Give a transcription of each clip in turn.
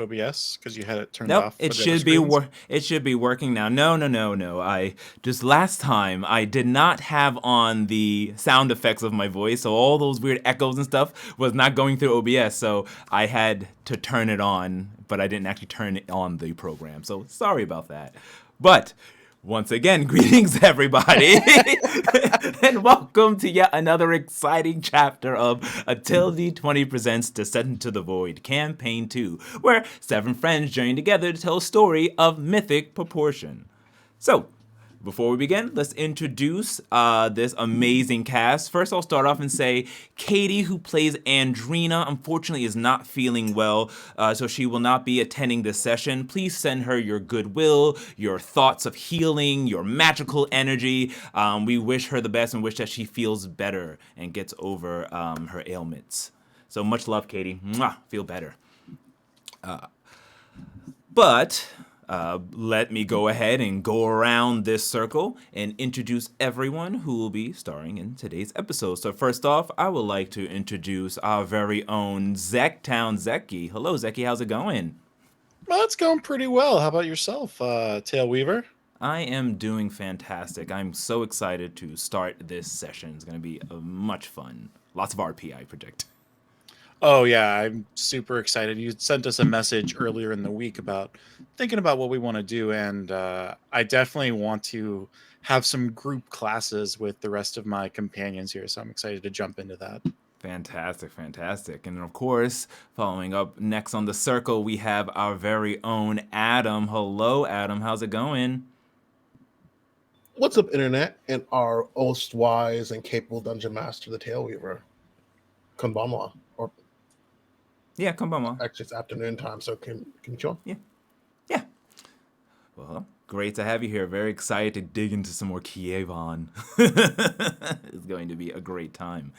OBS because you had it turned Nope, off for the other screens? it should be working now. No. I just last time I did not have on the sound effects of my voice, so all those weird echoes and stuff was not going through OBS, so I had to turn it on, but I didn't actually turn it on the program. So sorry about that. But once again, greetings everybody, and welcome to yet another exciting chapter of Until D20 Presents Descent into the Void Campaign 2, where 7 friends journey together to tell a story of mythic proportion. So, before we begin, let's introduce this amazing cast. First, I'll start off and say Katie, who plays Andrina, unfortunately is not feeling well, so she will not be attending this session. Please send her your goodwill, your thoughts of healing, your magical energy. We wish her the best and wish that she feels better and gets over her ailments. So much love, Katie. Mwah, feel better. But let me go ahead and go around this circle and introduce everyone who will be starring in today's episode. So first off, I would like to introduce our very own Zektown Zeki. Hello, Zeki. How's it going? Well, it's going pretty well. How about yourself, Tail Weaver? I am doing fantastic. I'm so excited to start this session. It's going to be much fun. Lots of RP, I predict. Oh, yeah, I'm super excited. You sent us a message earlier in the week about thinking about what we want to do, and I definitely want to have some group classes with the rest of my companions here, so I'm excited to jump into that. Fantastic. And of course, following up next on the circle, we have our very own Adam. Hello, Adam. How's it going? What's up, Internet, and our wise and capable Dungeon Master, the Tail Weaver, Konbanwa. Or Yeah, konbanwa. actually, it's afternoon time, so can you chill? Yeah. Well, great to have you here. Very excited to dig into some more Kievan. It's going to be a great time.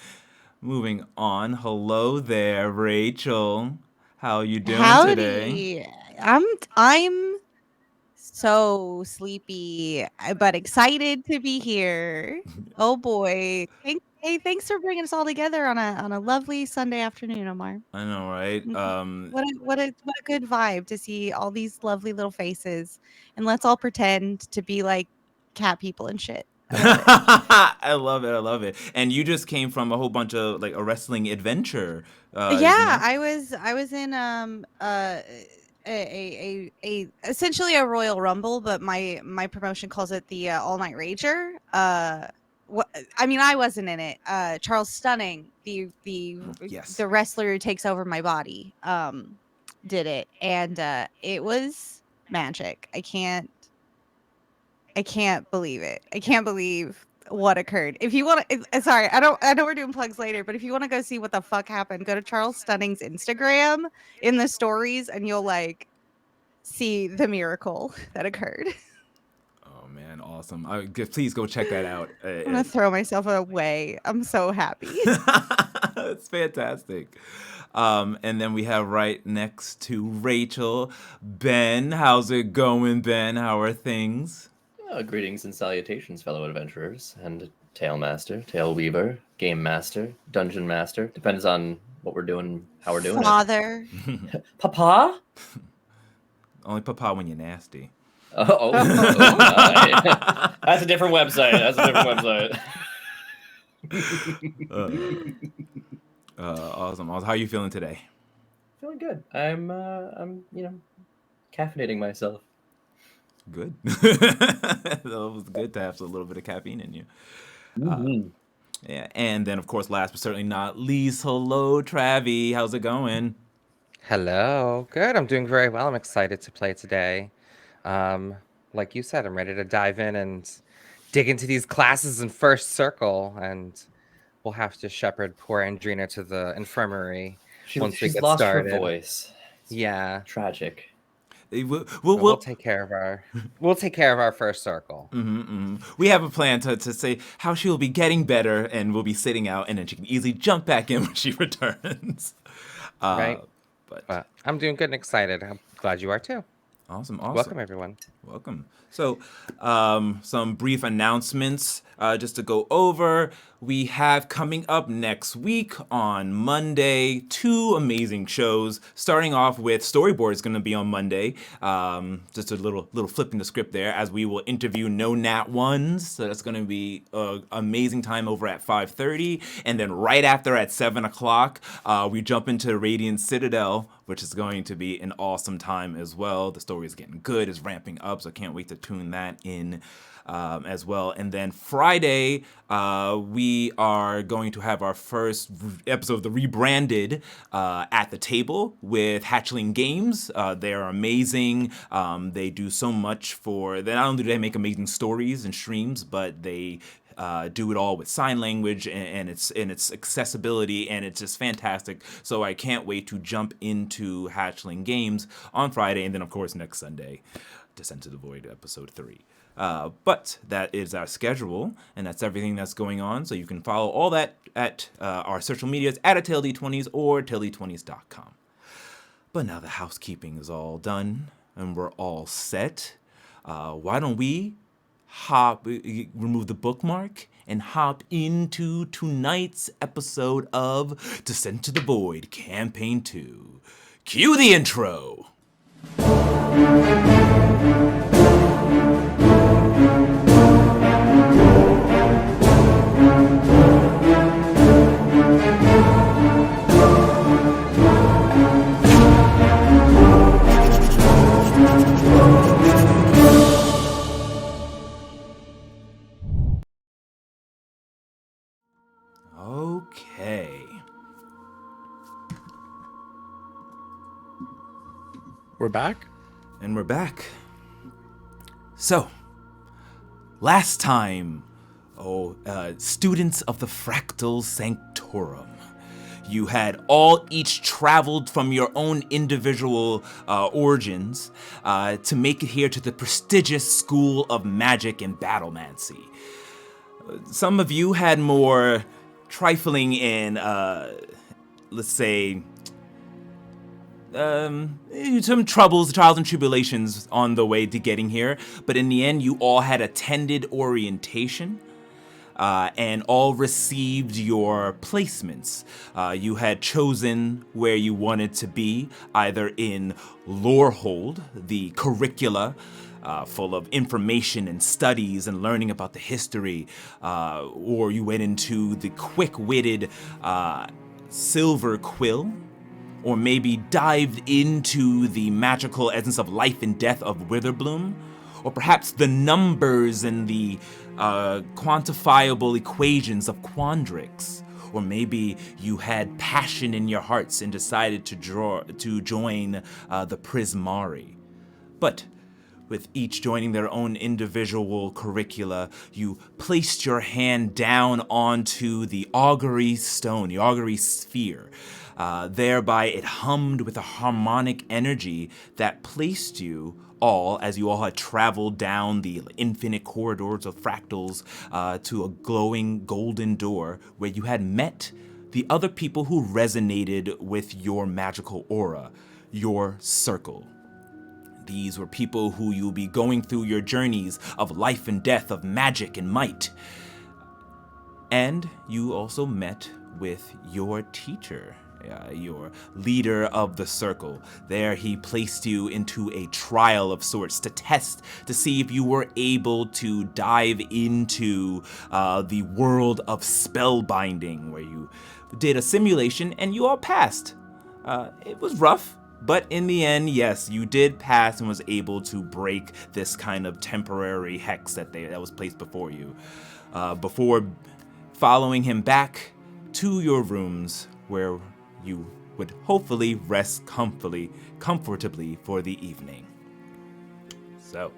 Moving on. Hello there, Rachel. How you doing today? I'm so sleepy, but excited to be here. Oh boy. Thanks for bringing us all together on a lovely Sunday afternoon, Omar. I know, right? What a good vibe to see all these lovely little faces, and let's all pretend to be like cat people and shit. I love it. And you just came from a whole bunch of like a wrestling adventure. Yeah, I was in a essentially a Royal Rumble, but my promotion calls it the All Night Rager. I wasn't in it. Charles Stunning, the wrestler who takes over my body, did it, and it was magic. I can't believe it. I can't believe what occurred. If you want to, sorry, I know we're doing plugs later, but if you want to go see what the fuck happened, go to Charles Stunning's Instagram in the stories, and you'll like see the miracle that occurred. Oh man, awesome! Please go check that out. I'm gonna throw myself away. I'm so happy. It's fantastic. And then we have right next to Rachel, Ben. How's it going, Ben? How are things? Greetings and salutations, fellow adventurers, and Tail Master, Tail Weaver, Game Master, Dungeon Master. Depends on what we're doing, how we're doing Father. it. Papa? Only Papa when you're nasty. Oh, that's a different website. Awesome. How are you feeling today? Feeling good. I'm caffeinating myself. Good. It was good to have a little bit of caffeine in you. Yeah, and then of course, last but certainly not least, hello, Travi. How's it going? Hello. Good. I'm doing very well. I'm excited to play today. Like you said, I'm ready to dive in and dig into these classes in first circle, and we'll have to shepherd poor Andrina to the infirmary once we she's get lost started. her voice. Yeah. Tragic. We'll take care of our first circle. We have a plan to say how she will be getting better, and we'll be sitting out, and then she can easily jump back in when she returns. Right. But I'm doing good and excited. I'm glad you are too. Awesome. Welcome, everyone. Welcome. So, some brief announcements just to go over. We have coming up next week on Monday 2 amazing shows. Starting off with Storyboard is going to be on Monday. Just a little flipping the script there, as we will interview No Nat Ones. So that's going to be an amazing time over at 5:30, and then right after at 7:00, we jump into Radiant Citadel, which is going to be an awesome time as well. The story is getting good, it's ramping up, so I can't wait to tune that in as well. And then Friday, we are going to have our first episode of the Rebranded at the Table with Hatchling Games. They are amazing. They do so much for, not only do they make amazing stories and streams, but they do it all with sign language and its accessibility, and it's just fantastic. So I can't wait to jump into Hatchling Games on Friday, and then of course next Sunday, Descent to the Void episode 3. But that is our schedule, and that's everything that's going on. So you can follow all that at our social medias at ATaleD20s or ATaleD20s.com. But now the housekeeping is all done and we're all set. Why don't we remove the bookmark and hop into tonight's episode of Descent to the Void Campaign 2. Cue the intro! Okay. We're back? And we're back. So, last time, students of the Fractal Sanctorum, you had all each traveled from your own individual origins to make it here to the prestigious School of Magic and Battlemancy. Some of you had more trifling and, let's say, some trials and tribulations on the way to getting here, but in the end, you all had attended orientation and all received your placements. You had chosen where you wanted to be, either in Lorehold, the curricula, full of information and studies and learning about the history, or you went into the quick-witted Silver Quill, or maybe dived into the magical essence of life and death of Witherbloom, or perhaps the numbers and the quantifiable equations of Quandrix, or maybe you had passion in your hearts and decided to join the Prismari. But with each joining their own individual curricula, you placed your hand down onto the augury stone, the augury sphere. Thereby it hummed with a harmonic energy that placed you all, as you all had traveled down the infinite corridors of fractals, to a glowing golden door where you had met the other people who resonated with your magical aura, your circle. These were people who you'll be going through your journeys of life and death, of magic and might. And you also met with your teacher, your leader of the circle. There he placed you into a trial of sorts to test, to see if you were able to dive into the world of spellbinding, where you did a simulation and you all passed. It was rough, but in the end, yes, you did pass and was able to break this kind of temporary hex that was placed before you, before following him back to your rooms, where you would hopefully rest comfortably for the evening. So,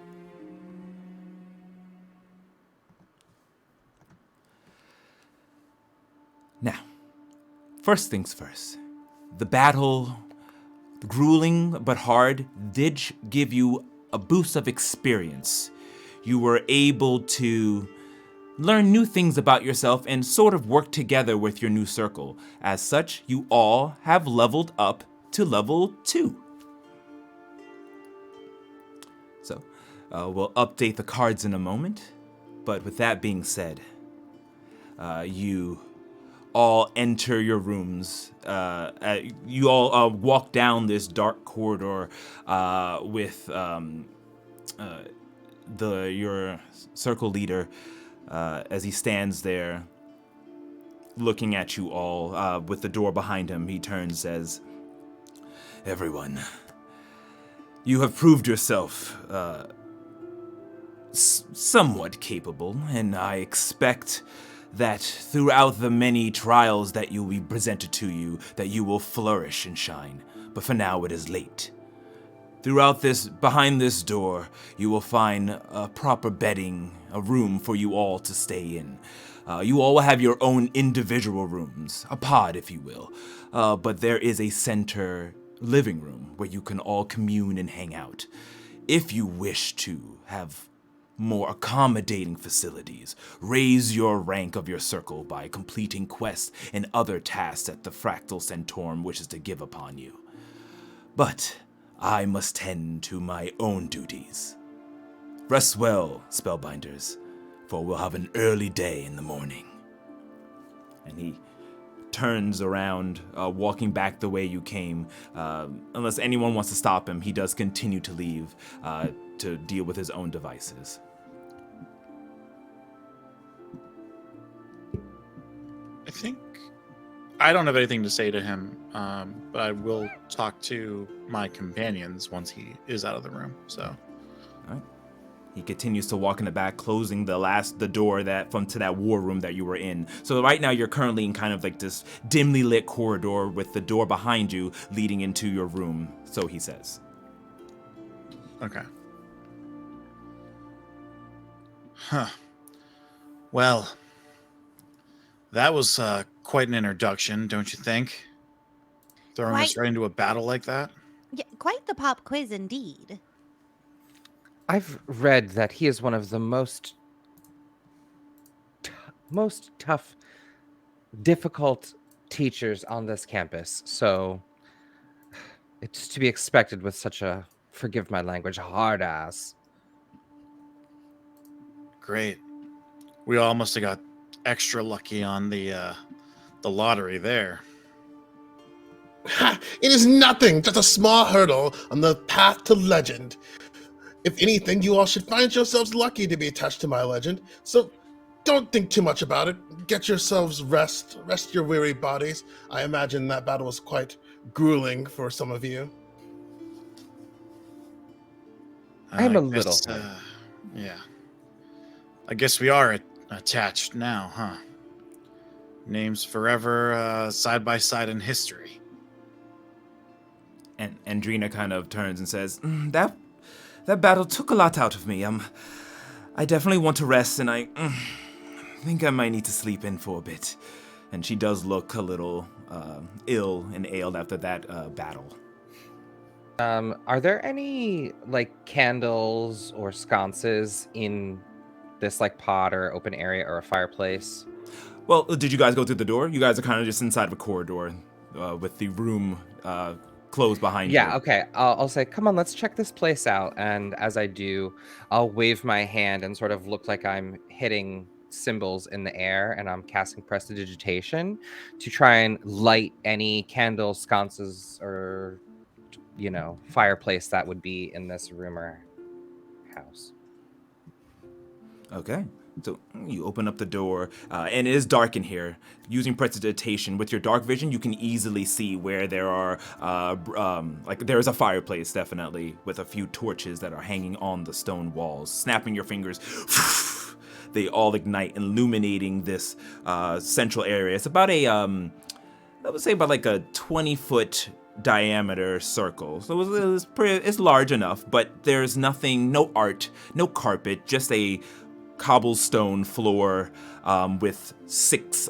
now, first things first. The battle, grueling but hard, did give you a boost of experience. You were able to learn new things about yourself and sort of work together with your new circle. As such, you all have leveled up to level 2. So, we'll update the cards in a moment. But with that being said, you all enter your rooms. You all walk down this dark corridor with your circle leader as he stands there looking at you all with the door behind him. He turns and says, "Everyone, you have proved yourself somewhat capable, and I expect that throughout the many trials that will be presented to you, that you will flourish and shine. But for now, it is late. Throughout this, behind this door, you will find a proper bedding, a room for you all to stay in. You all will have your own individual rooms, a pod, if you will. But there is a center living room where you can all commune and hang out. If you wish to have more accommodating facilities, raise your rank of your circle by completing quests and other tasks that the Fractal Centaurum wishes to give upon you. But I must tend to my own duties. Rest well, Spellbinders, for we'll have an early day in the morning." And he turns around, walking back the way you came. Unless anyone wants to stop him, he does continue to leave to deal with his own devices. I think I don't have anything to say to him, but I will talk to my companions once he is out of the room. So, All right. He continues to walk in the back, closing the door to that war room that you were in. So right now you're currently in kind of like this dimly lit corridor with the door behind you leading into your room. So he says. okay. Huh. Well, that was quite an introduction, don't you think? Throwing us Quite. right into a battle like that? Yeah, quite the pop quiz indeed. I've read that he is one of the most tough, difficult teachers on this campus. So it's to be expected with such a, forgive my language, hard ass. Great. We all must have got extra lucky on the lottery there. Ha! It is nothing, just a small hurdle on the path to legend. If anything, you all should find yourselves lucky to be attached to my legend. So don't think too much about it. Get yourselves rest your weary bodies. I imagine that battle was quite grueling for some of you. I'm I a little. guess, yeah. I guess we are attached now, huh? Names forever side by side in history. And Andrina kind of turns and says, That battle took a lot out of me. I definitely want to rest, and I think I might need to sleep in for a bit." And she does look a little ill and ailed after that battle. Are there any like candles or sconces in this like pod or open area or a fireplace? Well, did you guys go through the door? You guys are kind of just inside of a corridor with the room closed behind you. Yeah, okay. I'll say, come on, let's check this place out. And as I do, I'll wave my hand and sort of look like I'm hitting symbols in the air, and I'm casting prestidigitation to try and light any candles, sconces, or, fireplace that would be in this room or house. Okay. So you open up the door, and it is dark in here. Using prestidigitation, with your dark vision, you can easily see where there are, there's a fireplace, definitely, with a few torches that are hanging on the stone walls. Snapping your fingers, they all ignite, illuminating this central area. It's about I would say about like a 20-foot diameter circle. So it's large enough, but there's nothing, no art, no carpet, just a cobblestone floor with six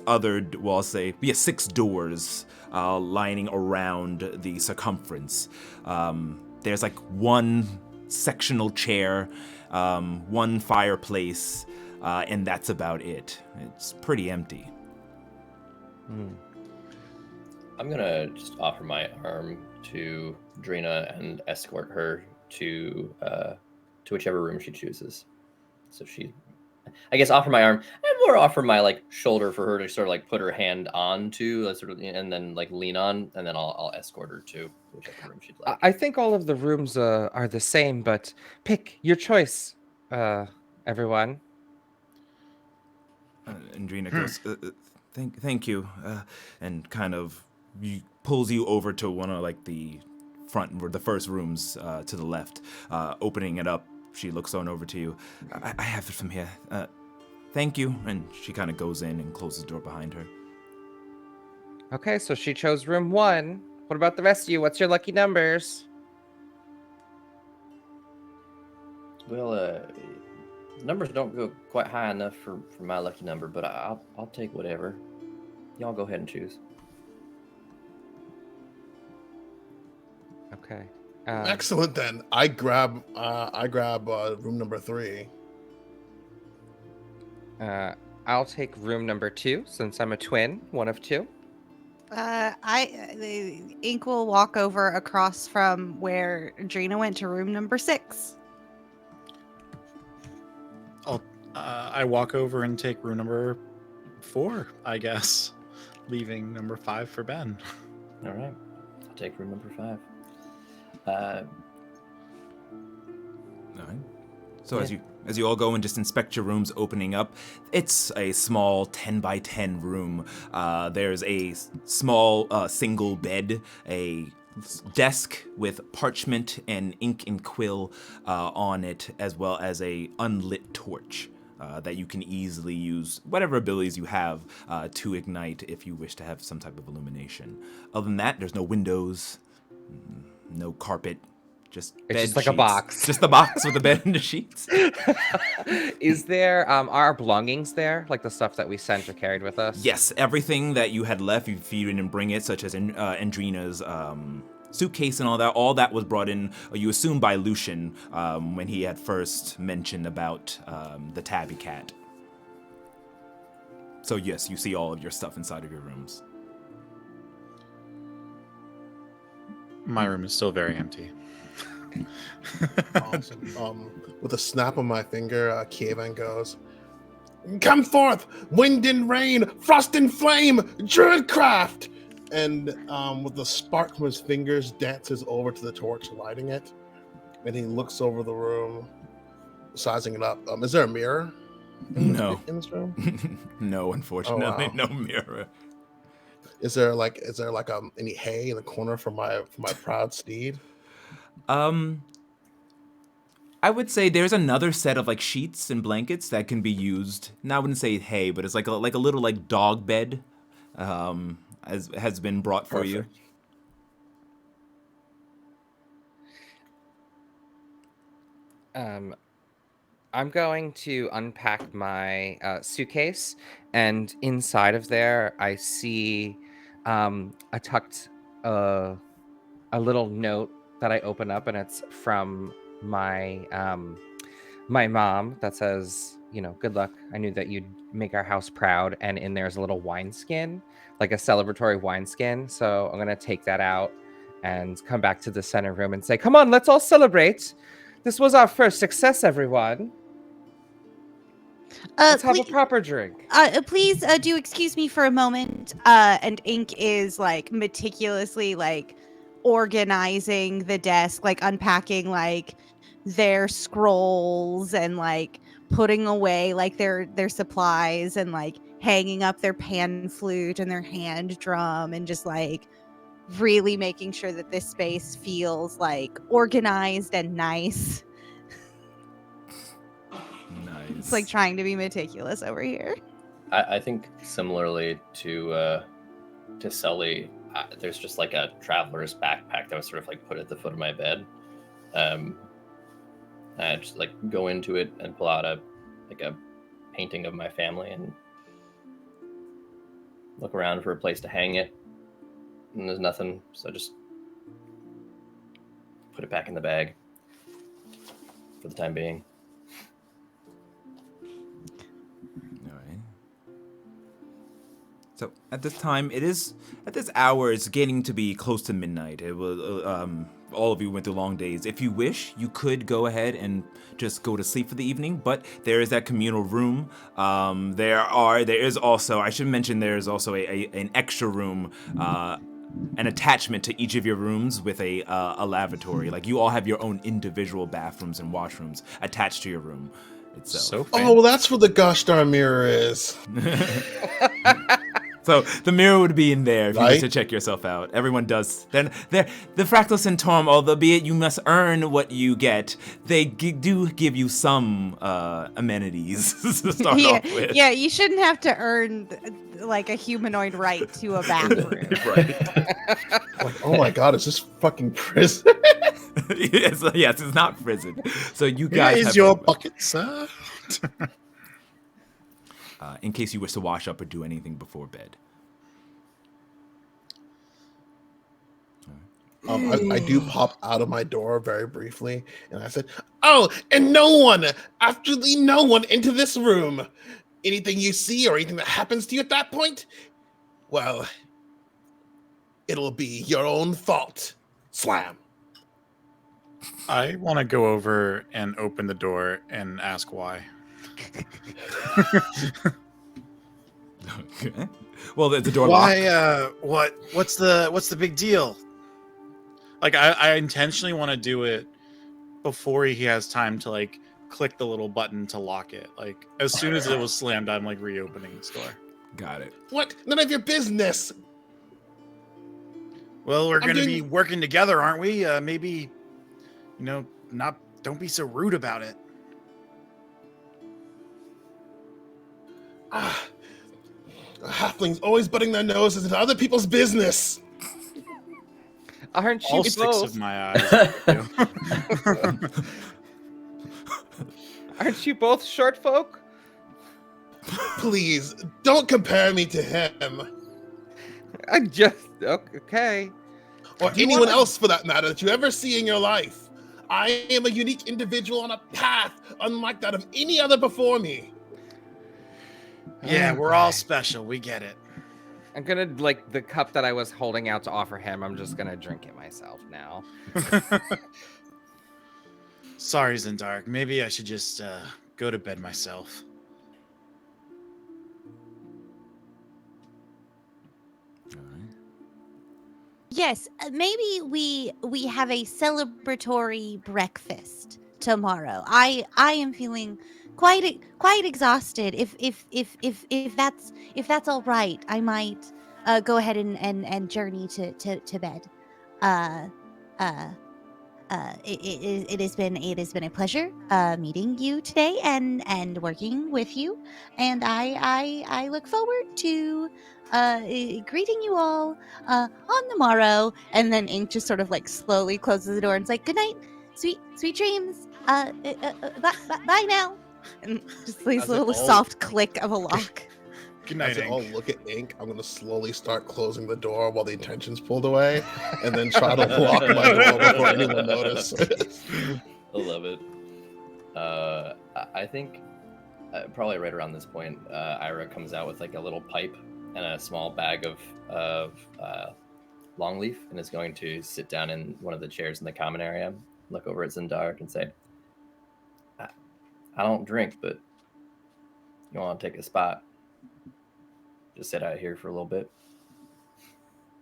doors lining around the circumference. There's like one sectional chair, one fireplace, and that's about it. It's pretty empty. I'm gonna just offer my arm to Drina and escort her to to whichever room she chooses. So I guess offer my arm and more offer my like shoulder for her to sort of like put her hand onto, sort of, and then like lean on, and then I'll escort her to whichever room she'd like. I think all of the rooms are the same, but pick your choice, everyone. Andrina goes, thank you, and kind of pulls you over to one of like the front, or the first rooms to the left. Opening it up, she looks on over to you. I have it from here. Thank you, and she kind of goes in and closes the door behind her. Okay, so she chose room 1. What about the rest of you? What's your lucky numbers? Well, numbers don't go quite high enough for my lucky number, but I'll take whatever. Y'all go ahead and choose. Okay. Excellent then. I grab room number 3. I'll take room number 2 since I'm a twin, one of 2. Ink will walk over across from where Adrena went to room number 6. I walk over and take room number 4, I guess, leaving number 5 for Ben. All right, I'll take room number 5. All right. So as you all go and just inspect your rooms opening up, it's a small 10 by 10 room. There's a small single bed, a desk with parchment and ink and quill on it, as well as a unlit torch that you can easily use whatever abilities you have to ignite if you wish to have some type of illumination. Other than that, there's no windows, no carpet. It's just like a box. Just the box with the bed and the sheets. Is there are our belongings there, like the stuff that we sent or carried with us? Yes, everything that you had left, if you didn't bring it, such as Andrina's suitcase and all that was brought in, you assume, by Lucian when he had first mentioned about the tabby cat. So yes, you see all of your stuff inside of your rooms. My room is still very empty. Awesome. With a snap of my finger, Kievan goes, "Come forth, wind and rain, frost and flame, druidcraft!" And with the spark from his fingers, dances over to the torch, lighting it. And he looks over the room, sizing it up. Is there a mirror? No. In this room? No, unfortunately, wow. no mirror. Is there any hay in the corner for my proud steed? I would say there's another set of like sheets and blankets that can be used. Now I wouldn't say hay, but it's like a little like dog bed, has been brought for you. I'm going to unpack my suitcase, and inside of there, I see a tucked a little note that I open up, and it's from my my mom that says, good luck. I knew that you'd make our house proud. And in there's a little wineskin, like a celebratory wineskin. So I'm gonna take that out and come back to the center room and say, "Come on, let's all celebrate. This was our first success, everyone. Let's have a proper drink." Please do excuse me for a moment. And Ink is like meticulously like organizing the desk, like unpacking like their scrolls and like putting away like their supplies and like hanging up their pan flute and their hand drum and just like really making sure that this space feels like organized and nice. Nice. It's like trying to be meticulous over here. I think similarly to Sully, there's just like a traveler's backpack that was sort of like put at the foot of my bed. I just like go into it and pull out a painting of my family and look around for a place to hang it. And there's nothing, so just put it back in the bag for the time being. So at this time, at this hour, it's getting to be close to midnight. It was all of you went through long days. If you wish, you could go ahead and just go to sleep for the evening, but there is that communal room. There is also, I should mention, there is also an extra room, an attachment to each of your rooms with a lavatory. Like, you all have your own individual bathrooms and washrooms attached to your room itself. So Oh, fancy. well, that's what the gosh darn mirror is. So the mirror would be in there if you Right? wish to check yourself out. Everyone does. Then the Fractal Centaurum, albeit you must earn what you get, they do give you some amenities to start yeah, off with. yeah, you shouldn't have to earn like a humanoid right to a bathroom. Right. Like, oh my god, is this fucking prison? yes, it's not prison. So you Here guys is have your bucket, sir. in case you wish to wash up or do anything before bed. I do pop out of my door very briefly, and I said, "Oh, and no one, absolutely no one, into this room. Anything you see or anything that happens to you at that point, well, it'll be your own fault." Slam. I want to go over and open the door and ask why. Okay. Well, the door locked. Why? What's the big deal? Like, I intentionally want to do it before he has time to like click the little button to lock it. Like, as soon as it was slammed, I'm like reopening the door. Got it. What? None of your business. Well, we're I'm going to be doing- working together, aren't we? Maybe, don't be so rude about it. Halflings always butting their noses into other people's business. Aren't you All six both? of my eyes. Aren't you both short folk? Please don't compare me to him I just okay. or Do you anyone wanna- else for that matter that you ever see in your life. I am a unique individual on a path unlike that of any other before me. Yeah, we're all special. We get it. I'm gonna like the cup that I was holding out to offer him. I'm just gonna drink it myself now. Sorry, Zendark. Maybe I should just go to bed myself. Yes, maybe we have a celebratory breakfast tomorrow. I am feeling quite exhausted. If that's all right, I might go ahead and journey to bed. It has been a pleasure meeting you today and working with you, and I look forward to greeting you all on the morrow. And then Ink just sort of like slowly closes the door and is like, "Good night, sweet dreams. Bye now." And just like As a it little all- soft click of a lock. Good As night, they all Ink. look at Ink, I'm going to slowly start closing the door while the intention's pulled away, and then try to lock my door before anyone notices. I love it. I think probably right around this point, Ira comes out with like a little pipe and a small bag of longleaf, and is going to sit down in one of the chairs in the common area, look over at Zendark, and say, "I don't drink, but you want to take a spot? Just sit out here for a little bit."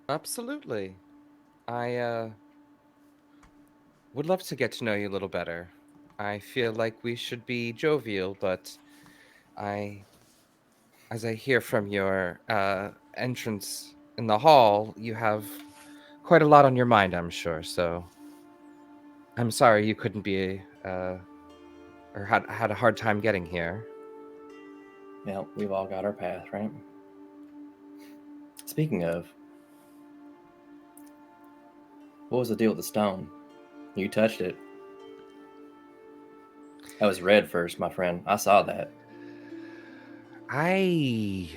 Absolutely. I would love to get to know you a little better. I feel like we should be jovial, but as I hear from your entrance in the hall, you have quite a lot on your mind, I'm sure. So I'm sorry you couldn't be or had a hard time getting here. Yeah, we've all got our path, right? Speaking of, what was the deal with the stone? You touched it. That was red first, my friend. I saw that. I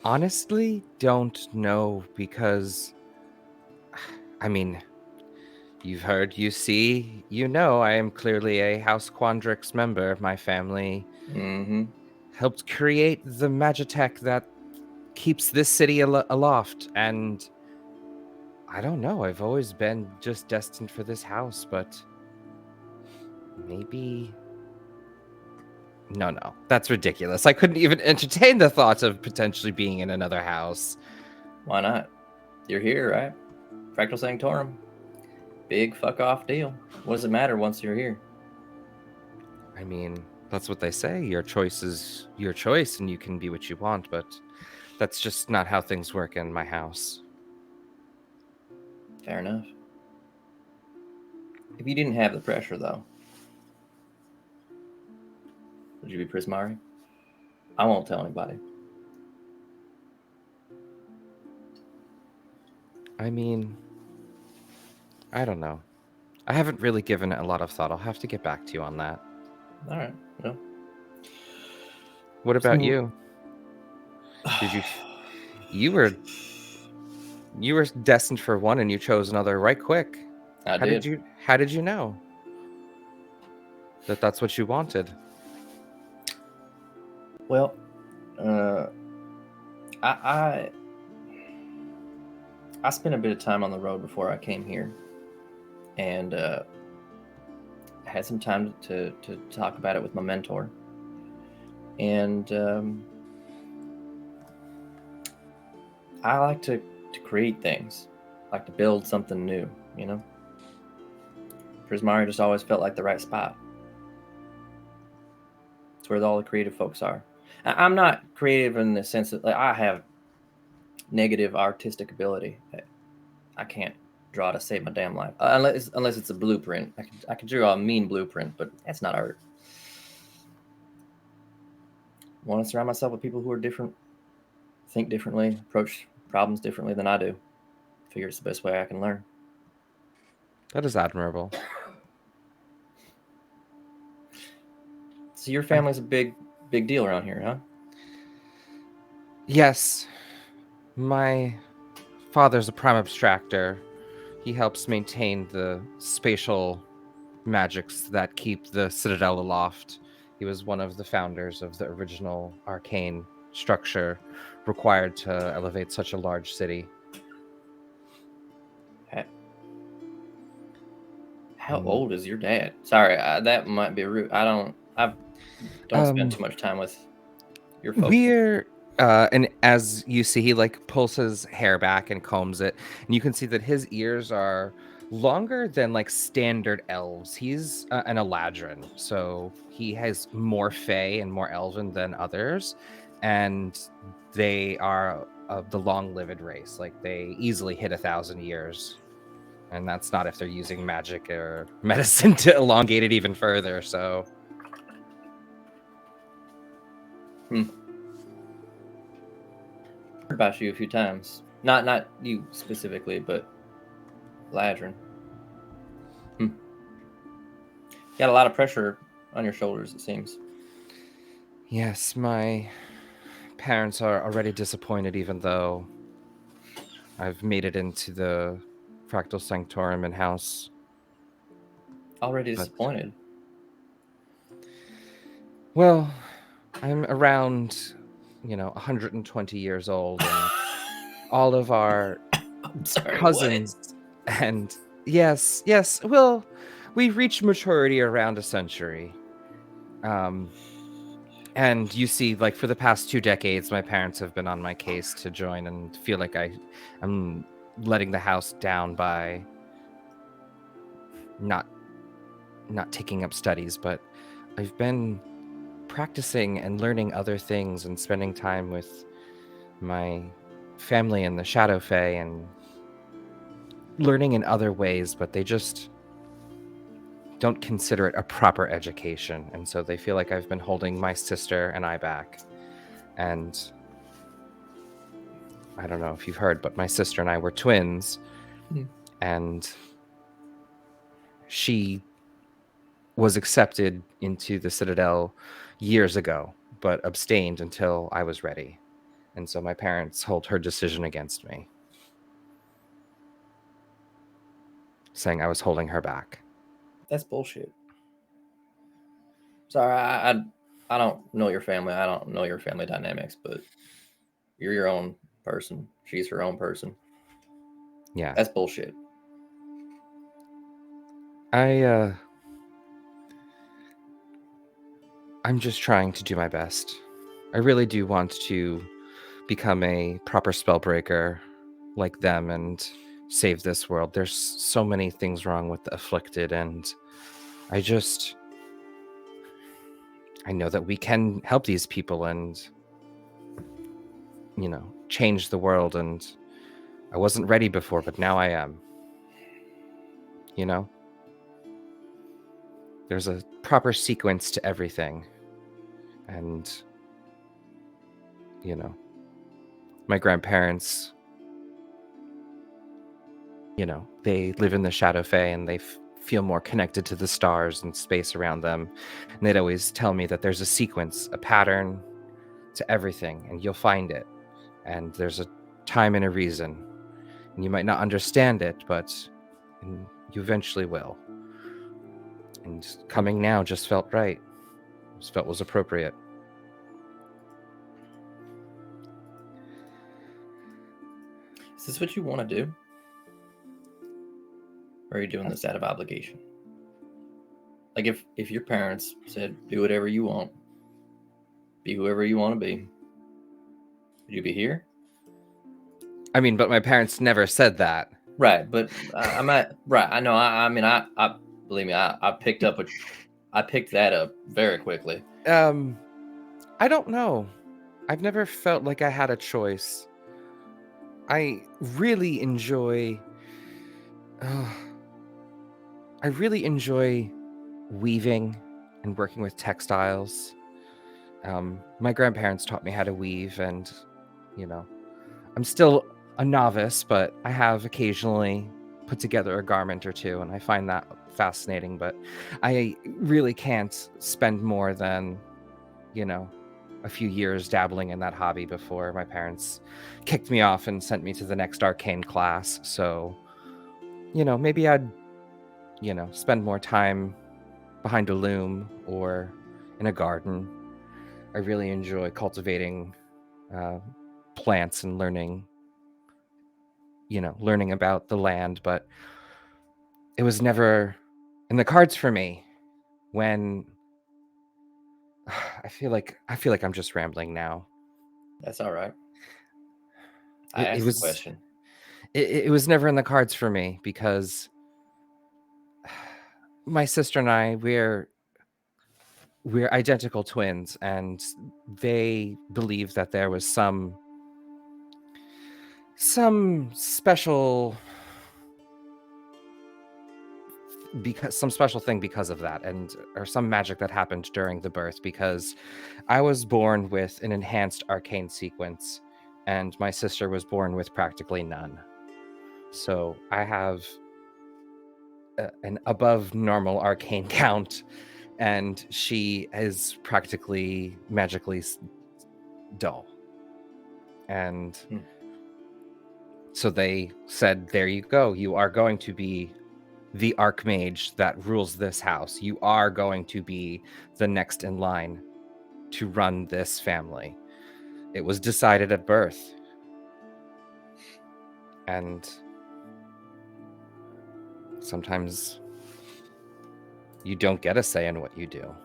honestly don't know because, I mean, you've heard, you see, you know, I am clearly a House Quandrix member. My family Mm-hmm. helped create the Magitech that keeps this city aloft, and I don't know. I've always been just destined for this house, but maybe. No, that's ridiculous. I couldn't even entertain the thought of potentially being in another house. Why not? You're here, right? Fractal Sanctorum. Big fuck off deal. What does it matter once you're here? I mean, that's what they say. Your choice is your choice, and you can be what you want, but that's just not how things work in my house. Fair enough. If you didn't have the pressure, though, would you be Prismari? I won't tell anybody. I mean, I don't know. I haven't really given it a lot of thought. I'll have to get back to you on that. All right. Well, What about So- you? Did you were destined for one and you chose another right quick. I How did. did you know that that's what you wanted? Well, I spent a bit of time on the road before I came here, and had some time to talk about it with my mentor, and I like to create things, I like to build something new, you know. Prismari just always felt like the right spot. It's where all the creative folks are. I'm not creative in the sense that, like, I have negative artistic ability. I can't draw to save my damn life, unless it's a blueprint. I can draw a mean blueprint, but that's not art. I want to surround myself with people who are different, think differently, approach problems differently than I do. Figure it's the best way I can learn. That is admirable. So your family's a big deal around here, huh? Yes. My father's a prime abstractor. He helps maintain the spatial magics that keep the Citadel aloft. He was one of the founders of the original arcane structure required to elevate such a large city. How old is your dad? Sorry, that might be rude. I don't spend too much time with your folks. And as you see, he like pulls his hair back and combs it, and you can see that his ears are longer than like standard elves. He's an Eladrin, so he has more Fey and more Elven than others, and they are of the long-lived race. Like they easily hit 1,000 years, and that's not if they're using magic or medicine to elongate it even further. So. Heard about you a few times. Not you specifically, but Ladrin. Got a lot of pressure on your shoulders, it seems. Yes, my parents are already disappointed, even though I've made it into the Fractal Sanctorum and house. Already disappointed? Well, I'm around, 120 years old, and all of our cousins and yes, well, we've reached maturity around a century. And you see, like, for the past 2 decades, my parents have been on my case to join and feel like I'm letting the house down by not taking up studies, but I've been practicing and learning other things and spending time with my family and the Shadow Fae and learning in other ways, but they just don't consider it a proper education, and so they feel like I've been holding my sister and I back. And I don't know if you've heard, but my sister and I were twins, and she was accepted into the Citadel years ago, but abstained until I was ready. And so my parents hold her decision against me, saying I was holding her back. That's bullshit. Sorry, I don't know your family. I don't know your family dynamics, but you're your own person. She's her own person. Yeah. That's bullshit. I'm just trying to do my best. I really do want to become a proper spellbreaker like them and save this world. There's so many things wrong with the afflicted, and I know that we can help these people and, change the world. And I wasn't ready before, but now I am. There's a proper sequence to everything. And, my grandparents, they live in the Shadow Fae, and they feel more connected to the stars and space around them. And they'd always tell me that there's a sequence, a pattern to everything, and you'll find it. And there's a time and a reason. And you might not understand it, but you eventually will. And coming now just felt right. Just felt was appropriate. Is this what you want to do? Or are you doing this out of obligation? Like if your parents said, do whatever you want, be whoever you want to be, would you be here? I mean, but my parents never said that. Right, but I'm at right. I know. I mean, I believe me. I picked that up very quickly. I don't know. I've never felt like I had a choice. I really enjoy weaving and working with textiles. My grandparents taught me how to weave, and I'm still a novice, but I have occasionally put together a garment or two, and I find that fascinating. But I really can't spend more than a few years dabbling in that hobby before my parents kicked me off and sent me to the next arcane class. So, maybe I'd, spend more time behind a loom or in a garden. I really enjoy cultivating plants and learning about the land, but it was never in the cards for me when I feel like I'm just rambling now. That's all right. I asked the question. It was never in the cards for me because my sister and I, we're identical twins, and they believe that there was some special thing because of that, or some magic that happened during the birth, because I was born with an enhanced arcane sequence and my sister was born with practically none. So I have an above normal arcane count, and she is practically magically dull. And so they said, there you go, you are going to be the archmage that rules this house. You are going to be the next in line to run this family. It was decided at birth. And sometimes you don't get a say in what you do.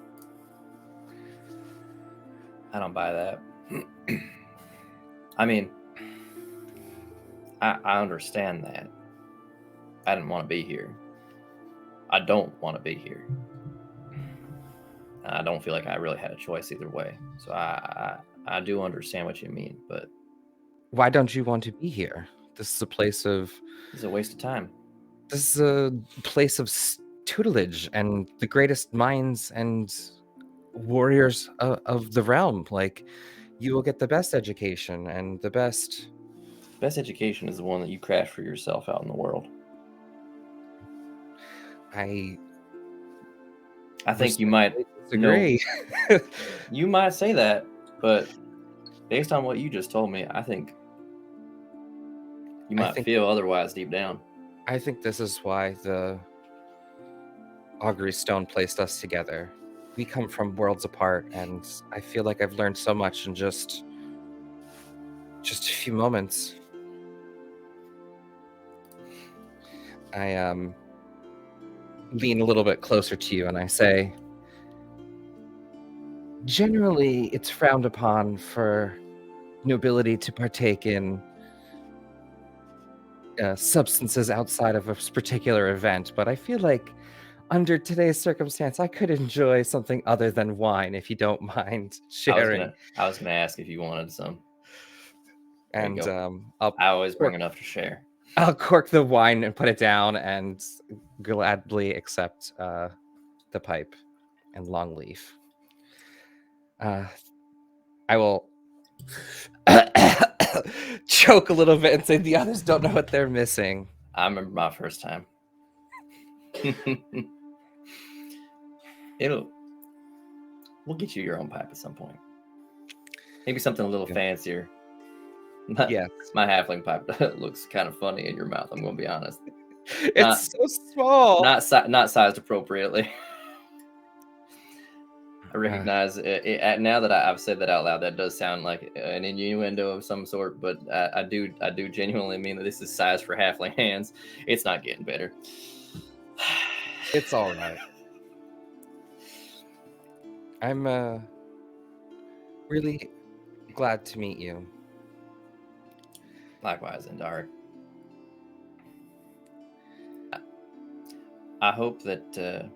I don't buy that. I mean, I understand that. I didn't want to be here. I don't want to be here. I don't feel like I really had a choice either way. So I do understand what you mean, but why don't you want to be here? This is a place of... It's a waste of time. This is a place of tutelage and the greatest minds and warriors of the realm. Like, you will get the best education and the best... Best education is the one that you craft for yourself out in the world. I think you might disagree. You might say that, but based on what you just told me, I think you might feel otherwise deep down. I think this is why the Augury Stone placed us together. We come from worlds apart, and I feel like I've learned so much in just a few moments. I lean a little bit closer to you and I say, generally, it's frowned upon for nobility to partake in substances outside of a particular event, but I feel like under today's circumstance, I could enjoy something other than wine if you don't mind sharing. I was gonna ask if you wanted some. There you And go. I'll I always bring cork, enough to share. I'll cork the wine and put it down and gladly accept the pipe and long leaf. I will choke a little bit and say the others don't know what they're missing. I remember my first time. We'll get you your own pipe at some point. Maybe something a little fancier. Yes. My halfling pipe looks kind of funny in your mouth. I'm going to be honest. It's so small. Not sized appropriately. I recognize it now that I've said that out loud. That does sound like an innuendo of some sort, but I do genuinely mean that this is sized for halfling hands. It's not getting better. It's all right. I'm really glad to meet you. Likewise, Indari. I hope that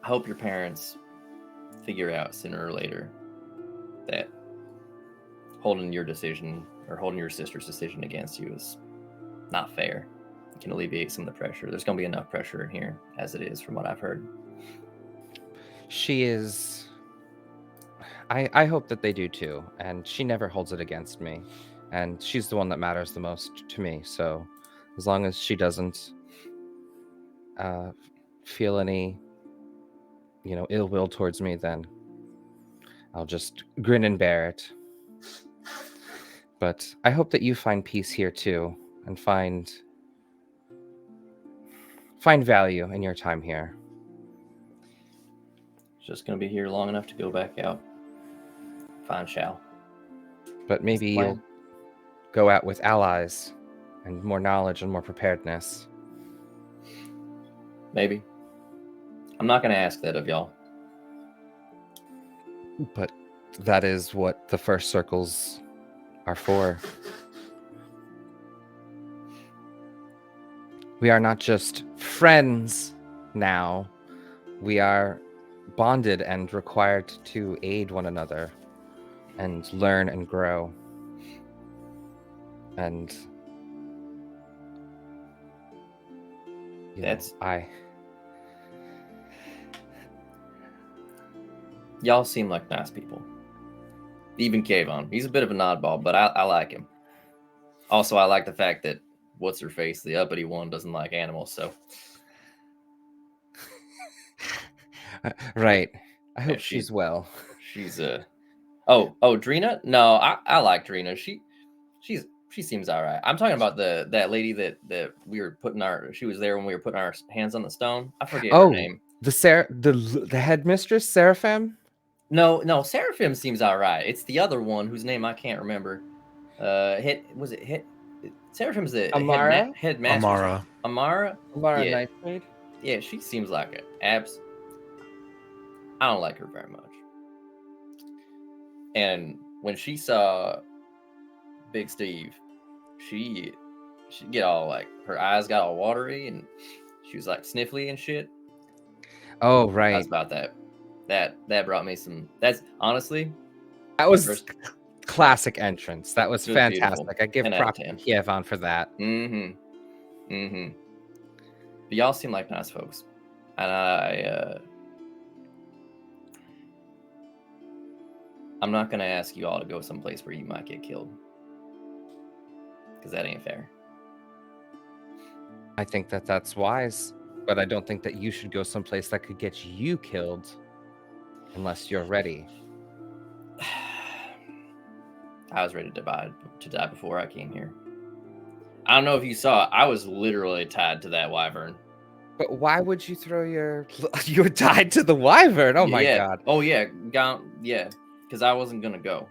I hope your parents figure out sooner or later that holding your decision or holding your sister's decision against you is not fair. It can alleviate some of the pressure. There's going to be enough pressure in here as it is, from what I've heard. She is. I hope that they do too, and she never holds it against me, and she's the one that matters the most to me. So, as long as she doesn't feel any, ill will towards me, then I'll just grin and bear it. But I hope that you find peace here too, and find value in your time here. Just going to be here long enough to go back out. Fine, shall. But maybe you'll go out with allies and more knowledge and more preparedness. Maybe. I'm not going to ask that of y'all. But that is what the first circles are for. We are not just friends now. We are bonded and required to aid one another and learn and grow. And Y'all seem like nice people. Even Kayvon. He's a bit of a oddball, but I like him. Also, I like the fact that what's-her-face, the uppity one, doesn't like animals, so... Right. I hope she's well. She's Oh, Drina? No, I like Drina. She seems all right. I'm talking about that lady that we were she was there when we were putting our hands on the stone. I forget her name. The headmistress, Seraphim? No, Seraphim seems all right. It's the other one whose name I can't remember. Seraphim's the Amara? headmaster. Amara? Amara Yeah. Nightshade? Yeah, she seems like it. I don't like her very much. And when she saw Big Steve, she get all like, her eyes got all watery and she was like sniffly and shit. Oh, right. That's about that. That brought me some. That's honestly. That was classic entrance. That was fantastic. Beautiful. I give props to Kievan for that. But y'all seem like nice folks, and I'm not gonna ask you all to go someplace where you might get killed, because that ain't fair. I think that that's wise, but I don't think that you should go someplace that could get you killed unless you're ready. I was ready to die before I came here. I don't know if you saw, I was literally tied to that wyvern. But why would you throw you were tied to the wyvern? Oh my god. Oh yeah, because I wasn't gonna go.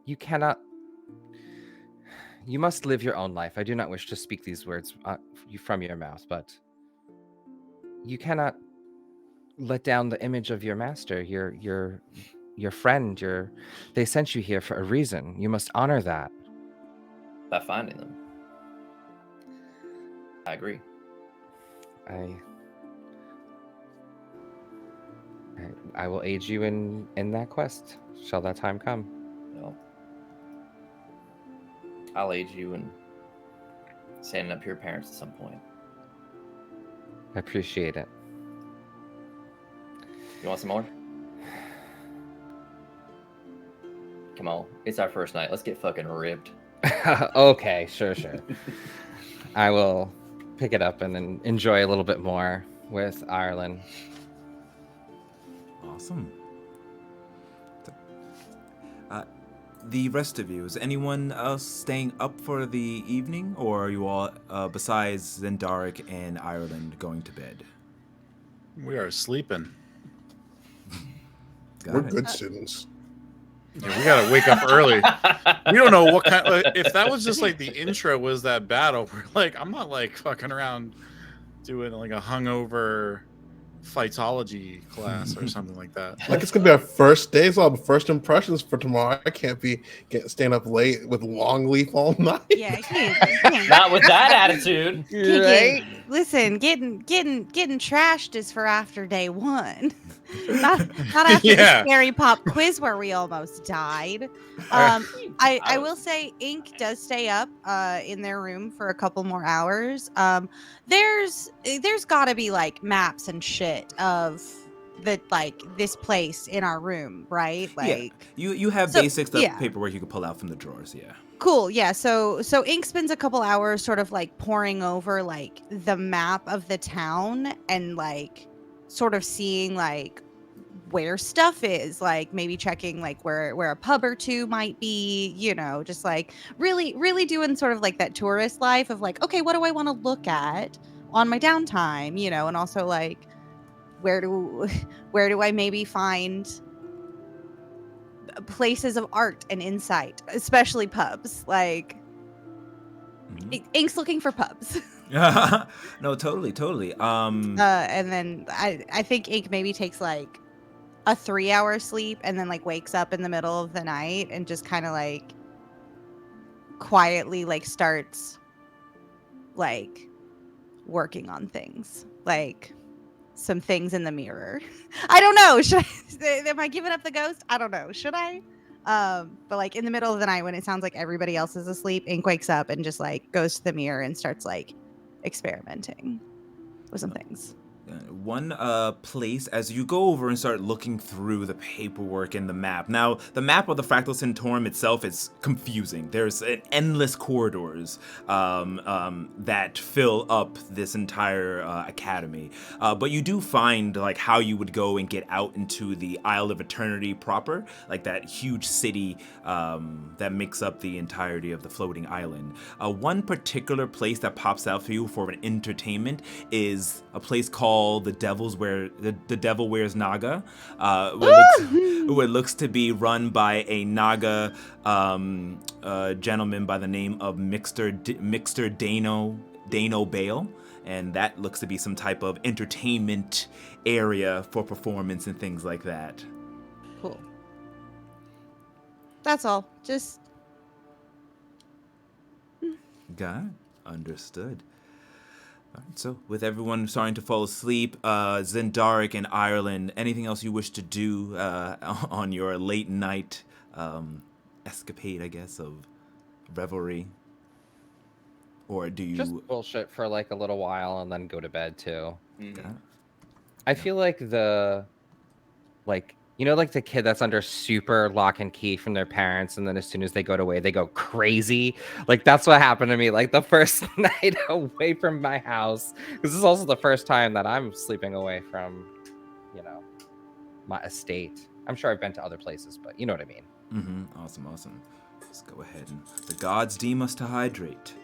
You cannot. You must live your own life. I do not wish to speak these words from your mouth, but you cannot let down the image of your master, your friend. They sent you here for a reason. You must honor that. By finding them. I agree. I will aid you in that quest. Shall that time come? No. I'll aid you in standing up to your parents at some point. I appreciate it. You want some more? Come on, it's our first night. Let's get fucking ripped. Okay, sure. I will pick it up and then enjoy a little bit more with Ireland. Awesome. The rest of you, is anyone else staying up for the evening, or are you all, besides Zendaric and Ireland, going to bed? We are sleeping. Got We're it. good students. Yeah, we gotta wake up early. We don't know what kind. If that was just like the intro was that battle, we're like, I'm not like fucking around doing like a hungover fightology class or something like that. Like it's gonna be our first day. It's all the first impressions for tomorrow. I can't be staying up late with long leaf all night. Yeah, can't. Not with that attitude. Listen, getting trashed is for after day one. not after Yeah. the scary pop quiz where we almost died. I will say Ink does stay up in their room for a couple more hours. There's gotta be like maps and shit of the like this place in our room, right? Like You have So, basic stuff, yeah. paperwork you can pull out from the drawers, yeah. Cool. Yeah. So Ink spends a couple hours sort of like poring over like the map of the town and like sort of seeing like where stuff is, like maybe checking like where a pub or two might be, you know, just like really doing sort of like that tourist life of like, okay, what do I want to look at on my downtime, you know, and also like where do I maybe find places of art and insight, especially pubs. Like Ink's looking for pubs. No, totally. And then I think Ink maybe takes like a 3-hour sleep and then like wakes up in the middle of the night and just kind of like quietly like starts like working on things, like some things in the mirror. I don't know. Am I giving up the ghost? I don't know. Should I? But like in the middle of the night when it sounds like everybody else is asleep, Ink wakes up and just like goes to the mirror and starts like experimenting with some things. One place as you go over and start looking through the paperwork and the map. Now, the map of the Fractal Centaurum itself is confusing. There's endless corridors that fill up this entire academy. But you do find like how you would go and get out into the Isle of Eternity proper, like that huge city that makes up the entirety of the floating island. One particular place that pops out for you for an entertainment is a place called the Devil Wears Naga, where it looks to be run by a Naga gentleman by the name of Mixter Dano Bale, and that looks to be some type of entertainment area for performance and things like that. Cool. That's all. Just Got it. Understood. All right, so with everyone starting to fall asleep, Zendaric and Ireland, anything else you wish to do on your late night escapade, I guess, of revelry? Or do you... Just bullshit for like a little while and then go to bed too. Got it. I feel like you know, like the kid that's under super lock and key from their parents, and then as soon as they go away, they go crazy. Like that's what happened to me. Like the first night away from my house, because this is also the first time that I'm sleeping away from, you know, my estate. I'm sure I've been to other places, but you know what I mean. Mm-hmm. Awesome. Let's go ahead and the gods deem us to hydrate.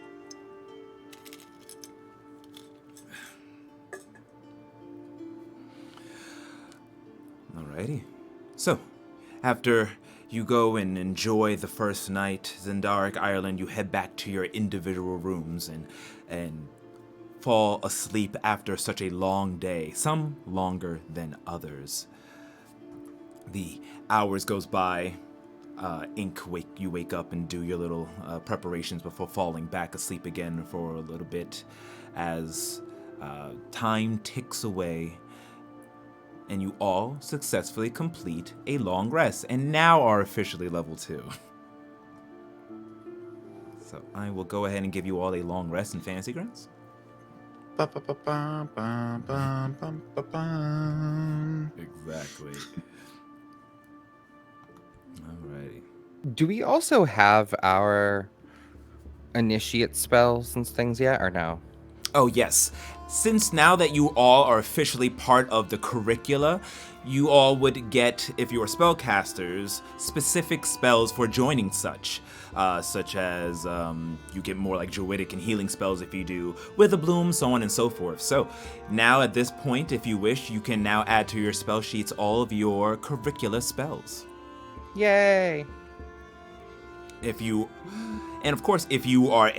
Alrighty. So, after you go and enjoy the first night. Zendaric, Ireland, you head back to your individual rooms and fall asleep after such a long day, some longer than others. The hours goes by. You wake up and do your little preparations before falling back asleep again for a little bit as time ticks away and you all successfully complete a long rest and now are officially level 2. So I will go ahead and give you all a long rest in Fantasy Grounds. Exactly. Alrighty. Do we also have our initiate spells and things yet, or no? Oh, yes. Since now that you all are officially part of the curricula, you all would get, if you are spellcasters, specific spells for joining such as you get more like druidic and healing spells if you do Witherbloom, so on and so forth. So now at this point, if you wish, you can now add to your spell sheets all of your curricula spells. Yay! And of course, if you are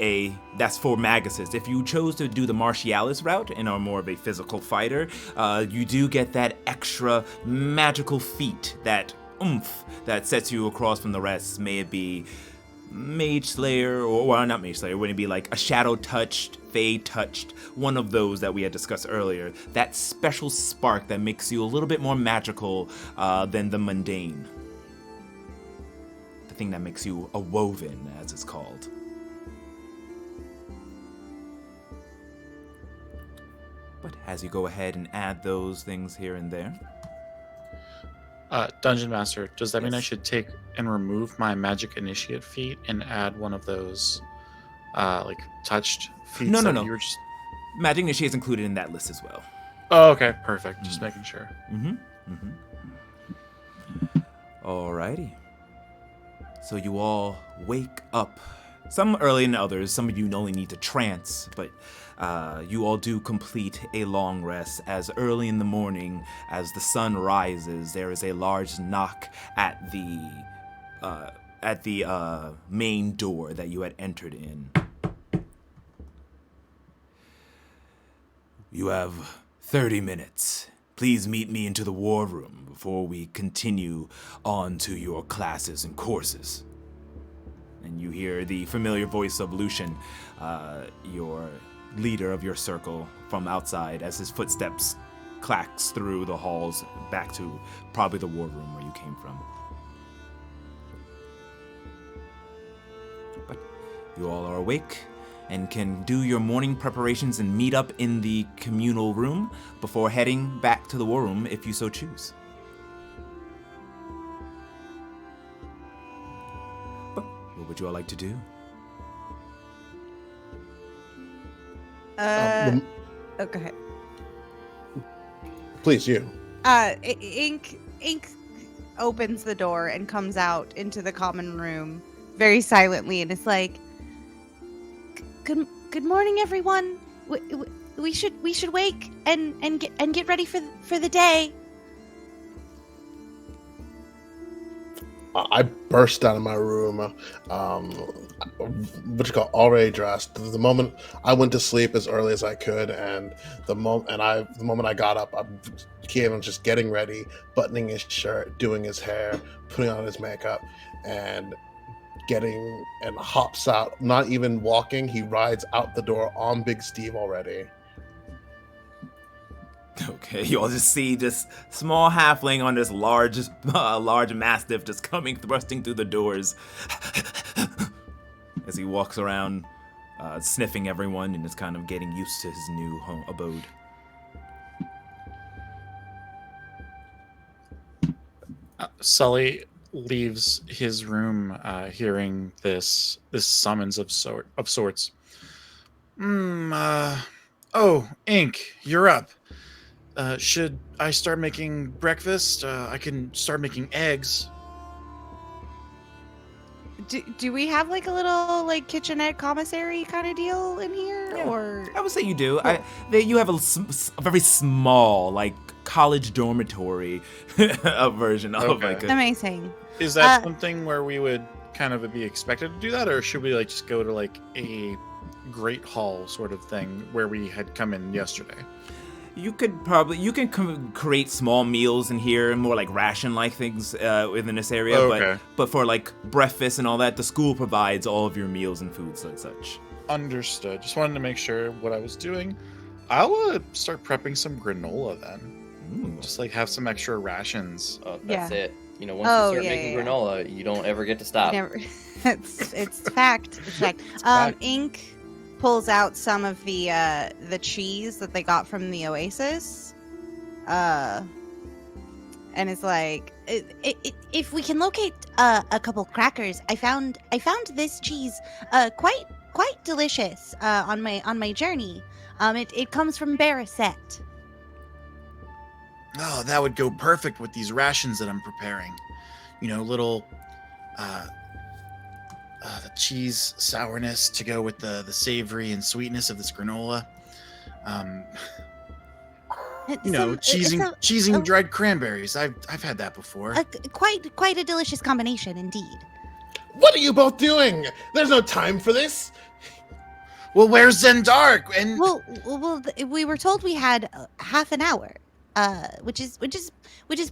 that's for Maguses. If you chose to do the Martialis route and are more of a physical fighter, you do get that extra magical feat, that oomph that sets you across from the rest. May it be Mage Slayer, or well, not Mage Slayer, would it be like a Shadow Touched, Fade Touched, one of those that we had discussed earlier. That special spark that makes you a little bit more magical than the mundane. Thing that makes you a woven, as it's called. But as you go ahead and add those things here and there. Dungeon Master, does that mean I Yes. should take and remove my magic initiate feat and add one of those like touched feats? No. You were just... Magic Initiate is included in that list as well. Oh, okay, perfect. Just making sure. Alrighty. So you all wake up, some earlier than others. Some of you only need to trance, but you all do complete a long rest as early in the morning, as the sun rises, there is a large knock at the main door that you had entered in. You have 30 minutes. Please meet me into the war room before we continue on to your classes and courses. And you hear the familiar voice of Lucian, your leader of your circle, from outside as his footsteps clacks through the halls back to probably the war room where you came from. But you all are awake and can do your morning preparations and meet up in the communal room before heading back to the war room if you so choose. But what would you all like to do? The- Oh, go ahead. Please, you. Ink opens the door and comes out into the common room very silently, and it's like, "Good morning, everyone. We should wake and get ready for the day." I burst out of my room, what you call already dressed. The moment I went to sleep as early as I could, and the moment I got up, I came and just getting ready, buttoning his shirt, doing his hair, putting on his makeup, and hops out. Not even walking, he rides out the door on Big Steve already. Okay, you all just see this small halfling on this large mastiff just thrusting through the doors as he walks around, sniffing everyone and is kind of getting used to his new home abode. Sully leaves his room, hearing this summons of sorts. Oh, Ink, you're up. Should I start making breakfast? I can start making eggs. Do we have like a little like kitchenette commissary kind of deal in here, Yeah. or? I would say you do. You have a very small, like, college dormitory version of Okay. like a... Amazing. Is that something where we would kind of be expected to do that, or should we like just go to like a great hall sort of thing where we had come in yesterday? You can create small meals in here, more like ration-like things within this area. Okay. But for like breakfast and all that, the school provides all of your meals and foods and such. Understood. Just wanted to make sure what I was doing. I'll start prepping some granola then. Just like have some extra rations. Oh, that's it. You know, once Oh, you start yeah, making yeah. granola, you don't ever get to stop. It's fact. It's fact. fact. Ink pulls out some of the cheese that they got from the Oasis, and is like, if we can locate a couple crackers, I found this cheese quite delicious on my journey. It comes from Barasette. Oh, that would go perfect with these rations that I'm preparing. You know, little the cheese sourness to go with the savory and sweetness of this granola. You know, cheesing dried cranberries. I've had that before. Quite a delicious combination indeed. What are you both doing? There's no time for this. Well, where's Zendark? And Well, we were told we had half an hour, which is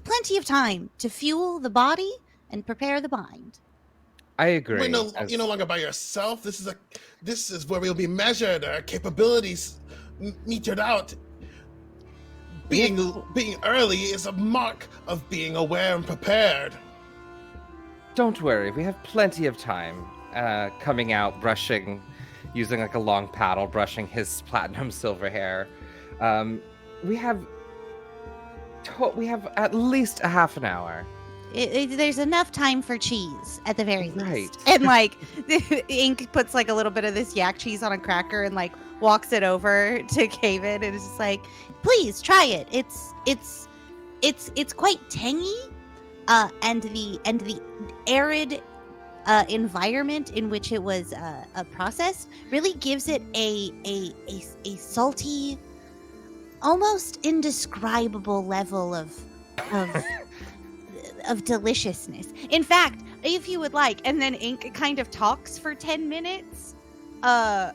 plenty of time to fuel the body and prepare the mind. I agree. You're no longer by yourself. This is where we'll be measured, our capabilities metered out. Being early is a mark of being aware and prepared. Don't worry, we have plenty of time. Coming out, brushing, using like a long paddle, brushing his platinum silver hair. We have at least a half an hour. There's enough time for cheese at the very least. Right. And like, Ink puts like a little bit of this yak cheese on a cracker and like walks it over to Kaven and is just like, please try it. It's quite tangy, and the arid environment in which it was processed really gives it a salty, almost indescribable level of deliciousness. In fact, if you would like, and then Ink kind of talks for 10 minutes about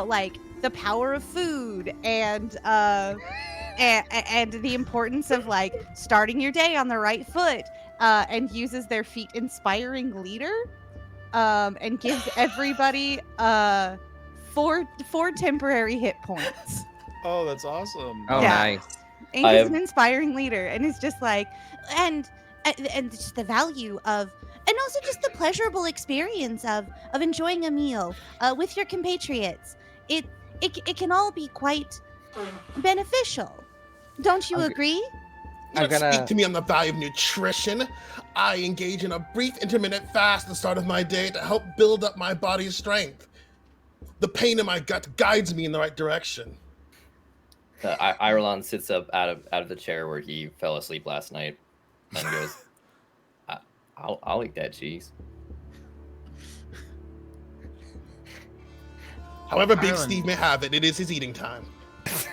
like the power of food and the importance of like starting your day on the right foot, and uses their feat inspiring leader, and gives everybody 4 temporary hit points. oh, that's awesome. Oh, Yeah. nice. Ink is an inspiring leader, and it's just like, and just the value of, and also just the pleasurable experience of enjoying a meal with your compatriots. It can all be quite beneficial. Don't you agree? I'm Don't gonna- speak to me on the value of nutrition. I engage in a brief intermittent fast at the start of my day to help build up my body's strength. The pain in my gut guides me in the right direction. Irulan sits up out of the chair where he fell asleep last night and goes, I'll eat that cheese. However Big Ireland. Steve may have it, it is his eating time.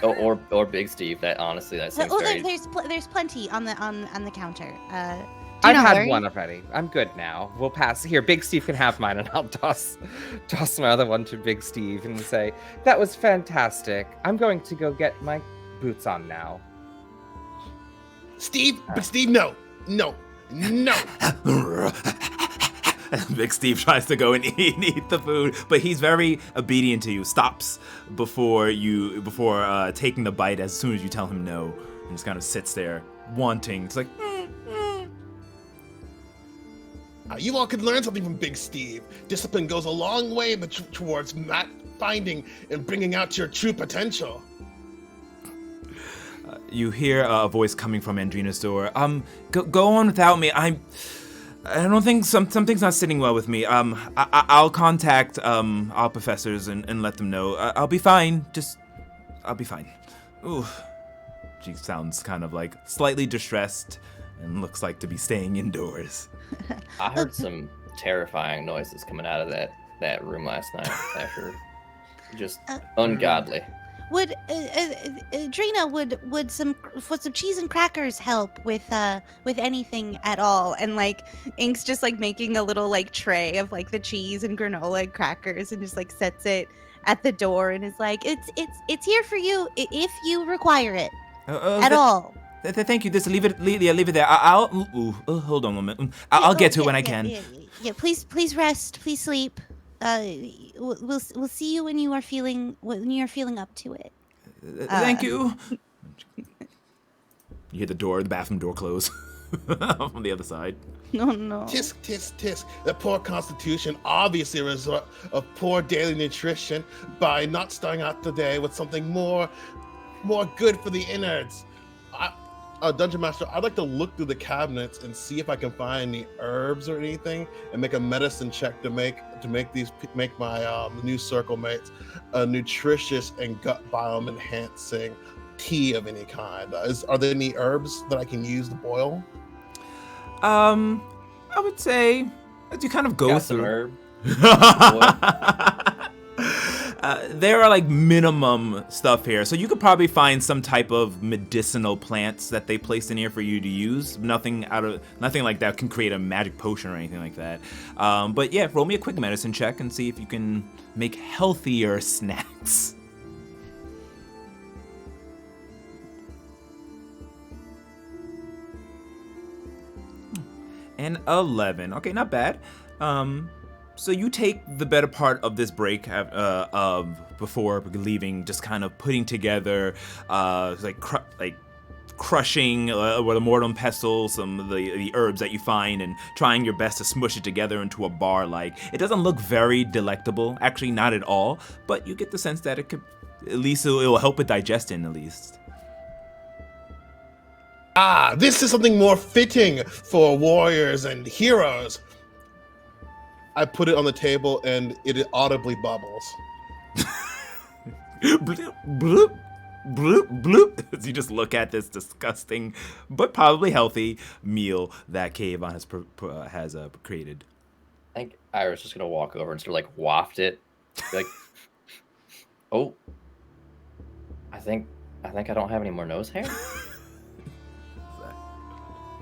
Or Big Steve. That seems very. There's plenty on the counter. Do I've not had worry. one already. I'm good now. We'll pass. Here, Big Steve can have mine, and I'll toss my other one to Big Steve and say, that was fantastic. I'm going to go get my boots on now. Steve, but Steve, no. Big Steve tries to go and eat the food, but he's very obedient to you. Stops before taking the bite as soon as you tell him no, and just kind of sits there wanting. It's like, You all could learn something from Big Steve. Discipline goes a long way towards finding and bringing out your true potential. You hear a voice coming from Andrina's door. Go on without me. I don't think something's not sitting well with me. I'll contact our professors and let them know. I'll be fine. I'll be fine. Ooh. She sounds kind of like slightly distressed and looks like to be staying indoors. I heard some terrifying noises coming out of that room last night. After just ungodly. would Drina, would some cheese and crackers help with anything at all? And like Ink's just like making a little like tray of like the cheese and granola and crackers and just like sets it at the door and is like, it's here for you if you require it at all. Thank you. Just leave it there. I'll hold on a moment. I'll get to it when I can. Yeah, please rest. Please sleep. We'll see you when you are feeling up to it. Thank you. You hear the bathroom door close on the other side. No. Tisk, tisk, tisk. The poor constitution, obviously a result of poor daily nutrition, by not starting out the day with something more good for the innards. Dungeon Master, I'd like to look through the cabinets and see if I can find any herbs or anything, and make a medicine check to make my new circle mates a nutritious and gut biome enhancing tea of any kind. Are there any herbs that I can use to boil? I would say as you kind of go Got through. some herb. There are like minimum stuff here, so you could probably find some type of medicinal plants that they placed in here for you to use. Nothing like that can create a magic potion or anything like that. But yeah, roll me a quick medicine check and see if you can make healthier snacks. And 11. Okay, not bad. So you take the better part of this break before leaving, just kind of putting together, crushing with a mortar and pestle some of the herbs that you find and trying your best to smush it together into a bar. Like, it doesn't look very delectable, actually not at all, but you get the sense that it could, at least it will help with digestion at least. This is something more fitting for warriors and heroes. I put it on the table and it audibly bubbles. Bloop, bloop, bloop, bloop. As you just look at this disgusting, but probably healthy meal that Kayvon has created. I think Ira's just gonna walk over and sort of like waft it, be like, oh, I think I don't have any more nose hair.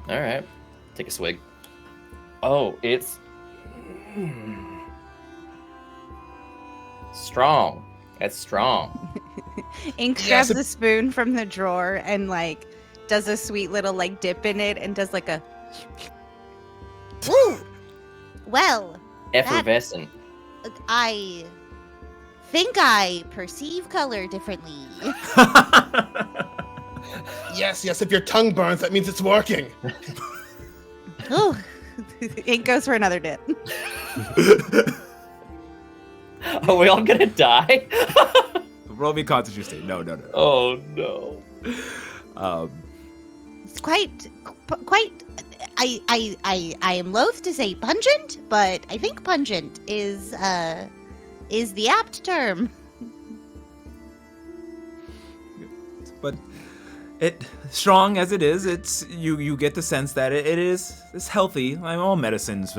All right, take a swig. Oh, it's strong. It's strong. Ink grabs a spoon from the drawer and like does a sweet little like dip in it and does like a. Ooh, well. Effervescent. I think I perceive color differently. Yes. If your tongue burns, that means it's working. Ooh. Ink goes for another dip. Are we all gonna die? Roll me Constitution. No. Oh no. It's quite. I am loath to say pungent, but I think pungent is the apt term. But it strong as it is, it's you get the sense that it's healthy. I mean, all medicines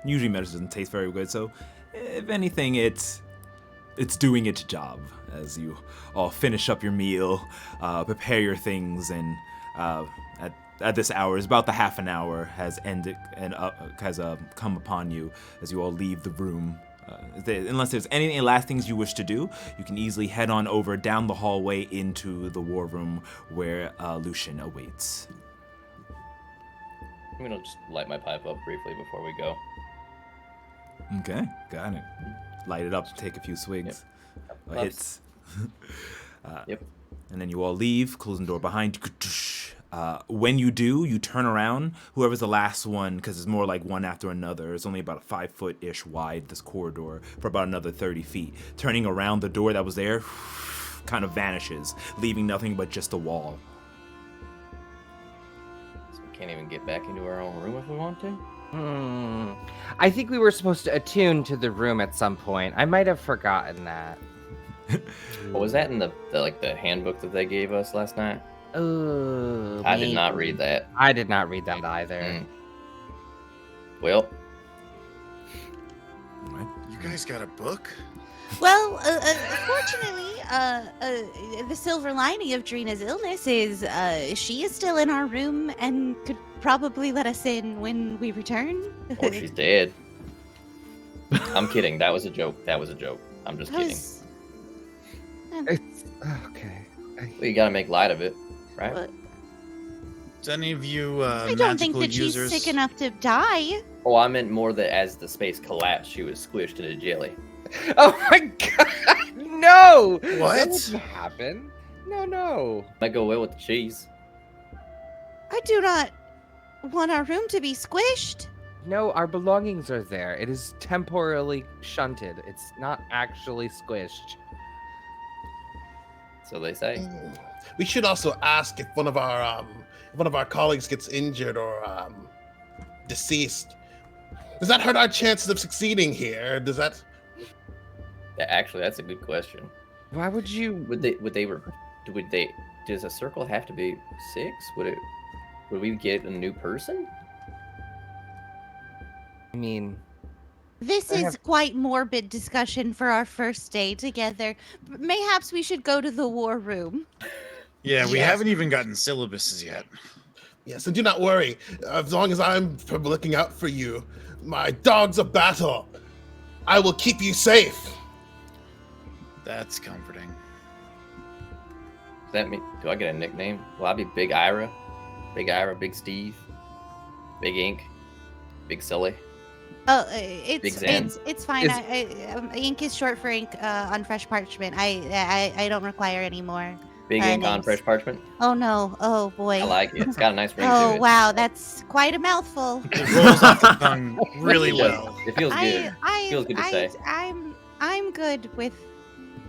usually medicine doesn't taste very good, so if anything, it's doing its job as you all finish up your meal, prepare your things, and at this hour, is about the half an hour has ended and has come upon you as you all leave the room. Unless there's any last things you wish to do, you can easily head on over down the hallway into the war room where Lucian awaits. I'm gonna just light my pipe up briefly before we go. Okay, got it. Light it up, take a few swigs. Yep. Hits. Yep. And then you all leave, closing the door behind you. When you do, you turn around. Whoever's the last one, because it's more like one after another. It's only about a 5-foot-ish wide, this corridor, for about another 30 feet. Turning around, the door that was there kind of vanishes, leaving nothing but just a wall. So we can't even get back into our own room if we want to? I think we were supposed to attune to the room at some point. I might have forgotten that. What was that in the handbook that they gave us last night? Oh, I did not read that. I did not read that either. Well, You guys got a book? Well, fortunately, the silver lining of Drina's illness is she is still in our room and could probably let us in when we return. Or she's dead. I'm kidding. That was a joke. I'm just kidding. It's okay. Well, you gotta make light of it, right? But Does any of you I don't think magical that users? she's sick enough to die. Oh, I meant more that as the space collapsed, she was squished into jelly. Oh my god! No! What? That wouldn't happen. No. Might go well with the cheese. I do not want our room to be squished. No, our belongings are there. It is temporarily shunted. It's not actually squished. So they say. We should also ask if one of our colleagues gets injured or deceased. Does that hurt our chances of succeeding here? Does that? Actually, that's a good question. Why would you? Would they? Does a circle have to be 6? Would we get a new person? I mean, This I is have- quite morbid discussion for our first day together. Mayhaps we should go to the war room. Yeah, we Yes. haven't even gotten syllabuses yet. Yes, and do not worry. As long as I'm looking out for you, my dogs of battle, I will keep you safe. That's comforting. Does that mean? Do I get a nickname? Will I be Big Ira? Big Ira, Big Steve, Big Ink, Big Silly. Oh, Big Zan. it's fine. Is- Ink is short for ink on fresh parchment. I don't require any more. Big Ink on names. fresh parchment. Oh no! Oh boy! I like it. It's got a nice ring Oh to it. wow, that's quite a mouthful. It rolls off the tongue really It does. well. It feels good. Feels good to say. I'm good with.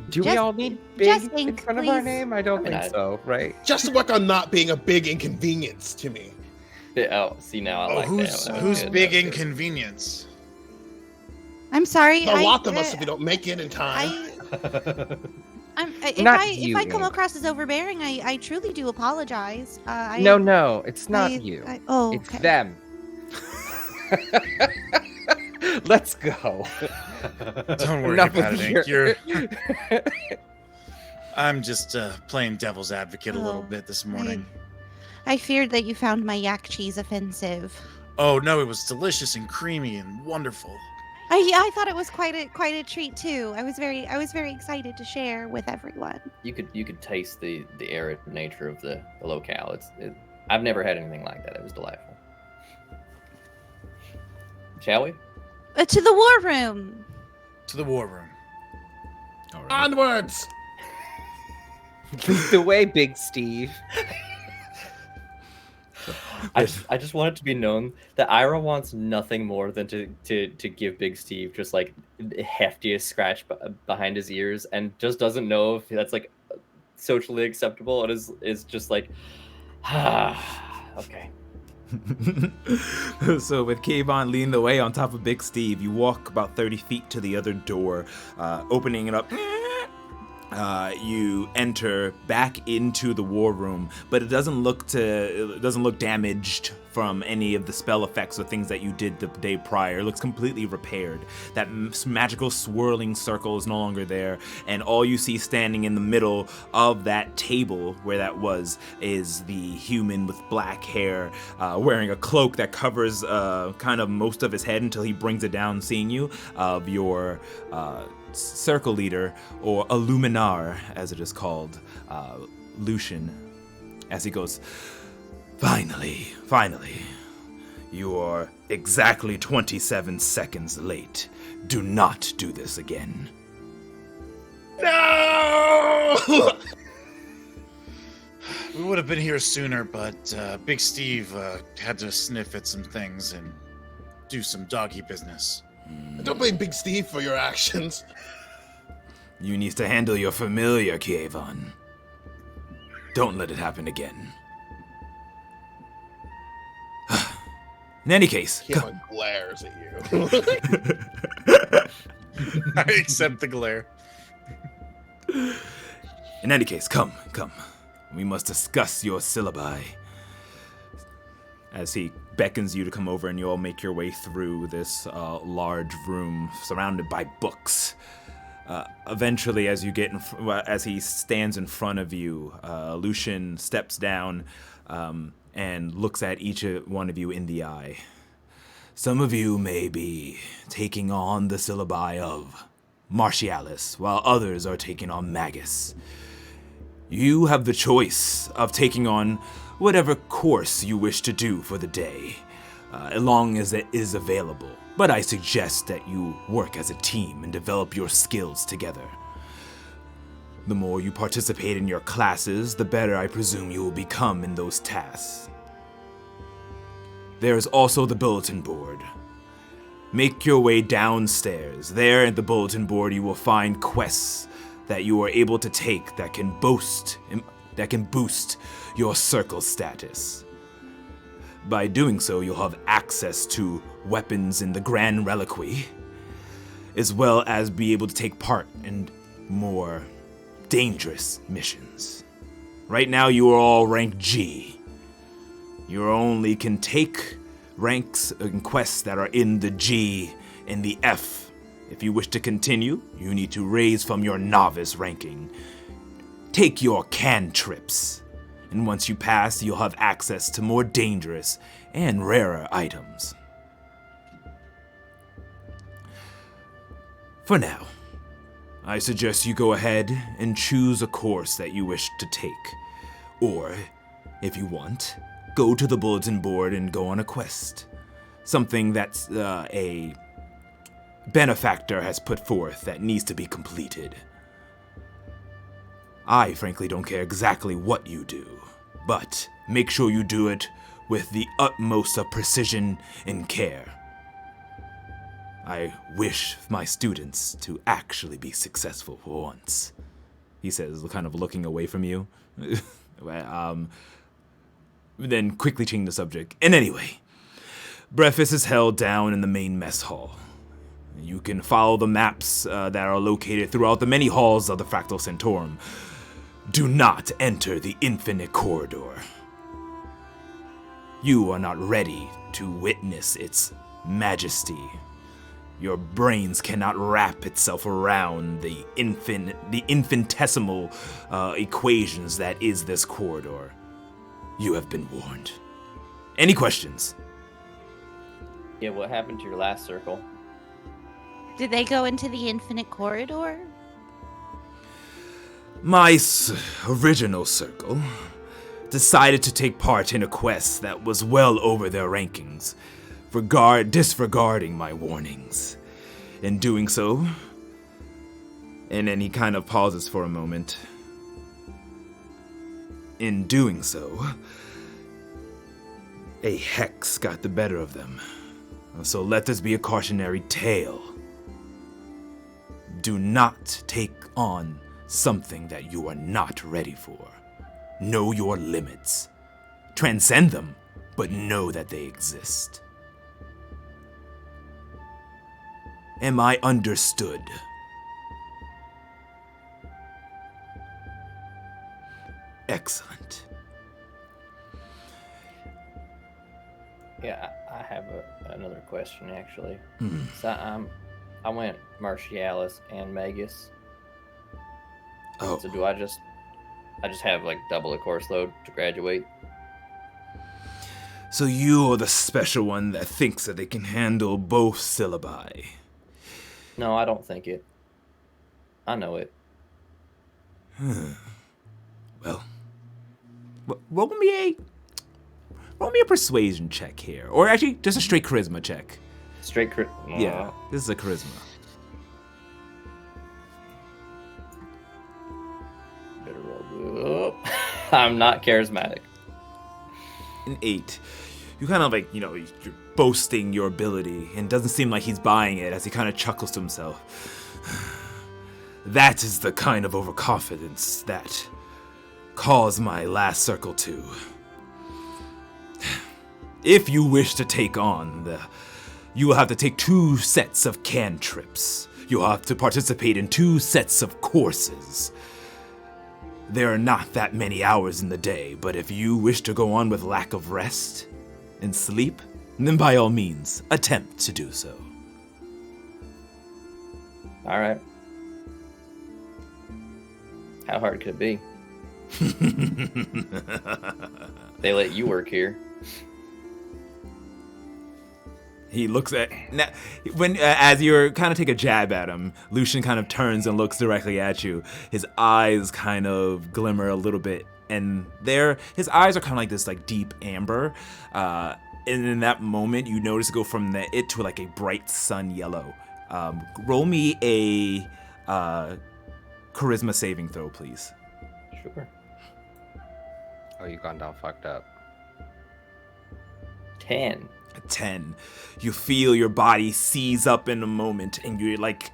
do we Just- all need just big in ink, front of our please. name? I don't I mean, think so, right? Just to work on not being a big inconvenience to me. Oh, see now I Oh, like who's that. who's That's big good. inconvenience? I'm sorry. A lot of us if we don't make it in time. If Not if you, I come Ink. across as overbearing, I truly do apologize. No, it's not you. Oh, It's okay. them. Let's go. Don't worry Enough about with it, Ink. I'm just playing devil's advocate a little Oh, bit this morning. I feared that you found my yak cheese offensive. Oh no, it was delicious and creamy and wonderful. I thought it was quite a treat too. I was very excited to share with everyone. You could taste the arid nature of the locale. I've never had anything like that. It was delightful. Shall we? To the war room. To the war room. All right. Onwards! Lead the way, Big Steve. I just want it to be known that Ira wants nothing more than to give Big Steve just like the heftiest scratch behind his ears, and just doesn't know if that's like socially acceptable. It is just like, okay. So with Kayvon leading the way on top of Big Steve, you walk about 30 feet to the other door, opening it up. You enter back into the war room, but it doesn't look damaged from any of the spell effects or things that you did the day prior. It looks completely repaired. That magical swirling circle is no longer there, and all you see standing in the middle of that table where that was is the human with black hair, wearing a cloak that covers kind of most of his head until he brings it down, seeing you, of your circle leader, or Illuminar as it is called, Lucian, as he goes, Finally, you are exactly 27 seconds late. Do not do this again. No! We would have been here sooner, but Big Steve had to sniff at some things and do some doggy business. Don't blame Big Steve for your actions. You need to handle your familiar, Kayvon. Don't let it happen again. In any case, Kayvon glares at you. I accept the glare. In any case, come. We must discuss your syllabi. As he beckons you to come over, and you all make your way through this large room surrounded by books. Eventually, as you get as he stands in front of you, Lucian steps down and looks at each one of you in the eye. Some of you may be taking on the syllabi of Martialis, while others are taking on Magus. You have the choice of taking on whatever course you wish to do for the day, as long as it is available. But I suggest that you work as a team and develop your skills together. The more you participate in your classes, the better I presume you will become in those tasks. There is also the bulletin board. Make your way downstairs. There at the bulletin board you will find quests that you are able to take that can boost your circle status. By doing so, you'll have access to weapons in the Grand Reliquary, as well as be able to take part in more dangerous missions. Right now, you are all rank G. You only can take ranks and quests that are in the G and the F. If you wish to continue, you need to raise from your novice ranking. Take your cantrips. And once you pass, you'll have access to more dangerous and rarer items. For now, I suggest you go ahead and choose a course that you wish to take. Or, if you want, go to the bulletin board and go on a quest. Something that's a benefactor has put forth that needs to be completed. I frankly don't care exactly what you do, but make sure you do it with the utmost of precision and care. I wish my students to actually be successful for once, he says, kind of looking away from you. Then quickly changing the subject. And anyway, breakfast is held down in the main mess hall. You can follow the maps that are located throughout the many halls of the Fractal Centaurum. Do not enter the Infinite Corridor. You are not ready to witness its majesty. Your brains cannot wrap itself around the infinitesimal equations that is this corridor. You have been warned. Any questions? Yeah, what happened to your last circle? Did they go into the infinite corridor? My original circle decided to take part in a quest that was well over their rankings, disregarding my warnings. In doing so, and then he kind of pauses for a moment. In doing so, a hex got the better of them. So let this be a cautionary tale. Do not take on something that you are not ready for. Know your limits. Transcend them, but know that they exist. Am I understood? Excellent. Yeah, I have another question actually. So I went Martialis and Magus. Oh. So do I just have like double the course load to graduate? So you're the special one that thinks that they can handle both syllabi. No, I don't think it. I know it. Well, roll me a persuasion check here, or actually just a straight charisma check. Straight Yeah, this is a charisma. Better roll. I'm not charismatic. An 8. You kind of like, you're boasting your ability, and it doesn't seem like he's buying it as he kind of chuckles to himself. That is the kind of overconfidence that caused my last circle to. If you wish to take on you will have to take 2 sets of cantrips. You'll have to participate in 2 sets of courses. There are not that many hours in the day, but if you wish to go on with lack of rest and sleep, then by all means, attempt to do so. All right. How hard could it be? They let you work here. He looks at as you're kind of take a jab at him. Lucian kind of turns and looks directly at you. His eyes kind of glimmer a little bit, and his eyes are kind of like this like deep amber. And in that moment, you notice it go from it to like a bright sun yellow. Roll me a charisma saving throw, please. Sure. Oh, you gone down fucked up. 10. 10. You feel your body seize up in a moment, and you're like,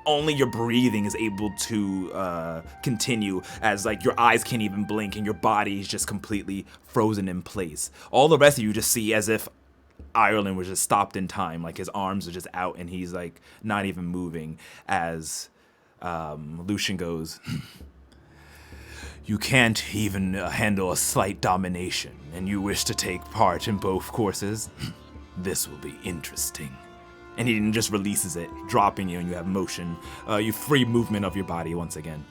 only your breathing is able to continue, as like your eyes can't even blink and your body is just completely frozen in place. All the rest of you just see as if Ireland was just stopped in time, like his arms are just out and he's like not even moving, as Lucian goes, you can't even handle a slight domination, and you wish to take part in both courses? This will be interesting. And he just releases it, dropping you, and you have motion. You free movement of your body once again.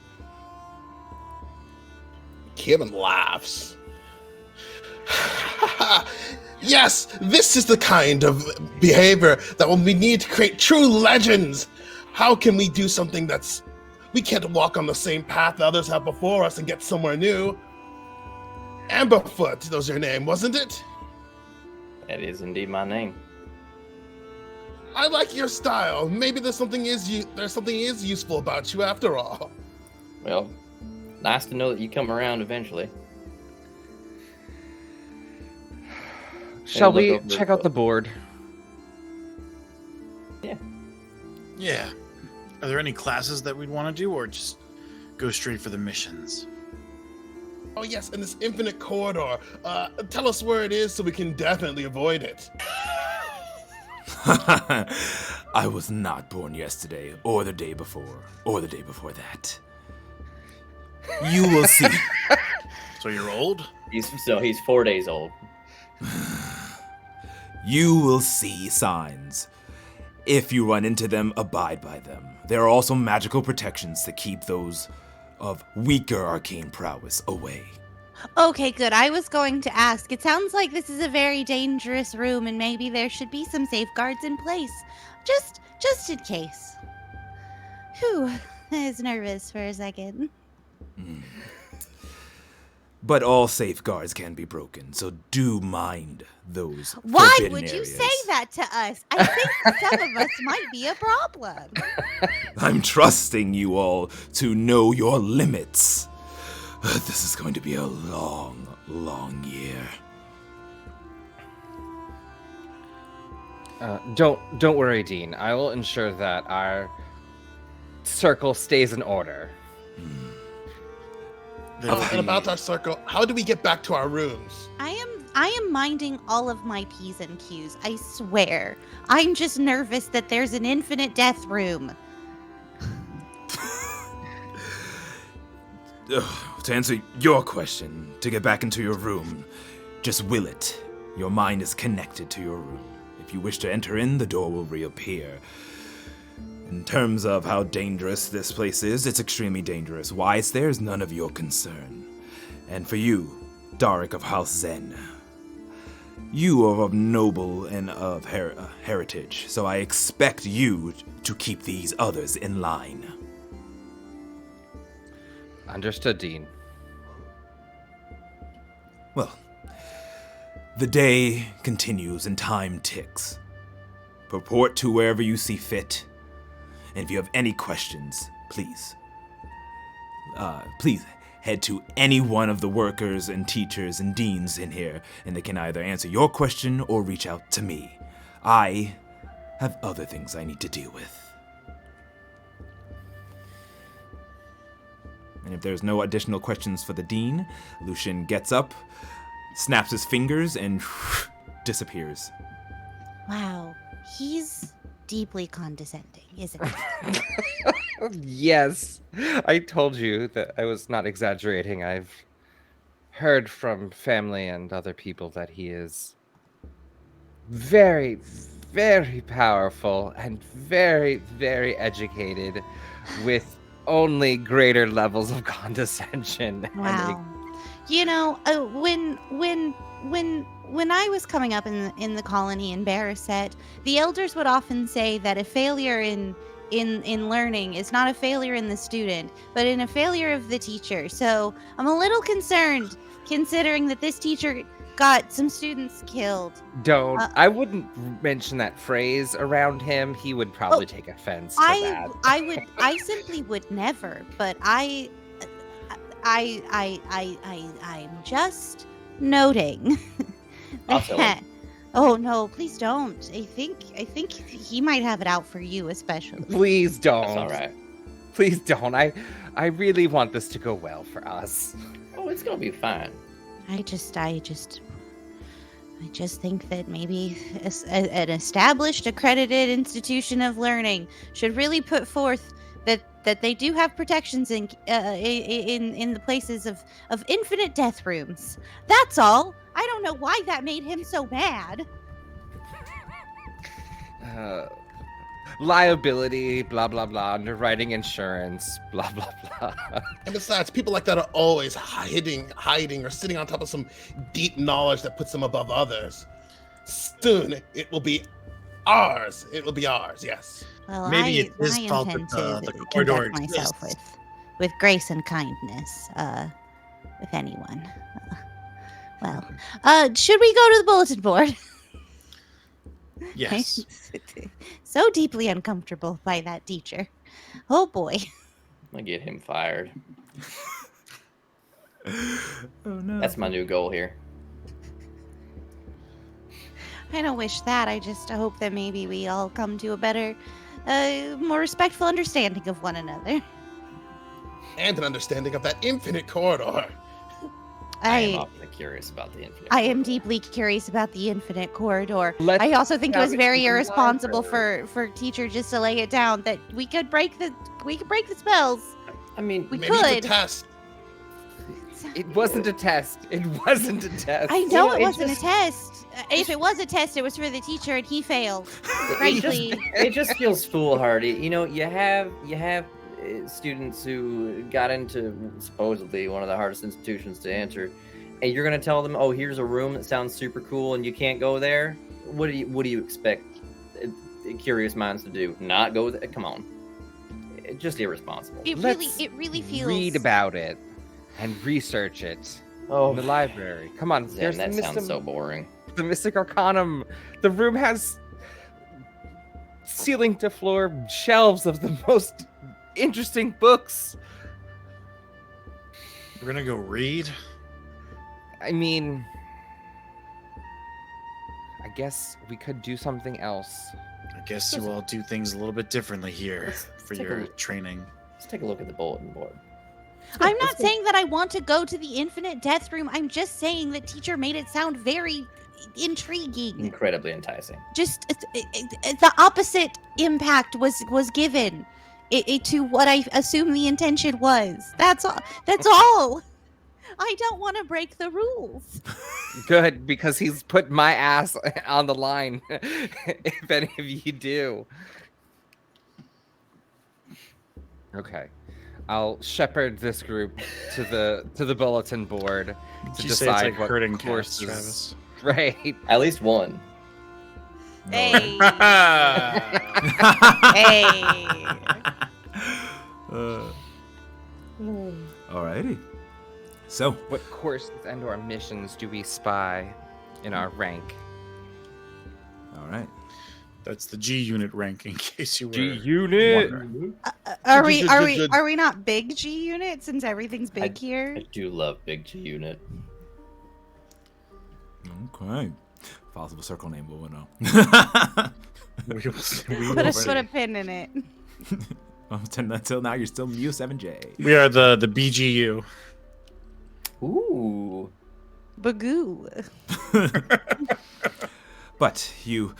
Kevin laughs. Yes, this is the kind of behavior that we need to create true legends. How can we do something we can't walk on the same path that others have before us and get somewhere new? Amberfoot, that was your name, wasn't it? That is indeed my name. I like your style. Maybe there's something is useful about you after all. Well, nice to know that you come around eventually. Shall look we over check the out the book. board? Yeah. Are there any classes that we'd want to do, or just go straight for the missions? Oh yes, in this infinite corridor. Tell us where it is so we can definitely avoid it. I was not born yesterday, or the day before, or the day before that. You will see. So you're old? He's 4 days old. You will see signs. If you run into them, abide by them. There are also magical protections to keep those of weaker arcane prowess away. Okay, good. I was going to ask. It sounds like this is a very dangerous room, and maybe there should be some safeguards in place, just in case. Whew, I was nervous for a second. But all safeguards can be broken, so do mind those. Why forbidden would you areas. say that to us? I think some of us might be a problem. I'm trusting you all to know your limits. This is going to be a long, long year. Don't worry, Dean. I will ensure that our circle stays in order. And about our circle, how do we get back to our rooms? I am minding all of my P's and Q's, I swear. I'm just nervous that there's an infinite death room. To answer your question, to get back into your room, just will it. Your mind is connected to your room. If you wish to enter in, the door will reappear. In terms of how dangerous this place is, it's extremely dangerous. Why it's there is none of your concern. And for you, Darik of House Zen, you are of noble and of heritage, so I expect you to keep these others in line. Understood, Dean. Well, the day continues and time ticks. Purport to wherever you see fit. And if you have any questions, please head to any one of the workers and teachers and deans in here, and they can either answer your question or reach out to me. I have other things I need to deal with. And if there's no additional questions for the dean, Lucian gets up, snaps his fingers, and disappears. Wow, he's deeply condescending, isn't he? Yes, I told you that I was not exaggerating. I've heard from family and other people that he is very, very powerful and very, very educated with only greater levels of condescension. and Wow. You know, when I was coming up in the colony in Barreset, the elders would often say that a failure in learning is not a failure in the student, but in a failure of the teacher. So I'm a little concerned, considering that this teacher got some students killed. Don't. I wouldn't mention that phrase around him. He would probably take offense to that. I simply would never, but I'm just noting I'll tell him. that. Oh no, please don't. I think he might have it out for you, especially. Please don't. That's all right. Please don't. I really want this to go well for us. Oh, it's gonna be fine. I just think that maybe an established, accredited institution of learning should really put forth that they do have protections in the places of infinite death rooms. That's all. I don't know why that made him so mad. Liability, blah blah blah, underwriting insurance, blah blah blah. And besides, people like that are always hiding, or sitting on top of some deep knowledge that puts them above others. Soon, it will be ours. It will be ours, yes. Well, Maybe it's his I fault intend that the to corridor conduct myself exists. with grace and kindness, with anyone. Should we go to the bulletin board? Yes. So deeply uncomfortable by that teacher. Oh boy. I'm gonna get him fired. Oh no. That's my new goal here. I don't wish that. I just hope that maybe we all come to a better, more respectful understanding of one another. And an understanding of that infinite corridor. I am awfully curious about the infinite. I am corridor. deeply curious about the infinite corridor. Let's I also think it was have it very in the irresponsible library. for teacher just to lay it down that we could break the spells. I mean, We Maybe it's a could. test. It wasn't a test. It wasn't a test. I know know, it it wasn't just- a test. If it was a test, it was for the teacher and he failed. Frankly. it just feels foolhardy. You know, you have students who got into supposedly one of the hardest institutions to enter, and you're gonna tell them, "Oh, here's a room that sounds super cool, and you can't go there." What do you expect curious minds to do? Not go there? Come on, it's just irresponsible. It Let's really feels. Read about it and research it Oh, in the library. Come on, Zen, there's that the sounds so boring. the Mystic Arcanum. The room has ceiling to floor shelves of the most interesting books. We're gonna go read. I mean, I guess we could do something else. I guess you all do things a little bit differently here Let's for take a your look. training. Let's take a look at the bulletin board. I'm not saying that I want to go to the infinite death room. I'm just saying that teacher made it sound very intriguing. Incredibly enticing. Just the opposite impact was given to what I assume the intention was. That's all. That's all. I don't want to break the rules. Good, because he's put my ass on the line. If any of you do. Okay. I'll shepherd this group to the bulletin board to Did you say it's decide like what herding cats, courses. Travis? Right. At least one. Hey. Ah. Hey. Alrighty. So, What courses and/or missions do we spy in our rank? alright. That's the G unit rank, in case you were Unit. wondering. Are we not big G unit since everything's big here? I do love Big G Unit. Okay. Possible circle name, but we'll know. We will Put see. a pin in it. Until now, you're still Mu7J. We are the BGU. Ooh. Bagoo. But you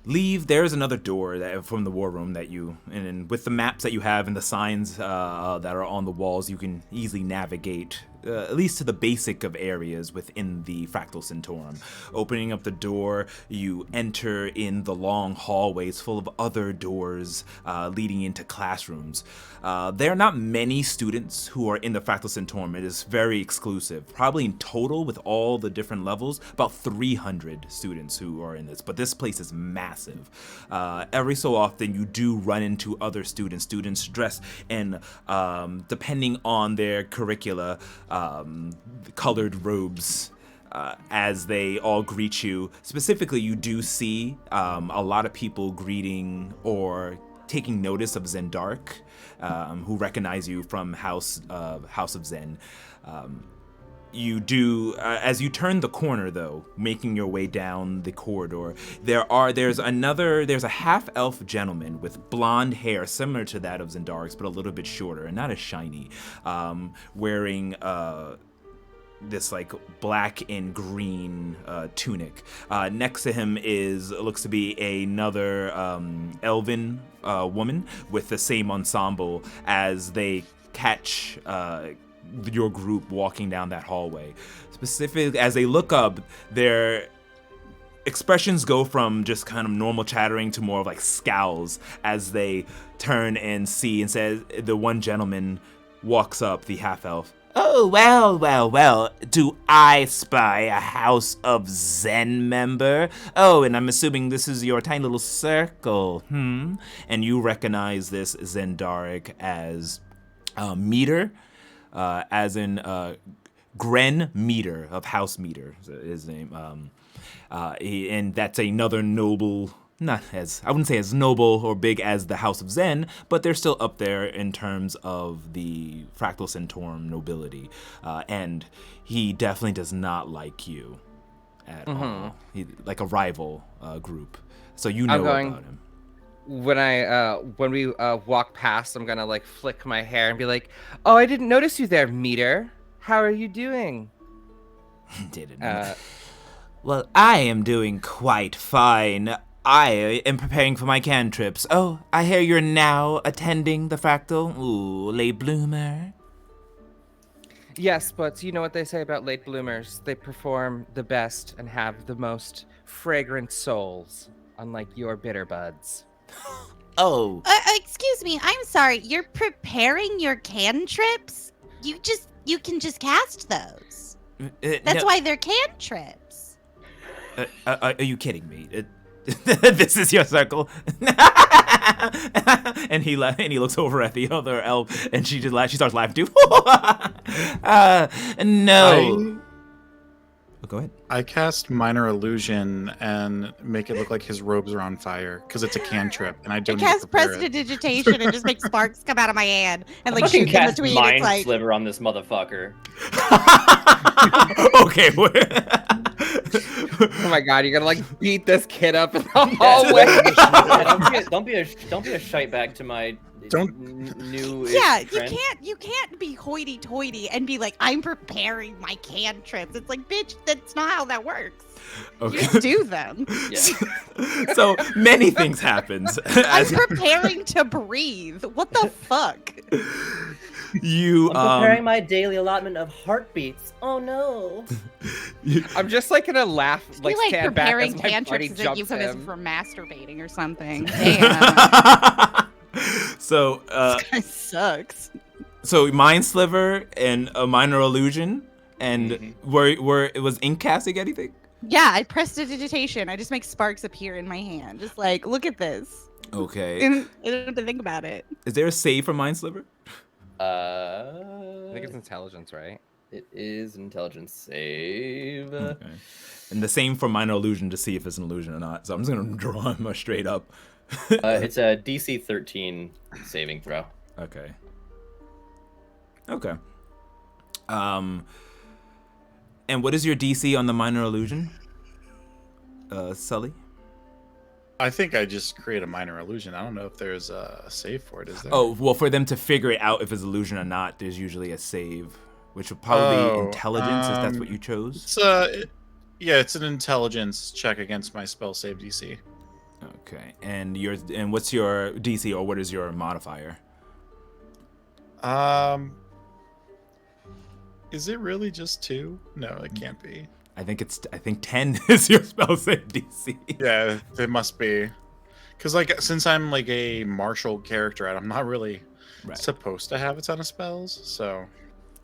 leave. There's another door that from the war room that you, and with the maps that you have and the signs that are on the walls, you can easily navigate at least to the basic of areas within the Fractal Centaurum. Opening up the door, you enter in the long hallways full of other doors leading into classrooms. There are not many students who are in the Fractal Centaurum. It is very exclusive. Probably in total, with all the different levels, about 300 students who are in this. But this place is massive. Every so often, you do run into other students dressed in, depending on their curricula, colored robes. As they all greet you. Specifically, you do see a lot of people greeting or taking notice of Zendark, who recognize you from House of Zen. You do, as you turn the corner though, making your way down the corridor, there's a half-elf gentleman with blonde hair similar to that of Zendark's, but a little bit shorter and not as shiny, wearing this like black and green tunic. Next to him looks to be another elven woman with the same ensemble as they catch your group walking down that hallway. Specifically, as they look up, their expressions go from just kind of normal chattering to more of like scowls as they turn and see, and says, the one gentleman walks up, the half-elf. Oh, well, do I spy a House of Zen member? Oh, and I'm assuming this is your tiny little circle, And you recognize this Zendaric as Meter, as in Gren Meter of House Meter, his name. And that's another noble, not as, I wouldn't say as noble or big as the House of Zen, but they're still up there in terms of the Fractal Centaurum nobility. And he definitely does not like you at all. Like a rival group. So you know about him. When we walk past, I'm gonna like flick my hair and be like, "Oh, I didn't notice you there, Meter. How are you doing?" Didn't. Well, I am doing quite fine. I am preparing for my cantrips. Oh, I hear you're now attending the Fractal. Ooh, late bloomer. Yes, but you know what they say about late bloomers? They perform the best and have the most fragrant souls, unlike your bitter buds. Oh. Excuse me, I'm sorry. You're preparing your cantrips? You can just cast those. That's why they're cantrips. Are you kidding me? This is your circle. and he looks over at the other elf, and she starts laughing too. No. Go ahead. I cast Minor Illusion and make it look like his robes are on fire because it's a cantrip, and I don't need to cast prepare it. Prestidigitation and just make sparks come out of my hand and like Fucking shoot in cast between. Mind It's like, Sliver on this motherfucker. Okay. Oh my god, you're gonna like beat this kid up in the hallway. Yeah, don't be a shite bag to my new. yeah, friend. you can't be hoity-toity and be like, I'm preparing my cantrips. It's like, bitch, that's not how that works. Okay. You just do them. Yeah. So many things happens. I'm preparing to breathe. What the fuck? You I'm preparing my daily allotment of heartbeats. Oh no. I'm just like gonna laugh, like stand back preparing as my buddy cantrips is a jumps euphemism in. for masturbating or something. Damn. So This guy sucks. So Mind Sliver and a Minor Illusion, and were it was ink casting anything? Yeah, I prestidigitation. I just make sparks appear in my hand. Just like, look at this. Okay. And I don't have to think about it. Is there a save for Mind Sliver? I think it's intelligence, right? It is intelligence save. Okay. And the same for Minor Illusion to see if it's an illusion or not. So I'm just gonna draw him straight up. It's a DC 13 saving throw. Okay. And what is your DC on the Minor Illusion? Sully? I think I just create a Minor Illusion. I don't know if there's a save for it, is there? Oh, well, for them to figure it out if it's illusion or not, there's usually a save, which would probably be intelligence, if that's what you chose. It's an intelligence check against my spell save DC. Okay, and what's your DC, or what is your modifier? Is it really just 2? No, it can't be. I think 10 is your spell save DC. Yeah, it must be. Because, like, since I'm, like, a martial character, I'm not really supposed to have a ton of spells, so...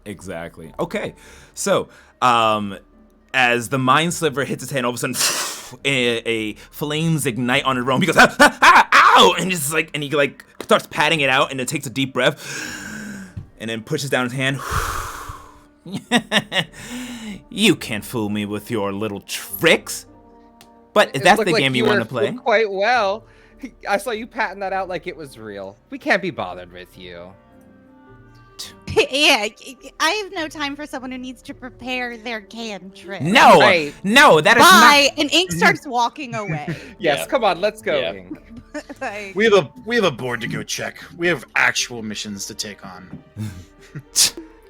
Exactly. Okay, so, as the Mind Sliver hits his hand, all of a sudden, a flames ignite on his own. He goes, ah, ah, ah, ow! And just like, and he like starts patting it out, and it takes a deep breath, and then pushes down his hand. You can't fool me with your little tricks. But if that's the game you want to play, quite well. I saw you patting that out like it was real. We can't be bothered with you. Yeah, I have no time for someone who needs to prepare their cantrip. no, Right. no, that is Bye, not. and Ink starts walking away. Yes, Yeah. come on, let's go. Yeah. Ink. Like, We have a board to go check. We have actual missions to take on.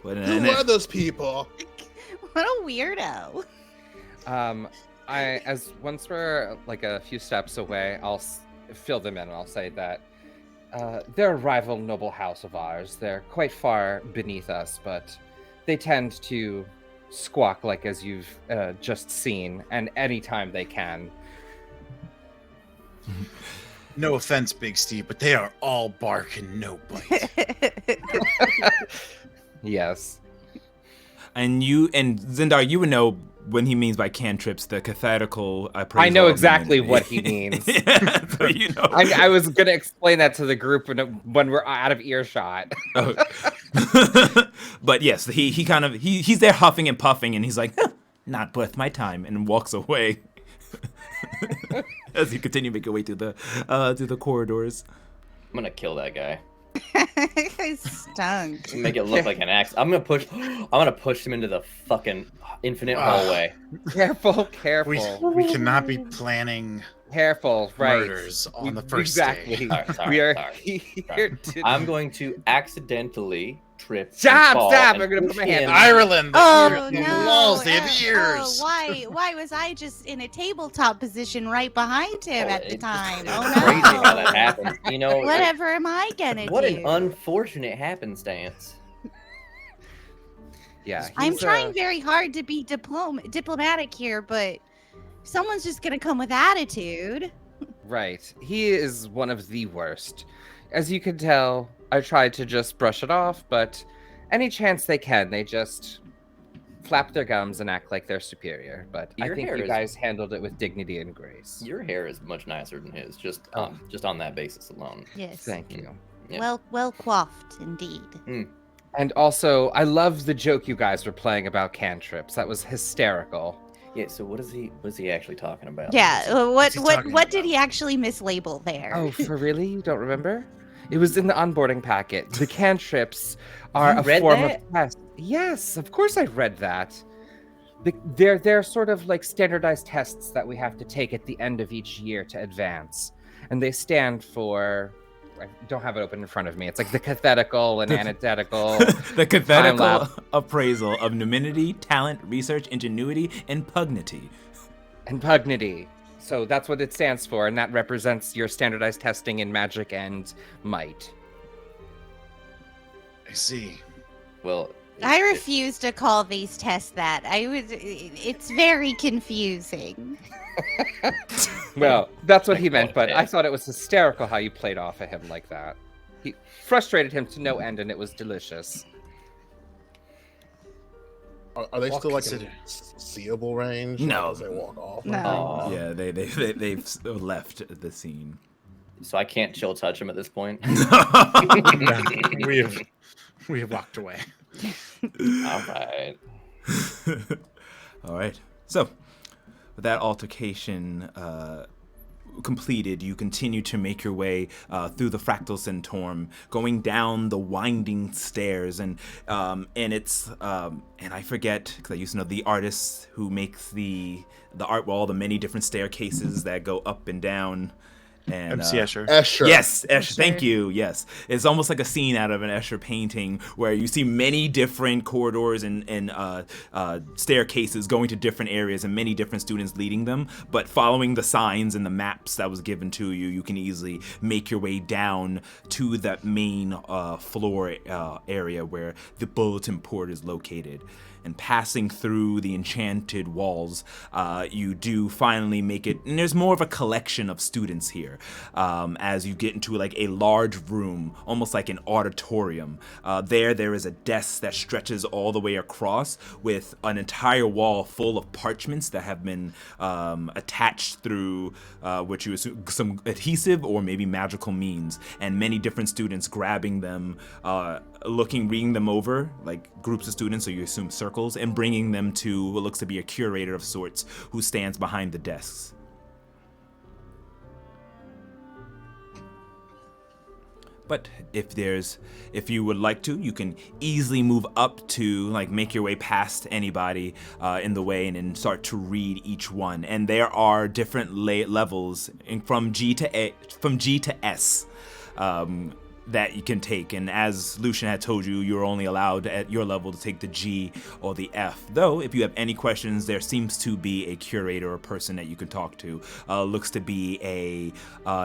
Who are those people? what a weirdo. As once we're like a few steps away, I'll fill them in. I'll say that they're a rival noble house of ours. They're quite far beneath us, but they tend to squawk like as you've just seen, and anytime they can. No offense, Big Steve, but they are all bark and no bite. Yes. And Zindar, you would know when he means by cantrips the cathetical appraisal. I know of exactly immunity. what he means. Yeah, so you know. I was gonna explain that to the group when we're out of earshot. Oh. But yes, he's there huffing and puffing, and he's like, not worth my time, and walks away. As you continue to make your way through the corridors. I'm gonna kill that guy. I stunk. Make it look like an axe. I'm gonna push him into the fucking infinite hallway. Careful. We cannot be planning Careful, right. murders on the first exactly. day. Sorry, We are sorry. here to... I'm going to accidentally trip. and Stop, fall stop, and I'm gonna put push my hand him. on Ireland, the Oh ears, no! the walls, they have Oh, ears. why was I just in a tabletop position right behind him at the It's time? It's Oh crazy no! how that happens. You know, Whatever am I gonna what do? an unfortunate happenstance. Yeah, I'm he's, trying very hard to be diplomatic here, but someone's just gonna come with attitude. Right. He is one of the worst. As you can tell, I tried to just brush it off, but any chance they can, they just flap their gums and act like they're superior. But I Your think hair you is- guys handled it with dignity and grace. Your hair is much nicer than his, just Oh. on that basis alone. Yes. Thank you. Yeah. Well coiffed indeed. And also, I love the joke you guys were playing about cantrips. That was hysterical. Yeah. So what is he actually talking about? Yeah. What What's he talking what did about? he actually mislabel there? Oh, for really? You don't remember? It was in the onboarding packet. The cantrips are You a read form that? of test. Yes, of course I read that. They're sort of like standardized tests that we have to take at the end of each year to advance, and they stand for. I don't have it open in front of me. It's like the cathetical and antithetical. The cathetical lap. appraisal of numinity, talent, research, ingenuity, and pugnity. And pugnity. So that's what it stands for, and that represents your standardized testing in magic and might. I see. Well, I refuse to call these tests that. It's very confusing. Well, that's what he I meant, call it but I test. thought it was hysterical how you played off of him like that. He frustrated him to no end, and it was delicious. Are they Well still like in considered. seeable range? No. As they walk off. No. Aw. Yeah, they've left the scene. So I can't chill touch him at this point. we have walked away. All right. All right. So, with that altercation completed, you continue to make your way through the Fractal Centaurum, going down the winding stairs, and it's and I forget because I used to know the artist who makes the art wall, the many different staircases that go up and down. And MC Escher. Escher. Yes, Escher. Thank Escher. you. Yes, it's almost like a scene out of an Escher painting where you see many different corridors and staircases going to different areas and many different students leading them. But following the signs and the maps that was given to you, you can easily make your way down to that main floor area where the bulletin board is located. And passing through the enchanted walls, you do finally make it. And there's more of a collection of students here as you get into like a large room, almost like an auditorium. There is a desk that stretches all the way across with an entire wall full of parchments that have been attached through what you assume some adhesive or maybe magical means, and many different students grabbing them, reading them over, like groups of students, so you assume circles, and bringing them to what looks to be a curator of sorts who stands behind the desks. But if you would like to, you can easily move up to like make your way past anybody in the way and then start to read each one. And there are different levels from G to S. That you can take, and as Lucian had told you, you're only allowed at your level to take the G or the F. Though, if you have any questions, there seems to be a curator or person that you can talk to. Looks to be a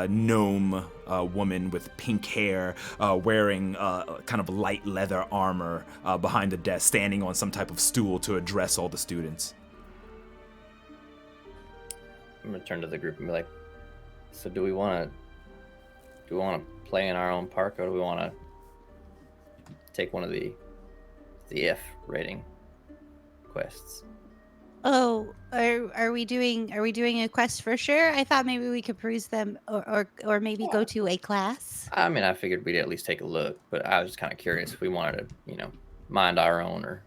gnome woman with pink hair, wearing kind of light leather armor behind the desk, standing on some type of stool to address all the students. I'm gonna turn to the group and be like, "So do we want to play in our own park, or do we want to take one of the F rating quests?" Oh, are we doing a quest for sure? I thought maybe we could peruse them, or maybe go to a class. I mean, I figured we'd at least take a look, but I was just kind of curious if we wanted to, mind our own or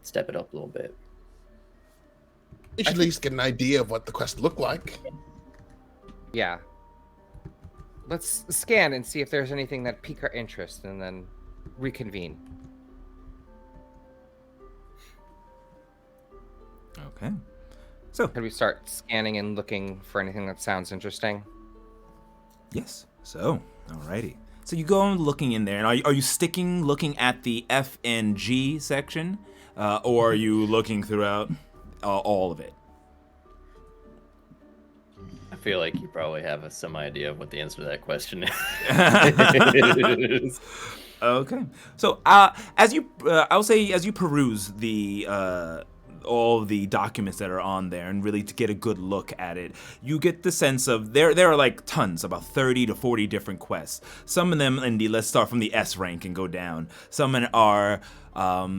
step it up a little bit. You should at least get an idea of what the quest looked like. Yeah. Let's scan and see if there's anything that pique our interest, and then reconvene. Okay. So, Can we start scanning and looking for anything that sounds interesting? yes. So, alrighty. So you go on looking in there, and are you looking at the F and G section, or are you looking throughout all of it? I feel like you probably have some idea of what the answer to that question is. Okay. So as you peruse the all the documents that are on there and really to get a good look at it, you get the sense of there are like tons, about 30 to 40 different quests. Some of them let's start from the S rank and go down. Some are a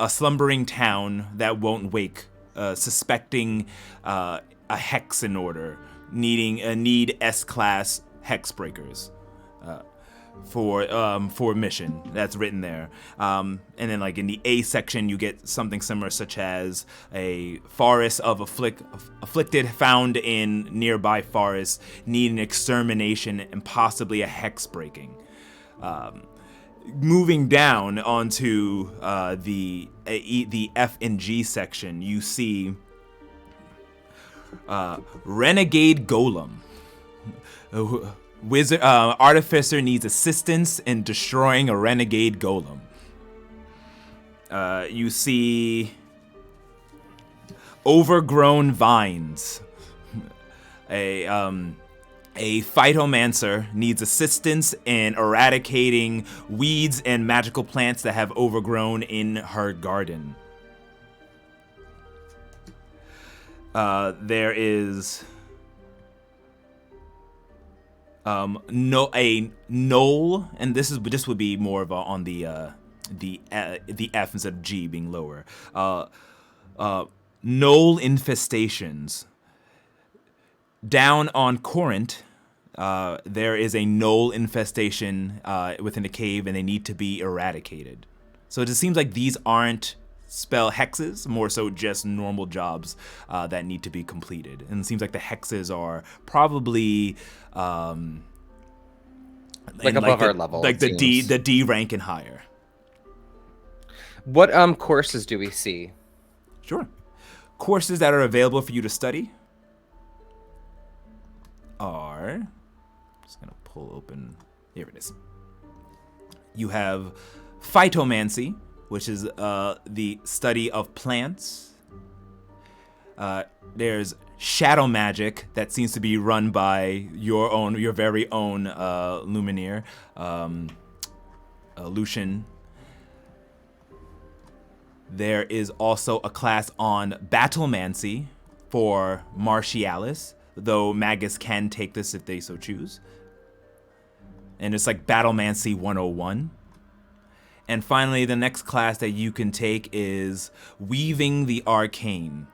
slumbering town that won't wake, suspecting a hex in order, need S-class hex breakers for mission. That's written there. And then like in the A section, you get something similar, such as a forest of afflicted found in nearby forest, need an extermination and possibly a hex breaking. Moving down onto the F and G section, you see Renegade Golem. Wizard artificer needs assistance in destroying a renegade golem. You see overgrown vines. A phytomancer needs assistance in eradicating weeds and magical plants that have overgrown in her garden. There is a knoll, and this would be more of on the F instead of G being lower. Knoll infestations. Down on Corinth, there is a knoll infestation within a cave, and they need to be eradicated. So it just seems like these aren't spell hexes, more so just normal jobs that need to be completed. And it seems like the hexes are probably like above our level, like the D rank and higher. What courses do we see? Sure. Courses that are available for you to study. are, just gonna pull open, here it is. You have phytomancy, which is the study of plants. There's shadow magic that seems to be run by your very own Lumineer, Lucian. There is also a class on battlemancy for Martialis, though Magus can take this if they so choose. And it's like Battlemancy 101. And finally, the next class that you can take is Weaving the Arcane,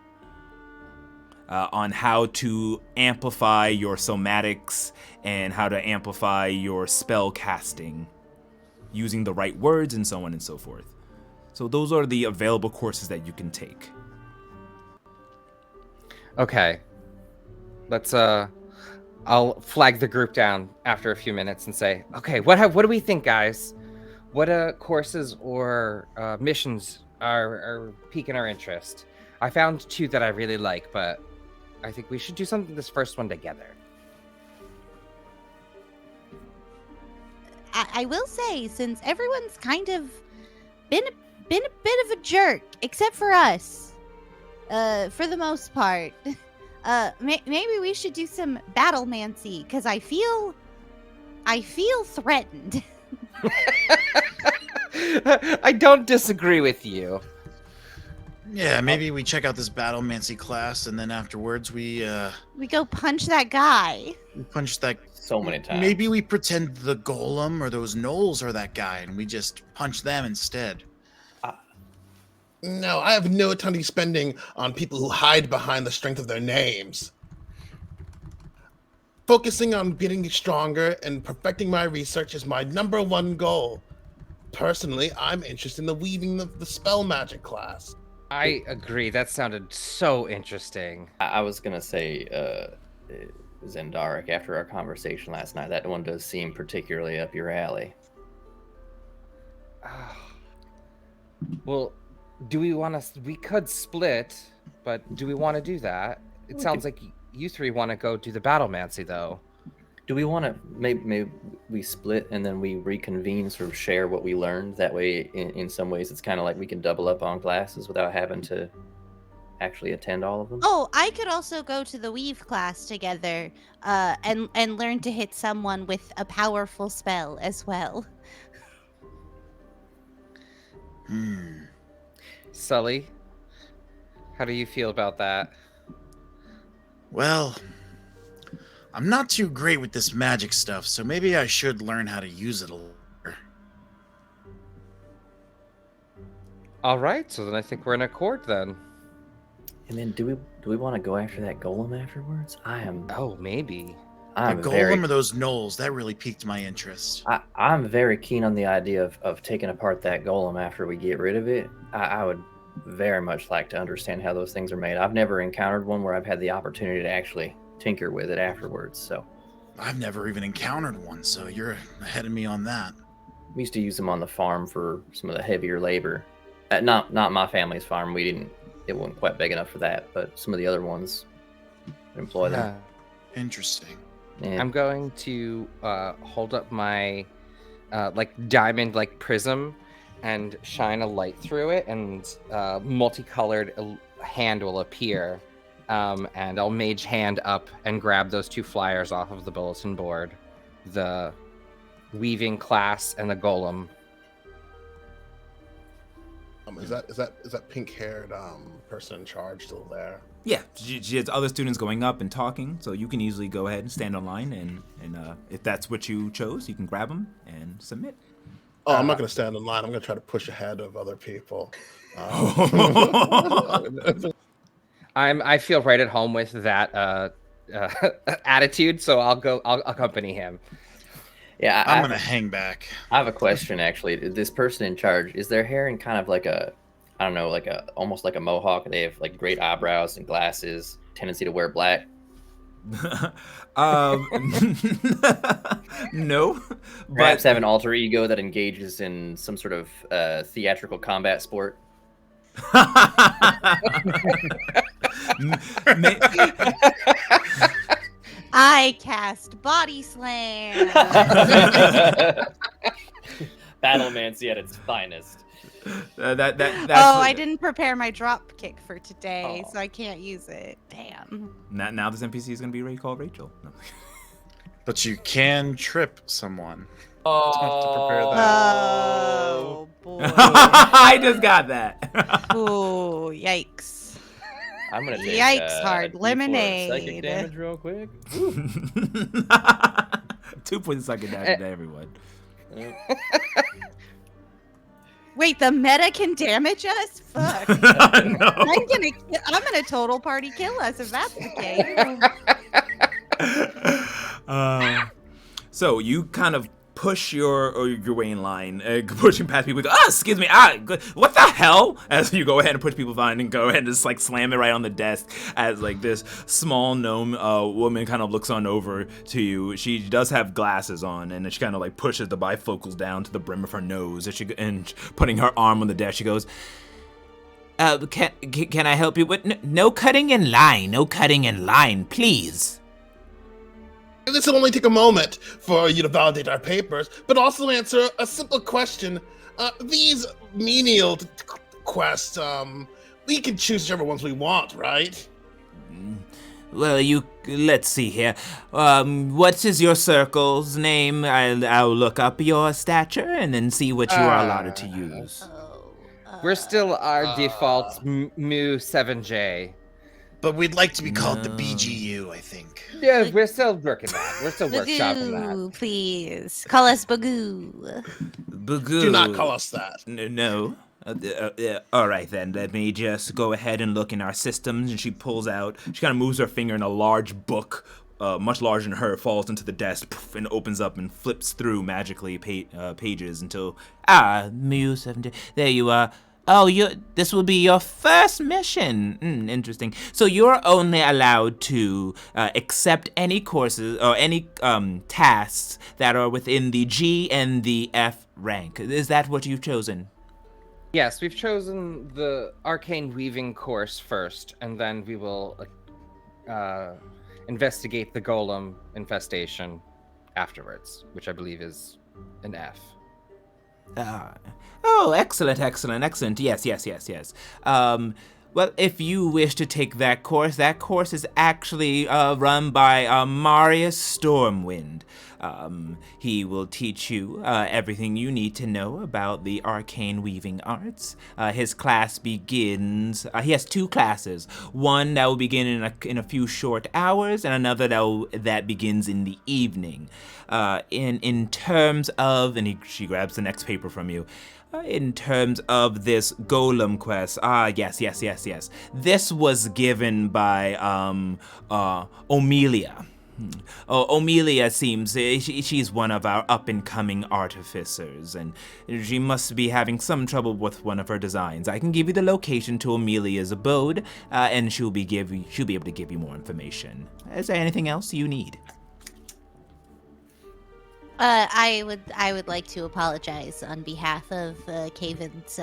on how to amplify your somatics and how to amplify your spell casting using the right words and so on and so forth. So those are the available courses that you can take. Okay. Let's I'll flag the group down after a few minutes and say, okay, what do we think, guys? What courses or missions are piquing our interest? I found 2 that I really like, but I think we should do something this first one together. I will say, since everyone's kind of been a bit of a jerk, except for us, for the most part, maybe we should do some battlemancy, because I feel threatened. I don't disagree with you. Yeah, maybe we check out this battlemancy class, and then afterwards we go punch that guy. punch that. So many times. Maybe we pretend the golem or those gnolls are that guy, and we just punch them instead. No, I have no attention spending on people who hide behind the strength of their names. Focusing on getting stronger and perfecting my research is my #1 goal. Personally, I'm interested in the weaving the spell magic class. I agree. That sounded so interesting. I was gonna say Zendaric after our conversation last night. That one does seem particularly up your alley. Well, do we want to? We could split, but do we want to do that? It sounds like you 3 want to go do the battlemancy, though. Do we want to maybe we split and then we reconvene, sort of share what we learned? That way, in some ways, it's kind of like we can double up on classes without having to actually attend all of them. Oh, I could also go to the weave class together, and learn to hit someone with a powerful spell as well. Sully, how do you feel about that? Well, I'm not too great with this magic stuff, so maybe I should learn how to use it a little. All right, so then I think we're in accord then. And then do we want to go after that golem afterwards? Oh, maybe. The I'm golem or those gnolls, that really piqued my interest. I'm very keen on the idea of taking apart that golem after we get rid of it. I would very much like to understand how those things are made. I've never encountered one where I've had the opportunity to actually tinker with it afterwards. So I've never even encountered one, so you're ahead of me on that. we used to use them on the farm for some of the heavier labor. Not my family's farm. It wasn't quite big enough for that, but some of the other ones employ them. Interesting. Yeah. I'm going to hold up my diamond prism and shine a light through it, and multicolored hand will appear, and I'll mage hand up and grab those 2 flyers off of the bulletin board, the weaving class and the golem. Is that pink-haired person in charge still there? Yeah, she has other students going up and talking, so you can easily go ahead and stand online, and if that's what you chose, you can grab them and submit. Oh, I'm not going to stand in line. I'm going to try to push ahead of other people. I feel right at home with that attitude, so I'll accompany him. Yeah, I'm gonna hang back. I have a question actually. This person in charge, is their hair in kind of like almost like a mohawk? They have like great eyebrows and glasses, tendency to wear black. No, Perhaps have an alter ego that engages in some sort of theatrical combat sport. I cast Body Slam. Battlemancy at its finest. That's I didn't prepare my drop kick for today, Oh. so I can't use it. Damn. Now this NPC is gonna be called Rachel. No. But you can trip someone. Oh, have to prepare Oh boy. I just got that. Oh, yikes. I'm gonna take Yikes, hard D4 of lemonade. psychic damage real quick. 2 points of psychic damage to everyone. Wait, the meta can damage us? Fuck. No. I'm gonna total party kill us if that's the case. So you kind of push your way in line, pushing past people. Go, excuse me, what the hell? As you go ahead and push people behind and go ahead and just like slam it right on the desk. As like this small gnome woman kind of looks on over to you. She does have glasses on, and she kind of like pushes the bifocals down to the brim of her nose. And putting her arm on the desk, she goes, "Can I help you with no cutting in line? No cutting in line, please." This will only take a moment for you to validate our papers, but also answer a simple question. These menial quests, we can choose whichever ones we want, right? Well, let's see here. What is your circle's name? I'll look up your stature and then see what you are allotted to use. We're still our default Mu 7J. But we'd like to be called the BGU, I think. Yeah, we're still working that. We're still workshopping that. Bagoo, please. Call us Bagoo. Bagoo. Do not call us that. No. All right, then. Let me just go ahead and look in our systems. And she pulls out, she kind of moves her finger, and a large book, much larger than her, falls into the desk poof, and opens up and flips through magically pages until, Mu 7J. There you are. Oh, this will be your first mission. Interesting. So you're only allowed to accept any courses or any tasks that are within the G and the F rank. Is that what you've chosen? Yes, we've chosen the Arcane Weaving course first, and then we will investigate the Golem infestation afterwards, which I believe is an F. Oh, excellent. Yes. Well, if you wish to take that course is actually run by Marius Stormwind. He will teach you everything you need to know about the arcane weaving arts. His class begins. He has 2 classes. One that will begin in a few short hours, and another that begins in the evening. In terms of, and she grabs the next paper from you. In terms of this golem quest, yes. This was given by Omelia. Omelia seems she's one of our up-and-coming artificers, and she must be having some trouble with one of her designs. I can give you the location to Omelia's abode, and she'll be able to give you more information. Is there anything else you need? I would like to apologize on behalf of Kaven's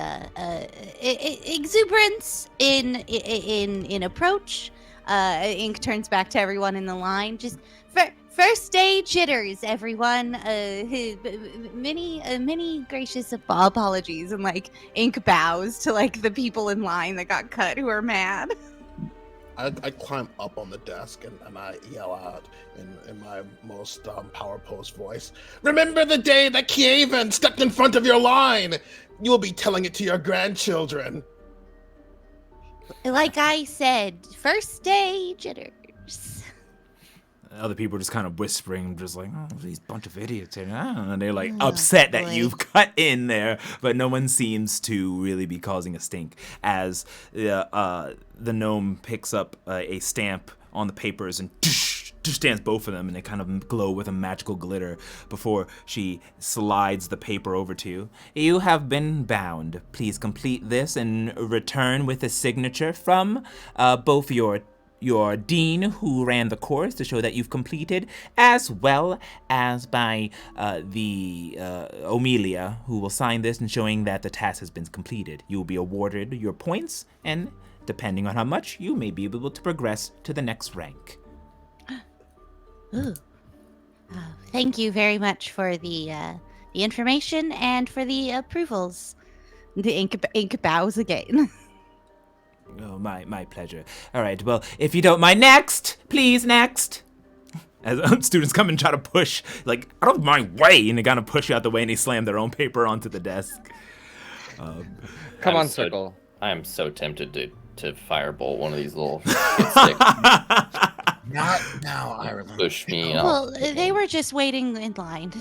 exuberance in approach. Ink turns back to everyone in the line. Just first day jitters, everyone. Many gracious apologies, and like Ink bows to like the people in line that got cut who are mad. I climb up on the desk and I yell out in my most power pose voice. Remember the day that Kievan stepped in front of your line? You will be telling it to your grandchildren. Like I said, first day jitters. Other people are just kind of whispering, just like, oh, these bunch of idiots. And they're like upset that you've cut in there, but no one seems to really be causing a stink as the gnome picks up a stamp on the papers and stamps both of them, and they kind of glow with a magical glitter before she slides the paper over to you. You have been bound. Please complete this and return with a signature from both your dean who ran the course to show that you've completed, as well as by the Omelia, who will sign this and showing that the task has been completed. You will be awarded your points, and depending on how much, you may be able to progress to the next rank. Ooh. Thank you very much for the information and for the approvals. The ink bows again. Oh, my pleasure. All right, well, if you don't mind, next! Please, next! As students come and try to push, like, out of my way, and they kind of push you out the way and they slam their own paper onto the desk. Come on, Circle. I am so tempted to firebolt one of these little sticks. Not now, Ireland. Push me off. Well, they were just waiting in line.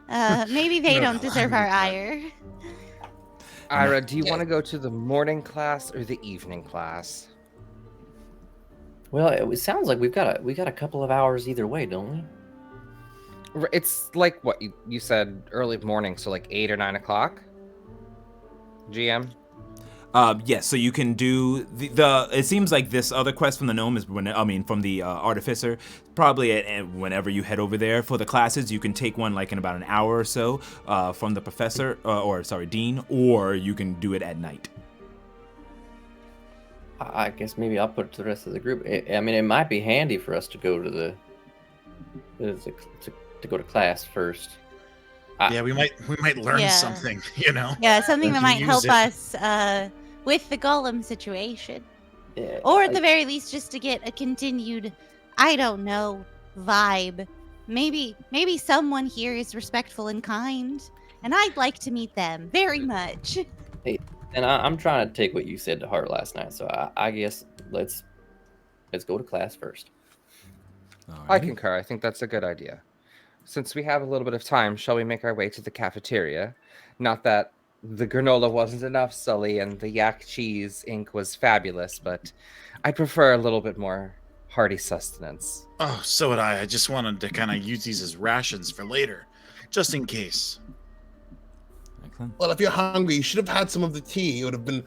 Maybe they No, don't deserve our ire. Ira, do you want to go to the morning class or the evening class? Well, it sounds like we got a couple of hours either way, don't we? It's like what you said, early morning, so like 8 or 9 o'clock. GM. Yes, so you can do the. It seems like this other quest from the gnome is from the artificer. Probably whenever you head over there for the classes, you can take one like in about an hour or so from the professor, dean, or you can do it at night. I guess maybe I'll put it to the rest of the group. I mean, it might be handy for us to go to to go to class first. Yeah, we might learn Yeah. something, you know. Yeah, something We that can might use help it. us with the golem situation. Yeah, Or at the very least, just to get a continued, I don't know, vibe. Maybe someone here is respectful and kind, and I'd like to meet them very much. and I'm trying to take what you said to heart last night. So I guess let's go to class first. I concur. I think that's a good idea. Since we have a little bit of time, shall we make our way to the cafeteria? Not that the granola wasn't enough, Sully, and the yak cheese ink was fabulous, but I prefer a little bit more hearty sustenance. Oh, so would I. I just wanted to kind of use these as rations for later, just in case. Excellent. Well, if you're hungry, you should have had some of the tea. It would have been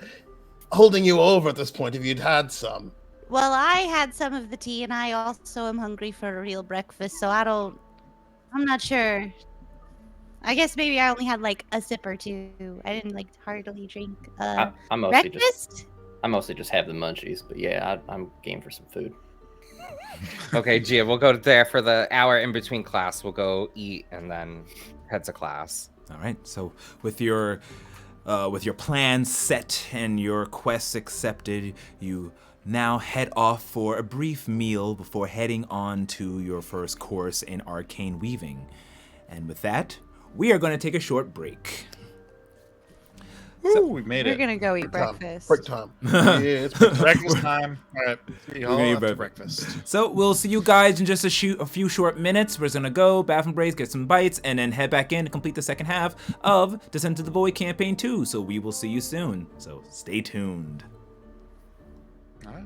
holding you over at this point if you'd had some. Well, I had some of the tea, and I also am hungry for a real breakfast, so I'm not sure. I guess maybe I only had like a sip or two. I didn't like hardly drink. I mostly Breakfast? just have the munchies, but yeah, I'm game for some food. Okay, Gia, we'll go there for the hour in between class. We'll go eat and then head to class. All right. So with your plans set and your quests accepted, you now head off for a brief meal before heading on to your first course in arcane weaving. And with that, we are going to take a short break. Ooh, we made We're it. gonna go eat Time. breakfast. Break time. Yeah, it's break time. Breakfast time. All right. We all gonna eat have to breakfast. breakfast. So we'll see you guys in just a few short minutes. We're just gonna go, bathroom breaks, get some bites, and then head back in to complete the second half of Descent to the Void Campaign 2. So we will see you soon. So stay tuned. All right.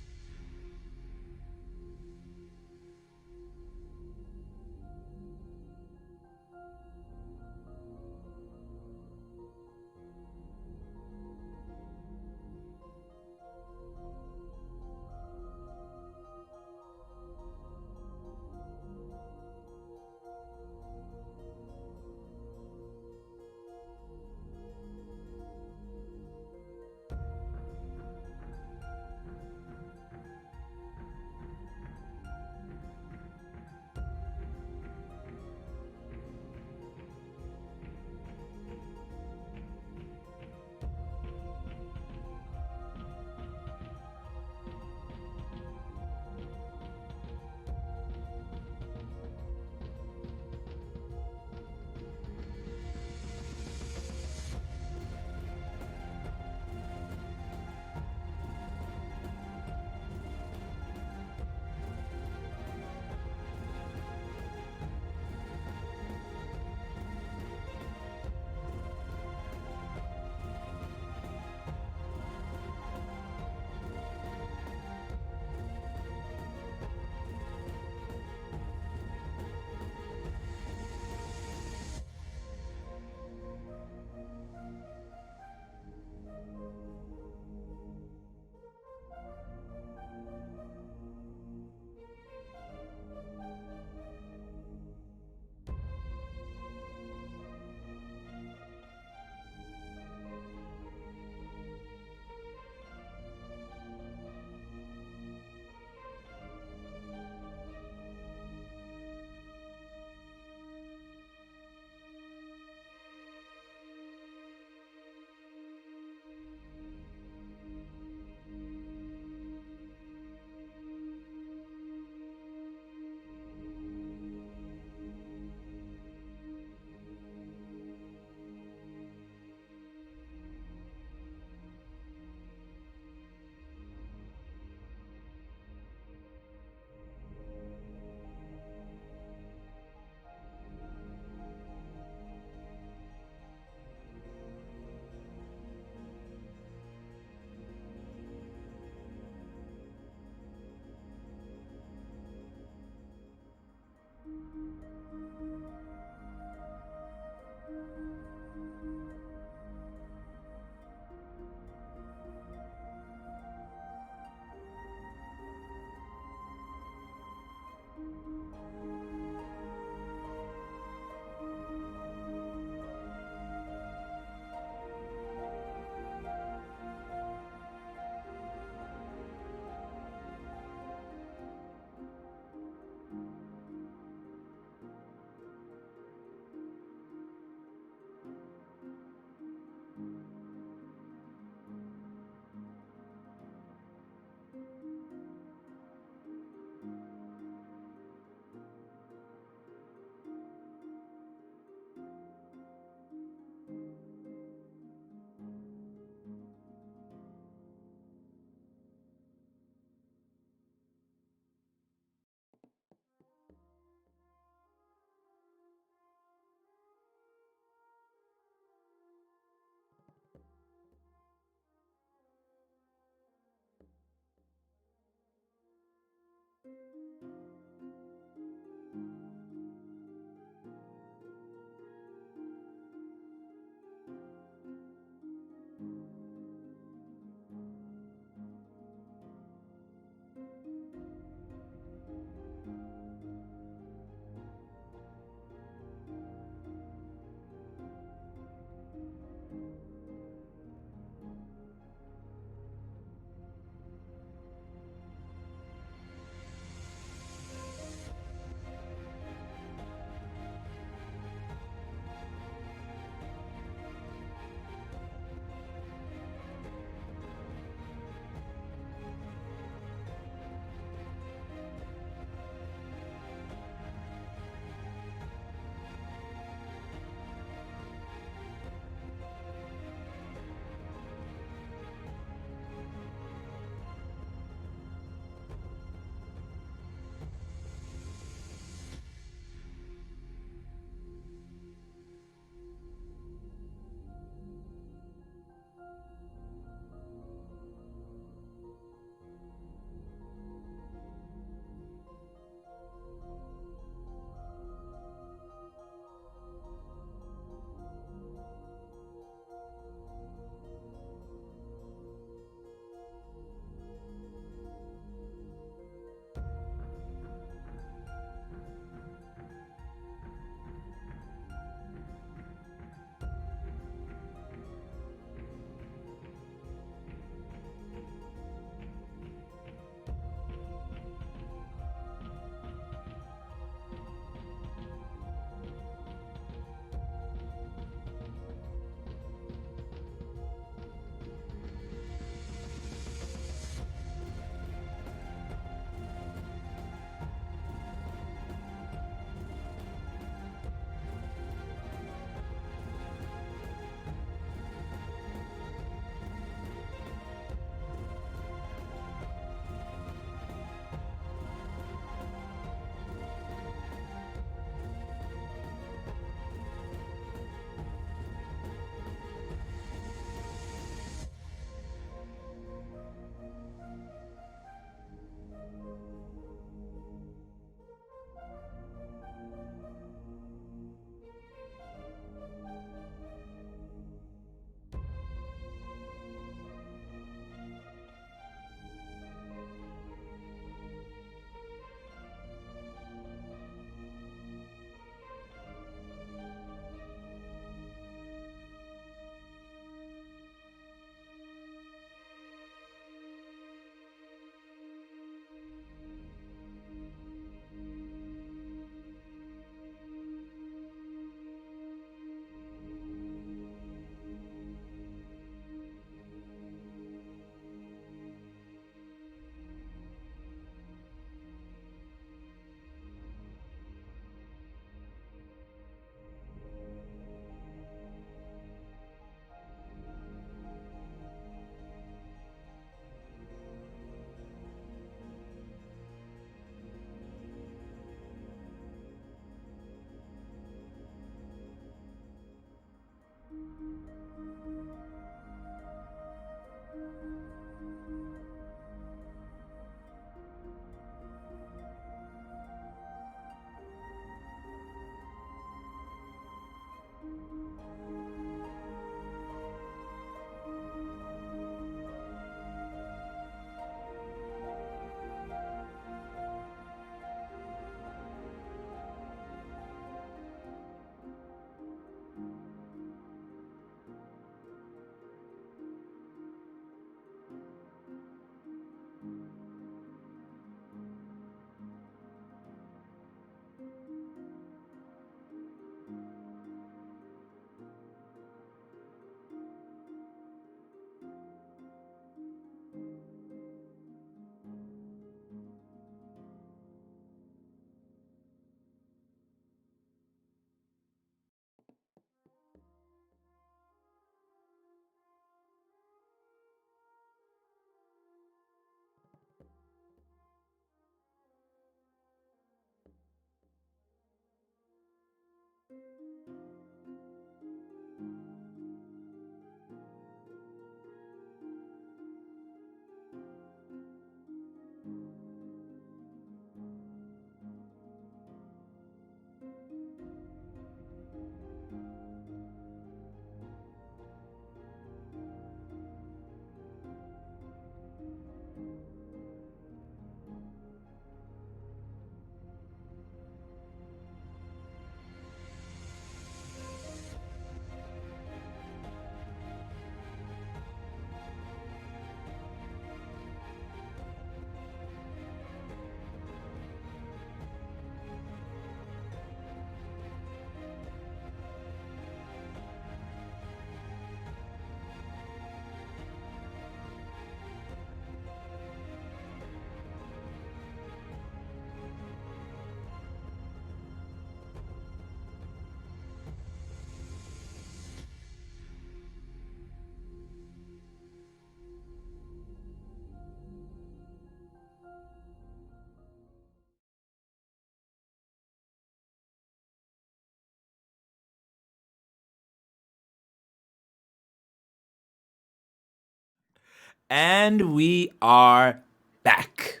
And we are back.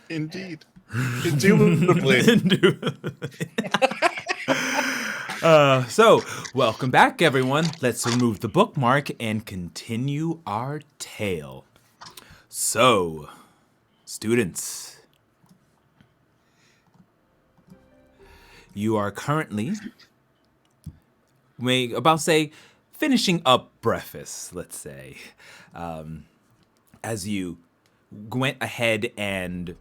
Indeed. Indubitably. So, welcome back, everyone. Let's remove the bookmark and continue our tale. So, students, you are currently, finishing up breakfast, let's say, as you went ahead and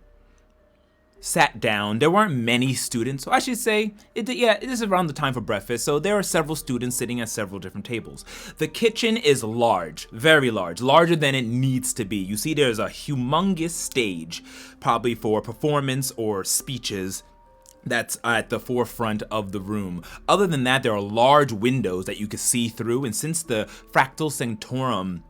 sat down. There weren't many students, so I should say, it is around the time for breakfast, so there are several students sitting at several different tables. The kitchen is large, very large, larger than it needs to be. You see there's a humongous stage, probably for performance or speeches, that's at the forefront of the room. Other than that, there are large windows that you can see through, and since the Fractal Sanctorum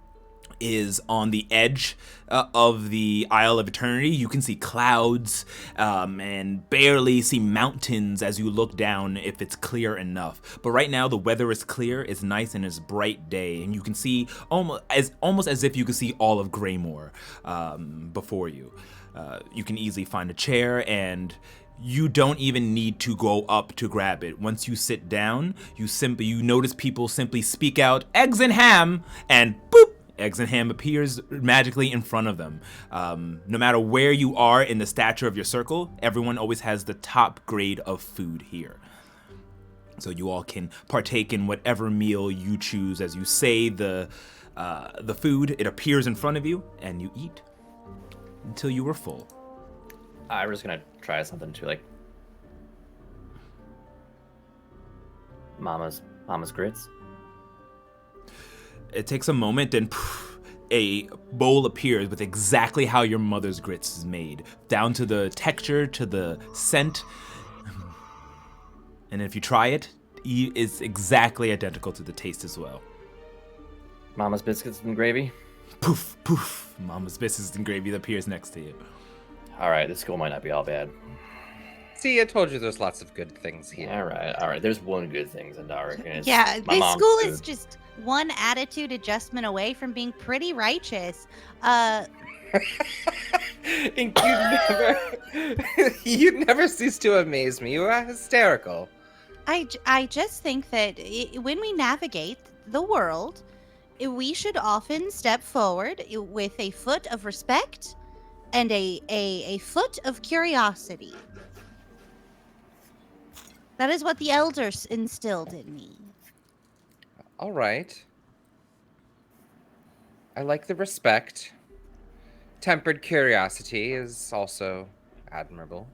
is on the edge of the Isle of Eternity, you can see clouds and barely see mountains as you look down if it's clear enough. But right now the weather is clear, it's nice, and it's bright day, and you can see almost as if you could see all of Greymore before you. You can easily find a chair, and you don't even need to go up to grab it. Once you sit down, you notice people simply speak out, "Eggs and ham," and boop, eggs and ham appears magically in front of them. No matter where you are in the stature of your circle, everyone always has the top grade of food here. So you all can partake in whatever meal you choose. As you say the food, it appears in front of you, and you eat until you are full. I was gonna try something too, like Mama's grits. It takes a moment, and a bowl appears with exactly how your mother's grits is made, down to the texture, to the scent. And if you try it, it's exactly identical to the taste as well. Mama's biscuits and gravy. Poof, poof. Mama's biscuits and gravy that appears next to you. All right, this school might not be all bad. See, I told you there's lots of good things here. All right. There's one good thing, Zendaric, and it's Yeah, my this mom's school food. is just one attitude adjustment away from being pretty righteous. And you never cease to amaze me. You are hysterical. I just think that when we navigate the world, we should often step forward with a foot of respect and a foot of curiosity. That is what the elders instilled in me. All right. I like the respect. Tempered curiosity is also admirable.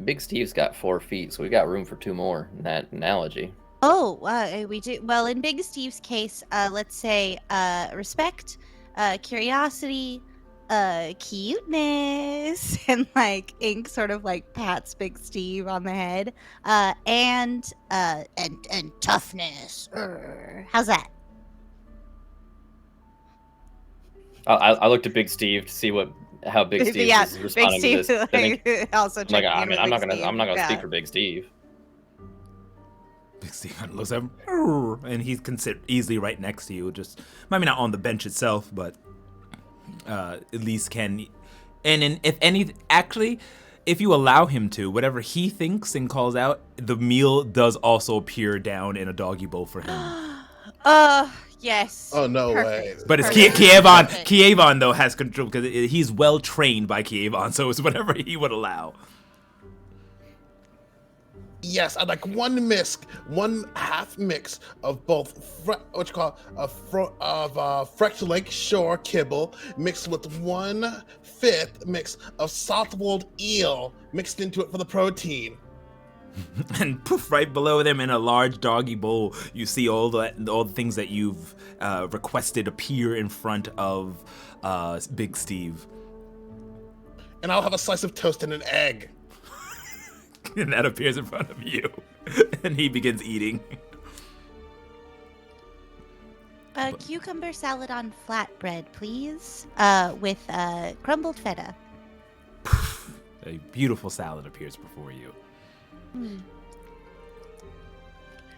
Big Steve's got 4 feet, so we got room for 2 more in that analogy. Oh, we do. Well, in Big Steve's case, let's say respect, curiosity, cuteness, and like Ink sort of like pats Big Steve on the head, and toughness. How's that? I looked at Big Steve to see what how Big Steve yeah, is Big responding to Steve this. I think, also like, checking I in mean, with I'm not Big gonna Steve. speak Yeah. for Big Steve. Big Steve kind of looks at him, "Arr," and he's easily right next to you. Just maybe not on the bench itself, but at least can. And if you allow him to, whatever he thinks and calls out, the meal does also appear down in a doggy bowl for him. Yes. Oh, no Perfect. way. But it's Perfect. Kievon. Perfect. Kievon though has control because he's well trained by Kievon, so it's whatever he would allow. Yes, I'd like one half mix of both Fresh Lake Shore kibble mixed with 1/5 mix of saltwater eel mixed into it for the protein. And poof, right below them in a large doggy bowl, you see all the things that you've requested appear in front of Big Steve. And I'll have a slice of toast and an egg. And that appears in front of you. And he begins eating. Cucumber salad on flatbread, please, with crumbled feta. A beautiful salad appears before you.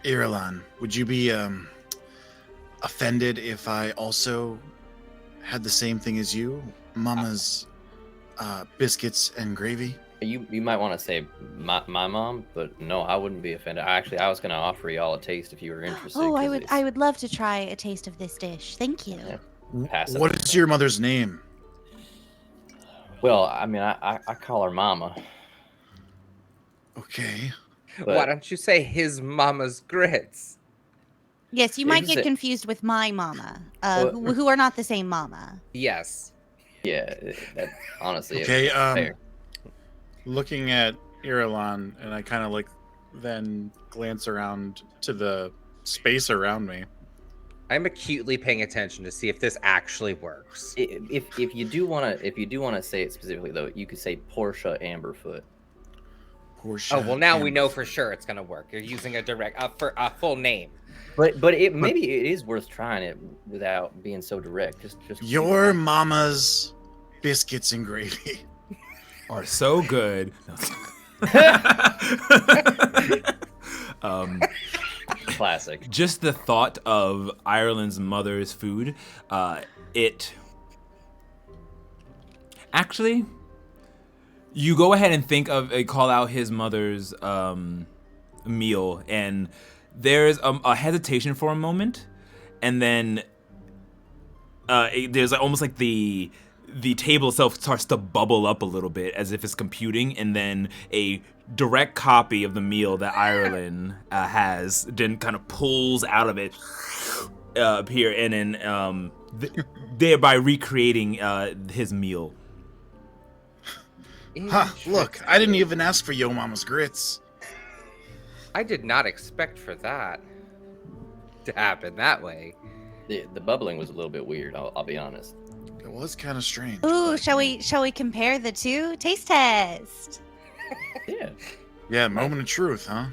Irulan, would you be offended if I also had the same thing as you? Mama's biscuits and gravy? You might want to say my mom, but no, I wouldn't be offended. I was going to offer y'all a taste if you were interested. Oh, 'cause I would love to try a taste of this dish. Thank you. Yeah. Pass it. What is your mother's name? Well, I mean, I call her Mama. Okay. But Why don't you say his mama's grits? Yes, you might Is get it- confused with my mama, Well- who are not the same mama. Yes. yeah, that, honestly, Okay, it's fair. Looking at Irulan, and I kind of like then glance around to the space around me. I'm acutely paying attention to see if this actually works. If you do want to say it specifically though, you could say Portia Amberfoot. Portia Oh well, now we know Amberfoot. for sure it's gonna work. You're using a full name. But maybe it is worth trying it without being so direct. Just Your mama's biscuits and gravy. Are so good. classic. Just the thought of Ireland's mother's food, it actually, you go ahead and think of call out his mother's meal, and there's a hesitation for a moment, and then there's almost like the table itself starts to bubble up a little bit as if it's computing, and then a direct copy of the meal that Ireland has then kind of pulls out of it up here, and then thereby recreating his meal. Huh, look, I didn't even ask for Yo Mama's grits. I did not expect for that to happen that way. The bubbling was a little bit weird. I'll be honest. It was kind of strange. Ooh, but- shall we compare the two? Taste test. Yeah. Yeah, moment of truth, huh?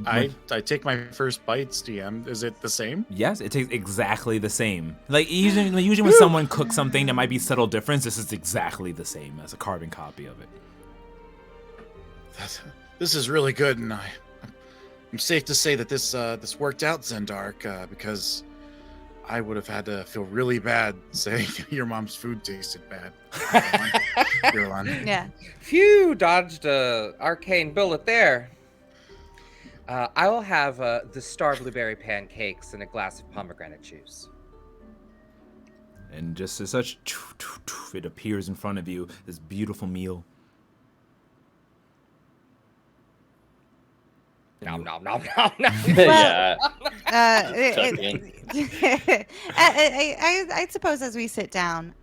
I take my first bites, DM. Is it the same? Yes, it tastes exactly the same. Like usually when someone cooks something, there might be subtle difference. This is exactly the same as a carbon copy of it. This is really good, and I'm safe to say that this worked out, Zendark, because I would have had to feel really bad saying your mom's food tasted bad. Irulan. Yeah. Phew, dodged a arcane bullet there. I will have the star blueberry pancakes and a glass of pomegranate juice. And just as such, it appears in front of you, this beautiful meal. Nom nom nom nom nom. yeah. Uh, Tuck in. I suppose as we sit down,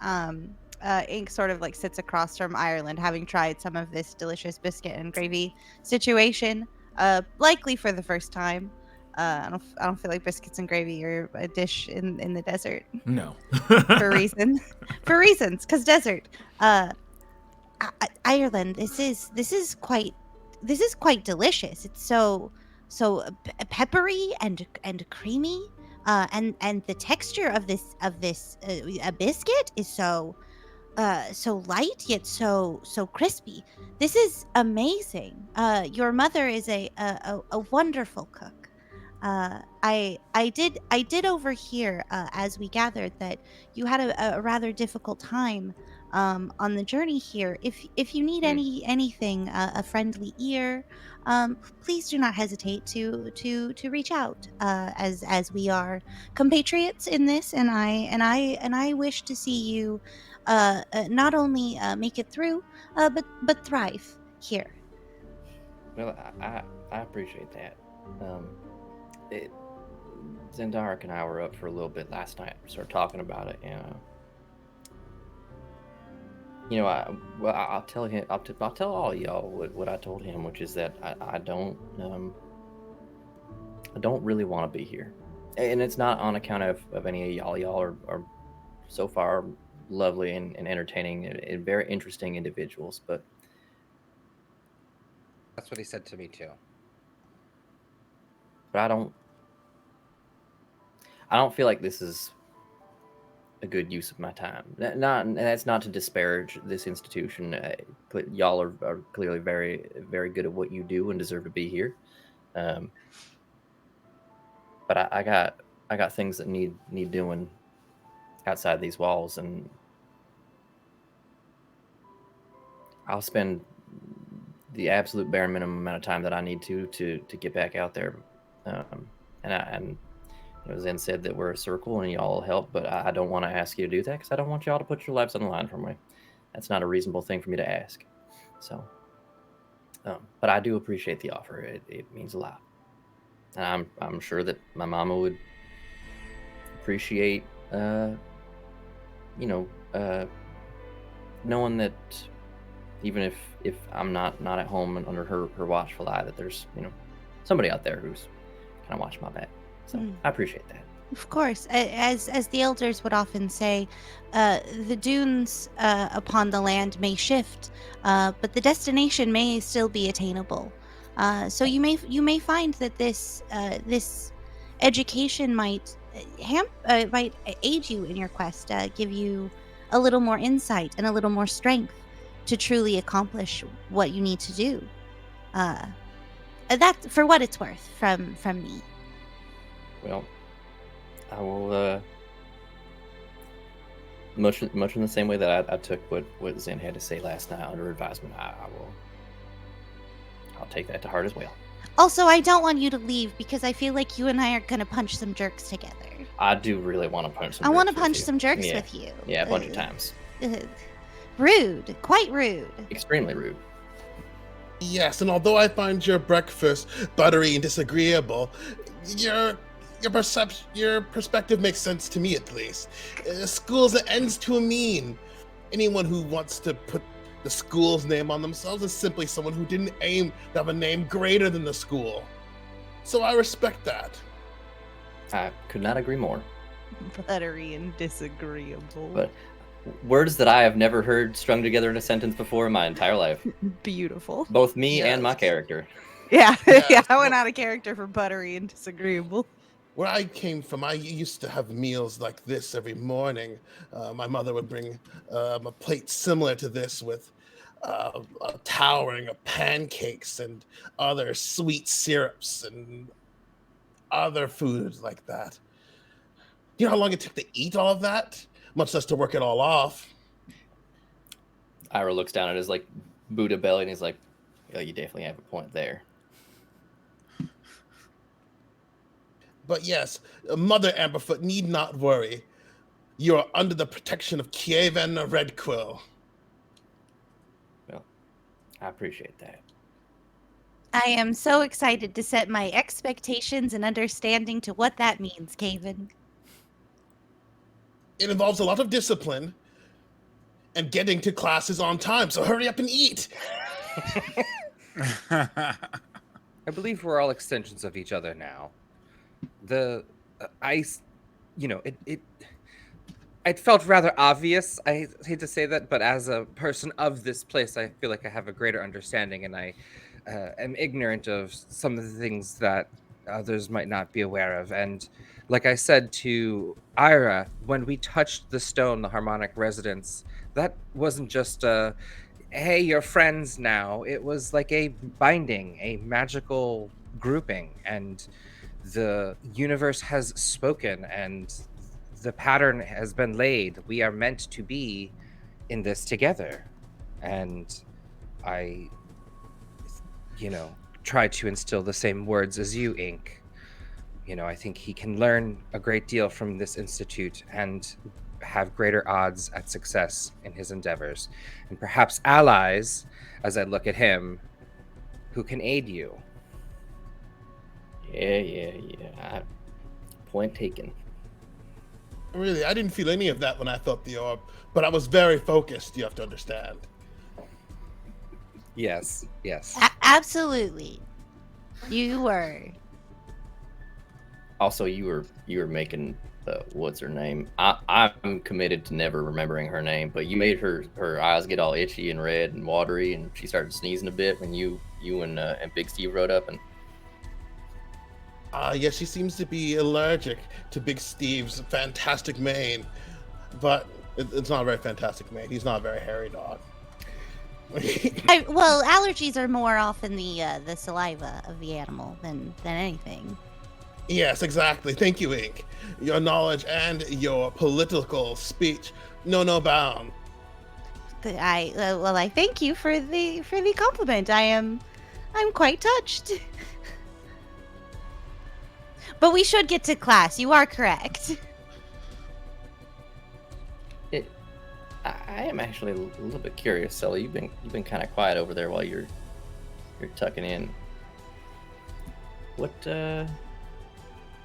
Ink sort of like sits across from Ireland, having tried some of this delicious biscuit and gravy situation, likely for the first time. I don't feel like biscuits and gravy are a dish in the desert No. for reasons, because desert. Ireland, this is quite delicious. It's so peppery and creamy, and the texture of this biscuit is so so light yet so crispy. This is amazing. Your mother is a wonderful cook. I did overhear as we gathered that you had a rather difficult time on the journey here. If you need anything, a friendly ear, please do not hesitate to reach out. As we are compatriots in this, and I wish to see you not only make it through, but thrive here. Well, I appreciate that. It, Zendark and I were up for a little bit last night. We started talking about it, and I'll tell him. I'll tell all y'all what I told him, which is that I don't really want to be here, and it's not on account of any of y'all are so far lovely and entertaining and very interesting individuals, but That's what he said to me too. I don't feel like this is a good use of my time. That's not to disparage this institution, but y'all are clearly very, very good at what you do and deserve to be here. But I got things that need doing outside these walls, and I'll spend the absolute bare minimum amount of time that I need to get back out there. And Zen said that we're a circle and y'all help, but I don't want to ask you to do that because I don't want y'all to put your lives on the line for me. That's not a reasonable thing for me to ask. So, but I do appreciate the offer. It means a lot. And I'm sure that my mama would appreciate, knowing that even if I'm not at home and under her watchful eye, that there's somebody out there who's kind of watching my back. So I appreciate that. Of course, as the elders would often say, the dunes upon the land may shift, but the destination may still be attainable. So you may find that this education might aid you in your quest, give you a little more insight and a little more strength to truly accomplish what you need to do. That, for what it's worth, from me. Well, I will, much in the same way that I took what Zen had to say last night under advisement, I'll take that to heart as well. Also, I don't want you to leave because I feel like you and I are gonna punch some jerks together. I do really want to punch some. I want to jerks punch with you. some jerks Yeah. with you. Yeah, a bunch of times. Rude, quite rude. Extremely rude. Yes, and although I find your breakfast buttery and disagreeable, your perspective makes sense to me, at least. School's an ends to a mean. Anyone who wants to put the school's name on themselves is simply someone who didn't aim to have a name greater than the school. So I respect that. I could not agree more. Buttery and disagreeable. But words that I have never heard strung together in a sentence before in my entire life. Beautiful. Both me and my character. Yeah, Yeah. yeah. I went out of character for buttery and disagreeable. Where I came from, I used to have meals like this every morning. My mother would bring a plate similar to this with a towering of pancakes and other sweet syrups and other foods like that. You know how long it took to eat all of that? Much less to work it all off. Ira looks down at his like Buddha belly and he's like, "Oh, you definitely have a point there." But yes, Mother Amberfoot need not worry. You are under the protection of Kievan Redquill. Well, I appreciate that. I am so excited to set my expectations and understanding to what that means, Kaven. It involves a lot of discipline and getting to classes on time, so hurry up and eat. I believe we're all extensions of each other now. The ice, it felt rather obvious. I hate to say that, but as a person of this place, I feel like I have a greater understanding, and I am ignorant of some of the things that others might not be aware of. And like I said to Ira, when we touched the stone, the harmonic resonance that wasn't just a, hey, you're friends now. It was like a binding, a magical grouping, and the universe has spoken, and the pattern has been laid. We are meant to be in this together. And I, try to instill the same words as you, Ink. I think he can learn a great deal from this institute and have greater odds at success in his endeavors. And perhaps allies, as I look at him, who can aid you. Yeah. Point taken. Really, I didn't feel any of that when I thought the orb, but I was very focused, you have to understand. Yes. Absolutely. You were. Also, you were making what's her name? I'm committed to never remembering her name, but you made her eyes get all itchy and red and watery, and she started sneezing a bit when you and Big Steve rode up. And yes, she seems to be allergic to Big Steve's fantastic mane, but it's not a very fantastic mane. He's not a very hairy dog. Well, allergies are more often the saliva of the animal than anything. Yes, exactly. Thank you, Ink. Your knowledge and your political speech know no bound. I thank you for the compliment. I'm quite touched. But we should get to class. You are correct. I am actually a little bit curious, Sully. You've been kind of quiet over there while you're tucking in. What?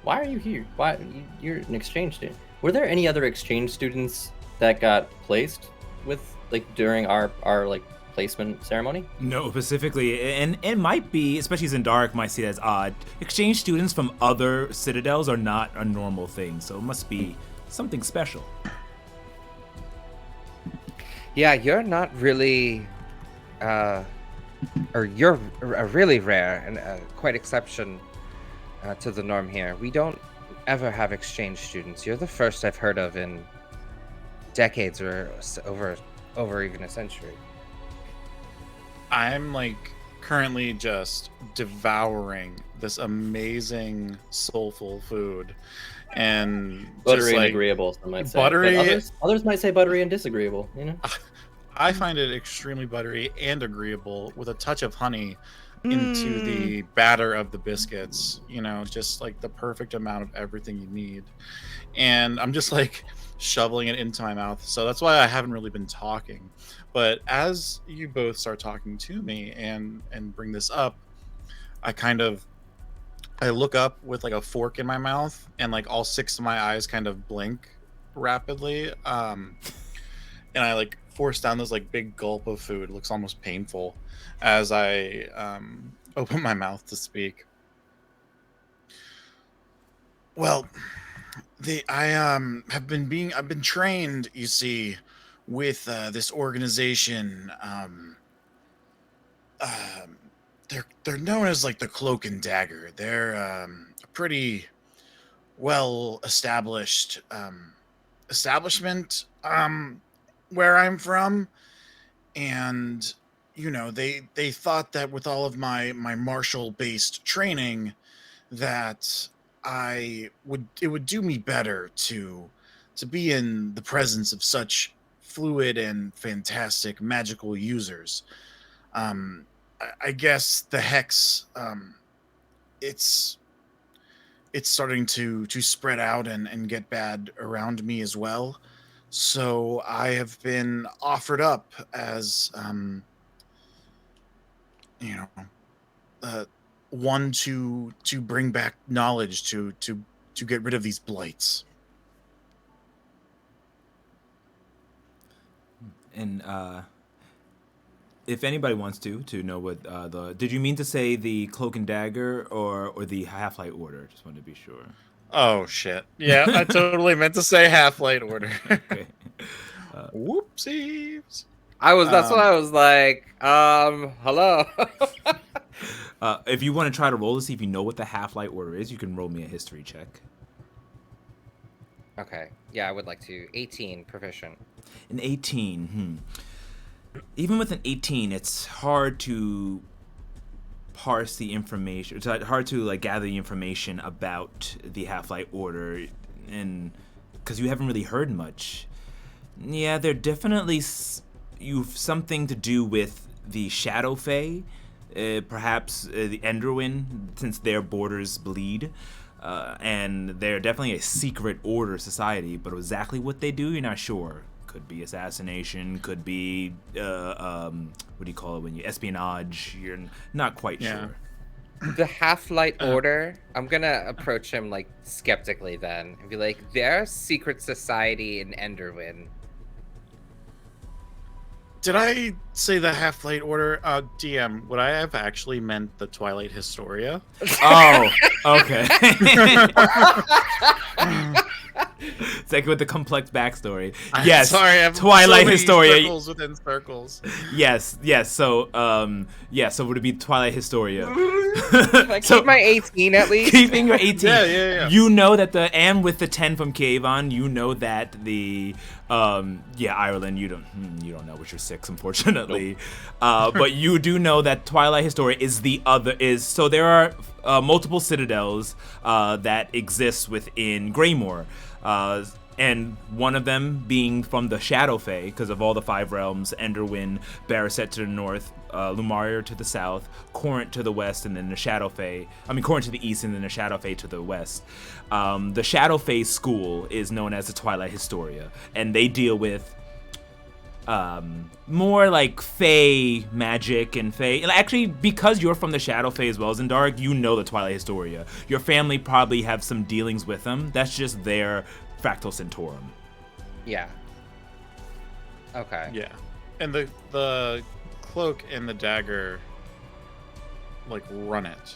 Why are you here? Why you're an exchange student? Were there any other exchange students that got placed with during our placement ceremony? No, specifically, and it might be, especially Zendark might see that as odd. Exchange students from other citadels are not a normal thing, so it must be something special. Yeah, you're not really, or you're really rare and quite exception to the norm here. We don't ever have exchange students. You're the first I've heard of in decades or over even a century. I'm currently just devouring this amazing soulful food, and buttery and agreeable, some might say. Buttery. Others might say buttery and disagreeable. I find it extremely buttery and agreeable with a touch of honey into the batter of the biscuits. Just the perfect amount of everything you need, and I'm just shoveling it into my mouth. So that's why I haven't really been talking. But as you both start talking to me and bring this up, I look up with a fork in my mouth, and all 6 of my eyes kind of blink rapidly. And I force down this big gulp of food. It looks almost painful as I open my mouth to speak. Well, I've been trained, you see, with this organization. They're known as the Cloak and Dagger. They're a pretty well established establishment where I'm from, and they thought that with all of my martial based training that it would do me better to be in the presence of such fluid and fantastic magical users. I guess the hex, it's starting to spread out and get bad around me as well. So I have been offered up as one to bring back knowledge to get rid of these blights. And if anybody wants to know what did you mean to say the Cloak and Dagger or the Half-Light Order? Just wanted to be sure. Oh shit! Yeah, I totally meant to say Half-Light Order. Okay. Whoopsies! That's what I was like. Hello. If you want to try to roll to see if you know what the Half-Light Order is, you can roll me a history check. Okay. Yeah, I would like to. 18 proficient. An 18. Even with an 18, it's hard to parse the information. It's hard to like gather the information about the Half-Light Order, and because you haven't really heard much. Yeah, they're definitely you've something to do with the Shadow Fae, perhaps the Enderwin, since their borders bleed. And they're definitely a secret order society, but exactly what they do, you're not sure. Could be assassination, could be, what do you call it when you, espionage, you're not quite sure. The Half-Light Order, I'm gonna approach him, like, skeptically then, and be like, they're a secret society in Enderwin. Did I say the Half-Light Order? DM, would I have actually meant the Twilight Historia? Oh, okay. It's like with the complex backstory. Yes, sorry, I have Twilight so many Historia. circles within circles. Yes. So, so would it be Twilight Historia? Can I keep my 18 at least? Keeping your 18. Yeah. You know that and with the 10 from Kayvon, you know that the Ireland, you don't know, which you're 6, unfortunately. Nope. But you do know that Twilight Historia so there are multiple citadels that exist within Greymore. And one of them being from the Shadow Fae, because of all the 5 realms: Enderwin, Barriset to the north, Lumaria to the south, Corinth to the west, and then the Shadow Fae. Corinth to the east, and then the Shadow Fae to the west. The Shadow Fae school is known as the Twilight Historia, and they deal with more like Fae magic and Fae. Actually, because you're from the Shadow Fae as well as Zendark, you know the Twilight Historia. Your family probably have some dealings with them. That's just their Fractal Centaurum. Yeah. Okay. Yeah. And the cloak and the dagger, like, run it,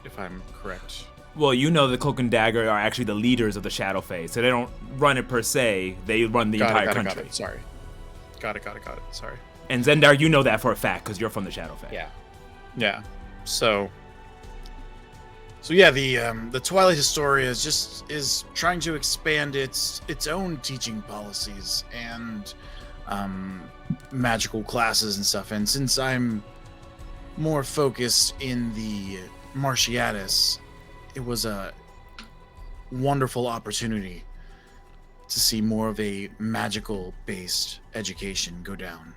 if I'm correct. Well, you know the Cloak and Dagger are actually the leaders of the Shadow Fae, so they don't run it per se. They run the entire country. Got it. Sorry. Got it. Sorry. And Zendar, you know that for a fact because you're from the Shadow Fae. Yeah. Yeah. So yeah, the Twilight Historia is trying to expand its own teaching policies and magical classes and stuff. And since I'm more focused in the Martiatus, it was a wonderful opportunity to see more of a magical based education go down.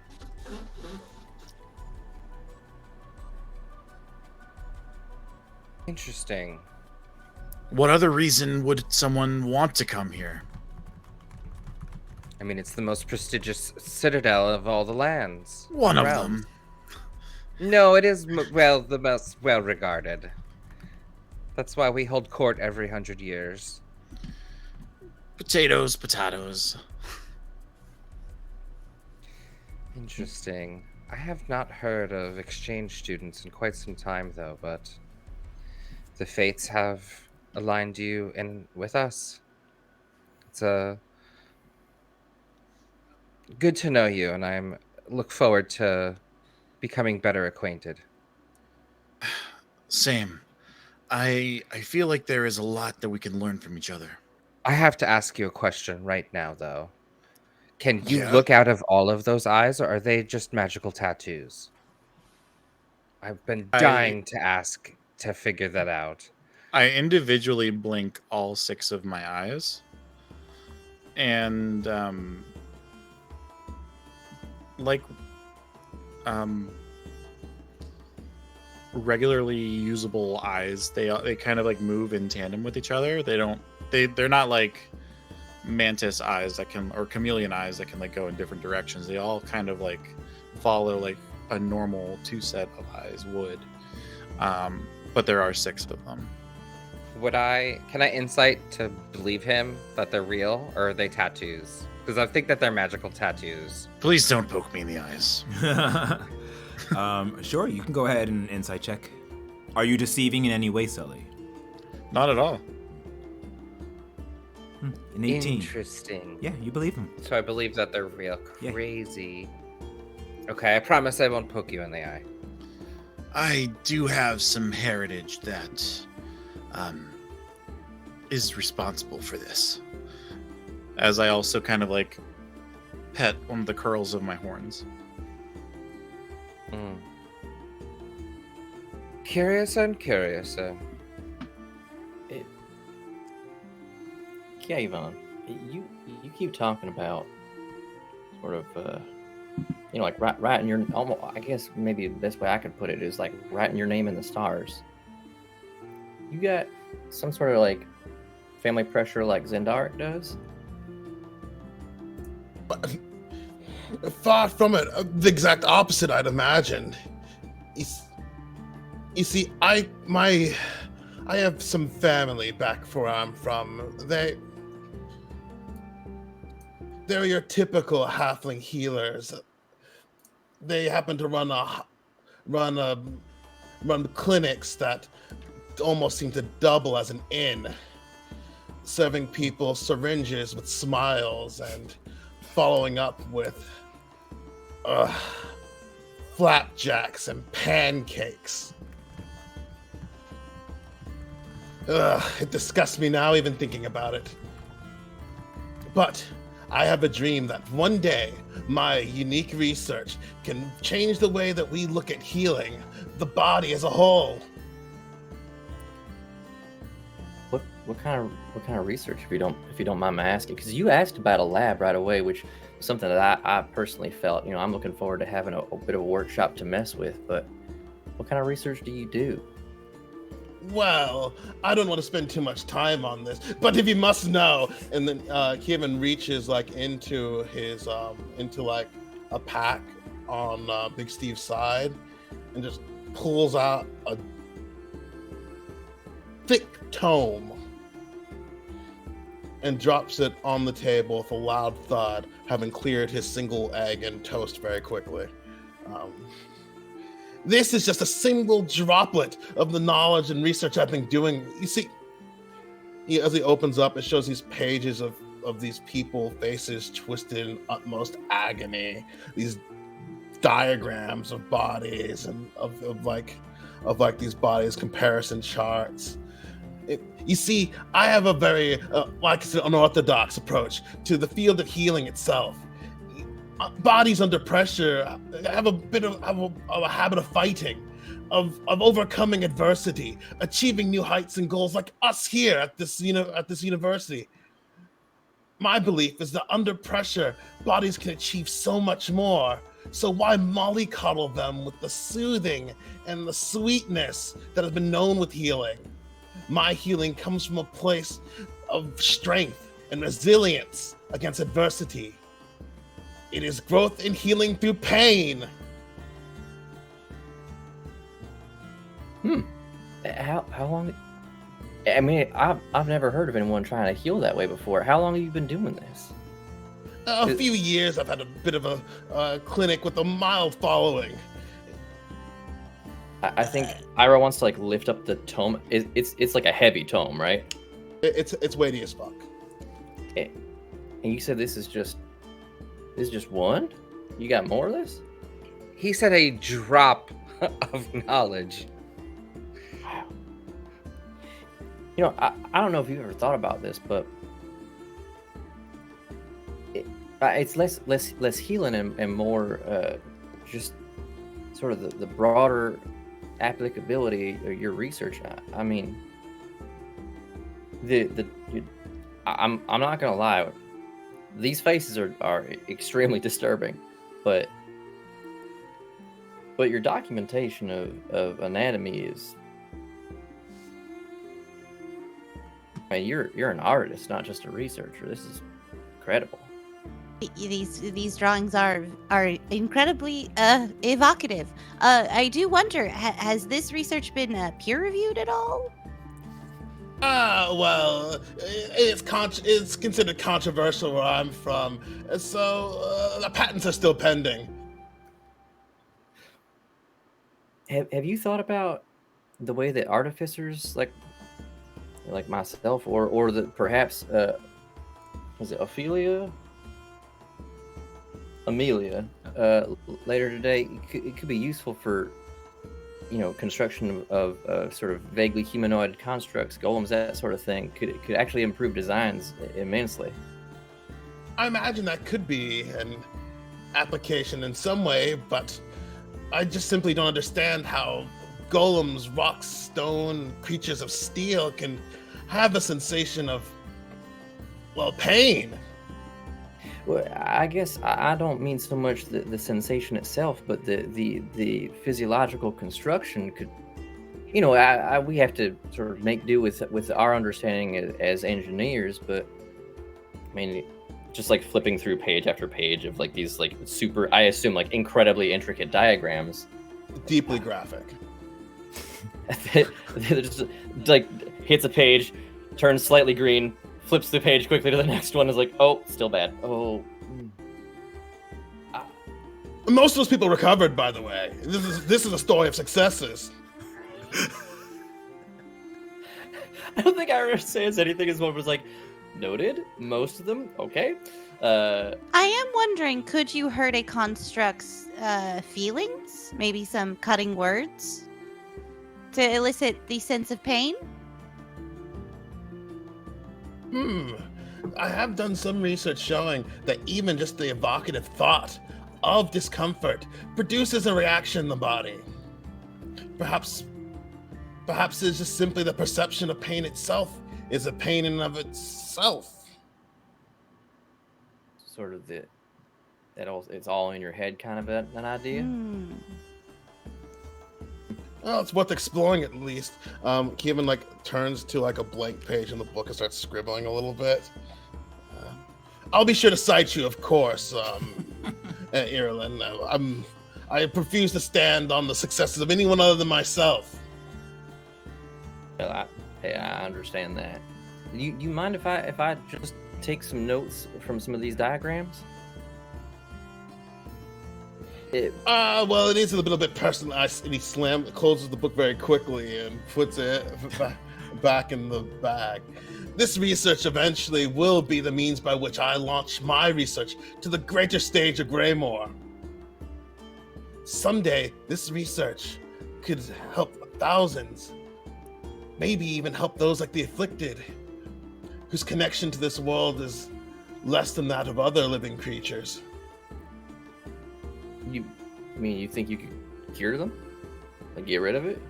Interesting. What other reason would someone want to come here? I mean, it's the most prestigious citadel of all the lands. One of realms. them. No, it is, the most well-regarded. That's why we hold court every 100 years. Potatoes. Interesting. I have not heard of exchange students in quite some time, though, but the fates have aligned you in with us. It's good to know you, and I look forward to becoming better acquainted. Same. I feel like there is a lot that we can learn from each other. I have to ask you a question right now, though. Can you look out of all of those eyes, or are they just magical tattoos? I've been dying to figure that out. I individually blink all 6 of my eyes. And regularly usable eyes, they kind of like move in tandem with each other. They're not like mantis eyes or chameleon eyes that can like go in different directions. They all kind of like follow like a normal 2 set of eyes would. But there are 6 of them. Can I insight to believe him that they're real, or are they tattoos? Because I think that they're magical tattoos. Please don't poke me in the eyes. Sure, you can go ahead and insight check. Are you deceiving in any way, Sully? Not at all. An 18. Interesting. Yeah, you believe him. So I believe that they're real. Yeah. Crazy. Okay, I promise I won't poke you in the eye. I do have some heritage that is responsible for this. As I also kind of like pet one of the curls of my horns. Mm. Curiouser and curiouser. Kayvon, you keep talking about sort of like writing your almost. I guess maybe the best way I could put it is like writing your name in the stars. You got some sort of like family pressure like Zendaric does? But far from it. The exact opposite, I'd imagine. You see, I have some family back where I'm from. They're your typical halfling healers. They happen to run clinics that almost seem to double as an inn, serving people syringes with smiles and following up with flapjacks and pancakes. It disgusts me now even thinking about it. But I have a dream that one day my unique research can change the way that we look at healing the body as a whole. What kind of research, if you don't mind my asking? Because you asked about a lab right away, which is something that I personally felt. I'm looking forward to having a bit of a workshop to mess with. But what kind of research do you do? Well, I don't want to spend too much time on this, but if you must know, and then Kevin reaches like into his into like a pack on Big Steve's side, and just pulls out a thick tome and drops it on the table with a loud thud, having cleared his single egg and toast very quickly. This is just a single droplet of the knowledge and research I've been doing. You see, as he opens up, it shows these pages of these people, faces twisted in utmost agony, these diagrams of bodies and of these bodies comparison charts. You see, I have a very unorthodox approach to the field of healing itself. Bodies under pressure have a habit of fighting, of overcoming adversity, achieving new heights and goals, like us here at this university. My belief is that under pressure, bodies can achieve so much more. So why mollycoddle them with the soothing and the sweetness that has been known with healing? My healing comes from a place of strength and resilience against adversity. It is growth and healing through pain. How long? I mean, I've never heard of anyone trying to heal that way before. How long have you been doing this? A few years. I've had a bit of a clinic with a mild following. I think Ira wants to like lift up the tome. It's like a heavy tome, right? It's weighty as fuck. And you said this is just one? You got more of this? He said a drop of knowledge. Wow. I don't know if you've ever thought about this, but it's less healing and more just sort of the broader applicability of your research. I mean, I'm not gonna lie. These faces are extremely disturbing, but your documentation of anatomy is. I mean, you're an artist, not just a researcher. This is incredible. These drawings are incredibly evocative. I do wonder, has this research been peer reviewed at all? Well, it's considered controversial where I'm from, so the patents are still pending. Have you thought about the way that artificers like myself or that perhaps was it Amelia later today, it could be useful for construction of sort of vaguely humanoid constructs, golems, that sort of thing. Could actually improve designs immensely. I imagine that could be an application in some way, but I just simply don't understand how golems, rocks, stone, creatures of steel can have a sensation of, well, pain. Well, I guess I don't mean so much the sensation itself, but the physiological construction could, you know, we have to sort of make do with our understanding as engineers, but I mean, just like flipping through page after page of like these like super, I assume like incredibly intricate diagrams. Deeply graphic. Just like hits a page, turns slightly green, flips the page quickly to the next one, is like, oh, still bad. Oh. Most of those people recovered, by the way. This is a story of successes. I don't think Irish says anything as one was like, noted, most of them, okay. I am wondering, could you hurt a construct's feelings? Maybe some cutting words to elicit the sense of pain? I have done some research showing that even just the evocative thought of discomfort produces a reaction in the body. Perhaps it's just simply the perception of pain itself is a pain in and of itself. Sort of it's all in your head kind of an idea. Well, it's worth exploring at least. Kevin like turns to like a blank page in the book and starts scribbling a little bit. I'll be sure to cite you, of course, Irulan. I refuse to stand on the successes of anyone other than myself. Well, I understand that. You mind if I just take some notes from some of these diagrams? Well, it is a little bit personal. And he closes the book very quickly and puts it back in the bag. This research eventually will be the means by which I launch my research to the greater stage of Greymoor. Someday, this research could help thousands, maybe even help those like the afflicted, whose connection to this world is less than that of other living creatures. You think you could cure them? Like get rid of it?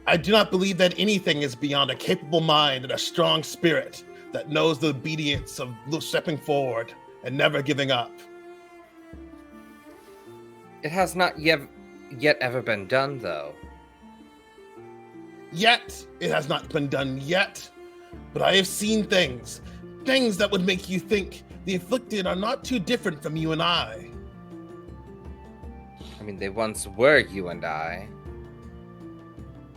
I do not believe that anything is beyond a capable mind and a strong spirit that knows the obedience of stepping forward and never giving up. It has not yet ever been done, though. Yet, it has not been done yet. But I have seen things that would make you think the afflicted are not too different from you and I. I mean, they once were you and I.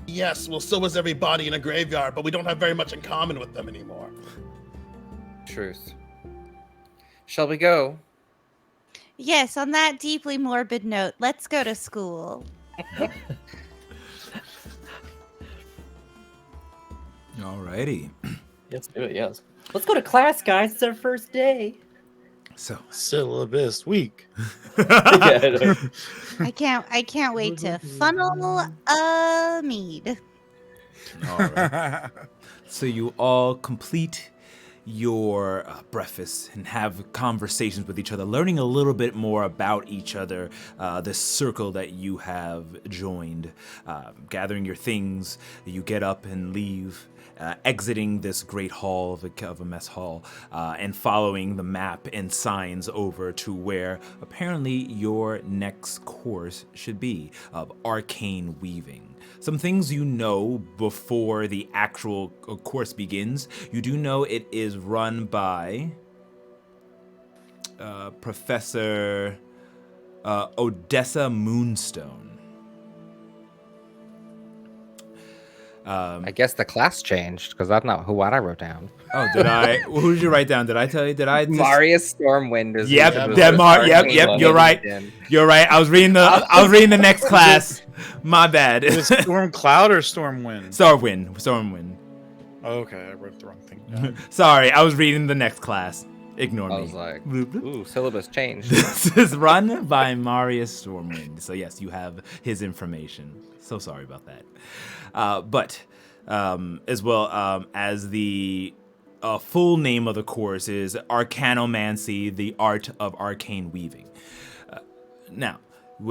Yes, well, so was every body in a graveyard, but we don't have very much in common with them anymore. Truth. Shall we go? Yes, on that deeply morbid note, let's go to school. Alrighty. Let's do it, yes. Let's go to class, guys. It's our first day. So Syllabus week. Yeah, I can't wait to funnel mead. all right. So you all complete your breakfast and have conversations with each other, learning a little bit more about each other, this circle that you have joined, gathering your things. You get up and leave, exiting this great hall of a mess hall, and following the map and signs over to where apparently your next course should be, of arcane weaving. Some things you know before the actual course begins. You do know it is run by Professor Odessa Moonstone. I guess the class changed, because that's not what I wrote down. Oh, did I? Who did you write down? Did I tell you? Did I? Marius Stormwind is. Yep, Yeah, Yep. You're right. You're right. I was reading the next class. My bad. Is it Storm Cloud or Stormwind? Stormwind. Okay, I wrote the wrong thing down. Sorry, I was reading the next class. Ignore me. I was like, Bloop, bloop. ooh, syllabus changed. This is run by Marius Stormwind. So yes, you have his information. So sorry about that. But as well as the full name of the course is Arcanomancy, the Art of Arcane Weaving. Now,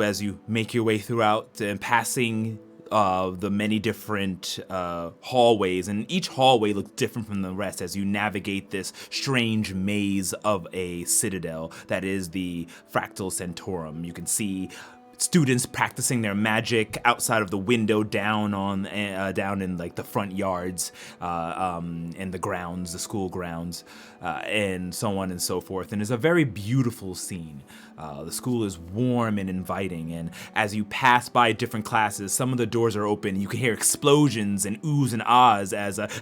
as you make your way throughout and passing the many different hallways, and each hallway looks different from the rest as you navigate this strange maze of a citadel that is the Fractal Centaurum. You can see students practicing their magic outside of the window down in like the front yards and the grounds, the school grounds, and so on and so forth. And it's a very beautiful scene. The school is warm and inviting, and as you pass by different classes, some of the doors are open. You can hear explosions and oohs and ahs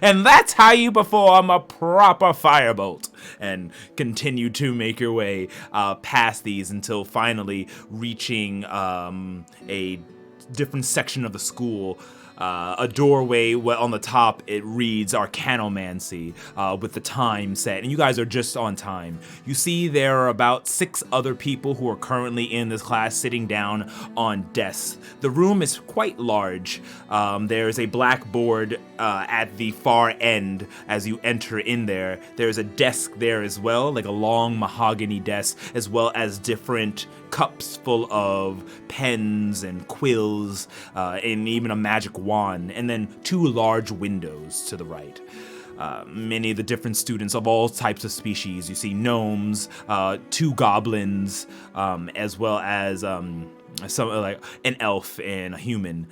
and that's how you perform a proper firebolt. And continue to make your way past these until finally reaching a different section of the school. A doorway on the top, it reads Arcanomancy with the time set, and you guys are just on time. You see there are about 6 other people who are currently in this class sitting down on desks. The room is quite large. There's a blackboard at the far end as you enter in there. There's a desk there as well, like a long mahogany desk, as well as different cups full of pens and quills and even a magic wand, and then 2 large windows to the right. Many of the different students of all types of species. You see gnomes, 2 goblins, as well as some like an elf and a human.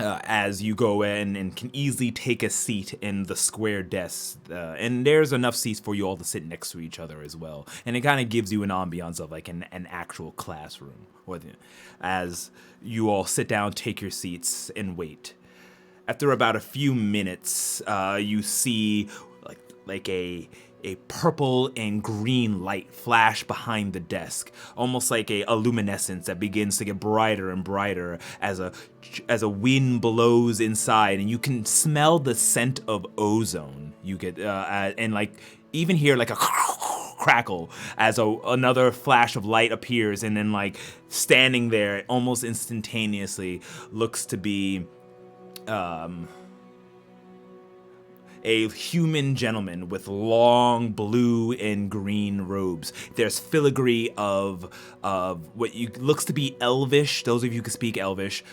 As you go in and can easily take a seat in the square desks. And there's enough seats for you all to sit next to each other as well. And it kind of gives you an ambiance of like an actual classroom. As you all sit down, take your seats, and wait. After about a few minutes, you see like a purple and green light flash behind the desk, almost like a luminescence that begins to get brighter and brighter as a wind blows inside, and you can smell the scent of ozone. You get and like even hear like a crackle as another flash of light appears, and then like standing there almost instantaneously looks to be a human gentleman with long blue and green robes. There's filigree of what looks to be Elvish, those of you who can speak Elvish,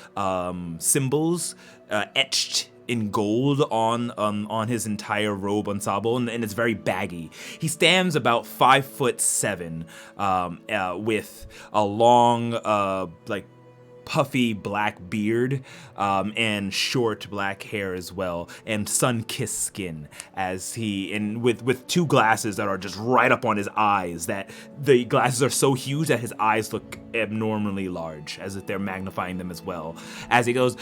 symbols etched in gold on his entire robe ensemble, and it's very baggy. He stands about 5'7", with a long like puffy black beard and short black hair as well, and sun-kissed skin, as with 2 glasses that are just right up on his eyes, that the glasses are so huge that his eyes look abnormally large, as if they're magnifying them as well, as he goes,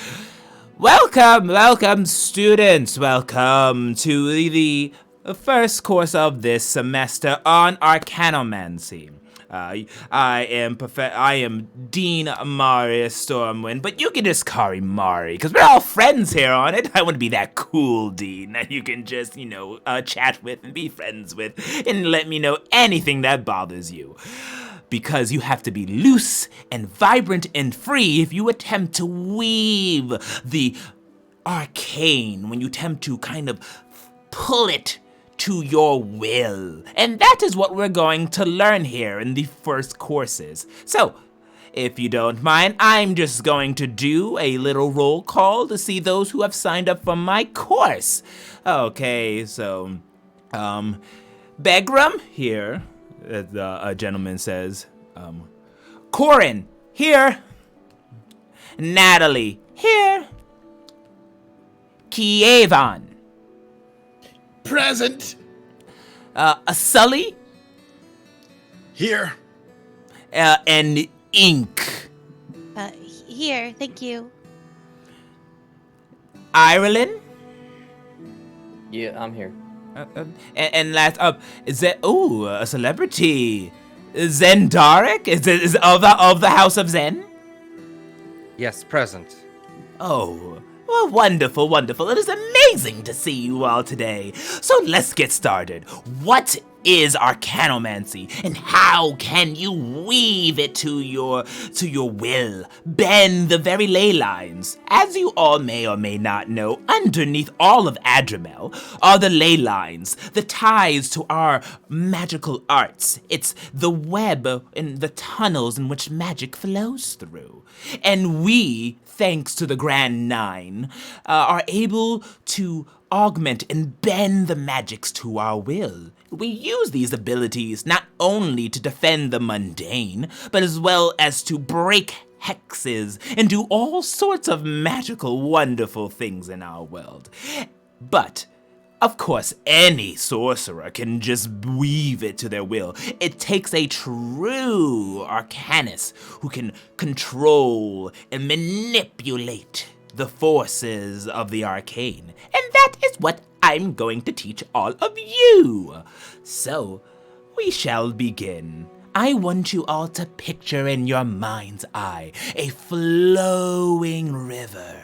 Welcome students, welcome to the first course of this semester on Arcanomancy. I am Dean Marius Stormwind, but you can just call me Mari, because we're all friends here on it. I want to be that cool Dean that you can just, chat with and be friends with, and let me know anything that bothers you. Because you have to be loose and vibrant and free if you attempt to weave the arcane, when you attempt to kind of pull it to your will. And that is what we're going to learn here in the first courses. So, if you don't mind, I'm just going to do a little roll call to see those who have signed up for my course. Okay, so, Begram, here, a gentleman says. Corin, here. Natalie, here. Kievan. Present. Sully. Here. And Ink. Here, thank you. Ireland. Yeah, I'm here. And last up, is that a celebrity? Zendaric? Is of the House of Zen? Yes, present. Oh, well, wonderful. It is amazing to see you all today. So let's get started. What is arcanomancy, and how can you weave it to your will, bend the very ley lines? As you all may or may not know, underneath all of Adramel are the ley lines, the ties to our magical arts. It's the web and the tunnels in which magic flows through. And we, thanks to the Grand Nine, are able to augment and bend the magics to our will. We use these abilities not only to defend the mundane, but as well as to break hexes and do all sorts of magical, wonderful things in our world. But, of course, any sorcerer can just weave it to their will. It takes a true arcanist who can control and manipulate the forces of the arcane. And that is what I'm going to teach all of you. So, we shall begin. I want you all to picture in your mind's eye a flowing river,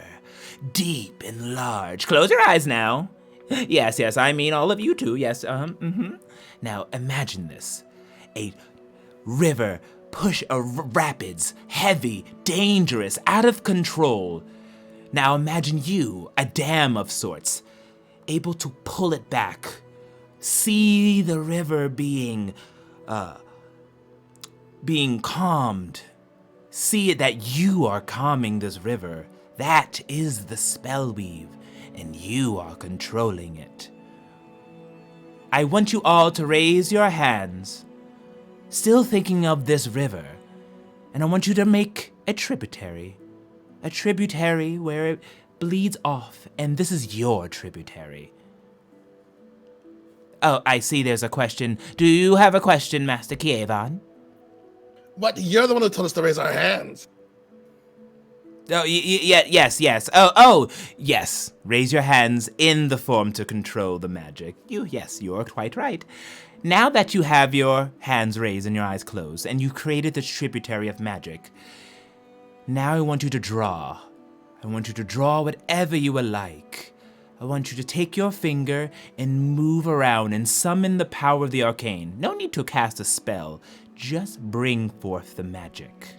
deep and large. Close your eyes now. Yes, I mean all of you too, yes, Now, imagine this. A river, rapids, heavy, dangerous, out of control. Now imagine you, a dam of sorts, able to pull it back. See the river being calmed. See it that you are calming this river. That is the spell weave, and you are controlling it. I want you all to raise your hands, still thinking of this river, and I want you to make a tributary where it bleeds off, and this is your tributary. Oh, I see there's a question. Do you have a question, Master Kievan? What? You're the one who told us to raise our hands. Oh, yes. Oh, yes. Raise your hands in the form to control the magic. Yes, you're quite right. Now that you have your hands raised and your eyes closed, and you created the tributary of magic, now I want you to draw. I want you to draw whatever you would like. I want you to take your finger and move around and summon the power of the arcane. No need to cast a spell. Just bring forth the magic.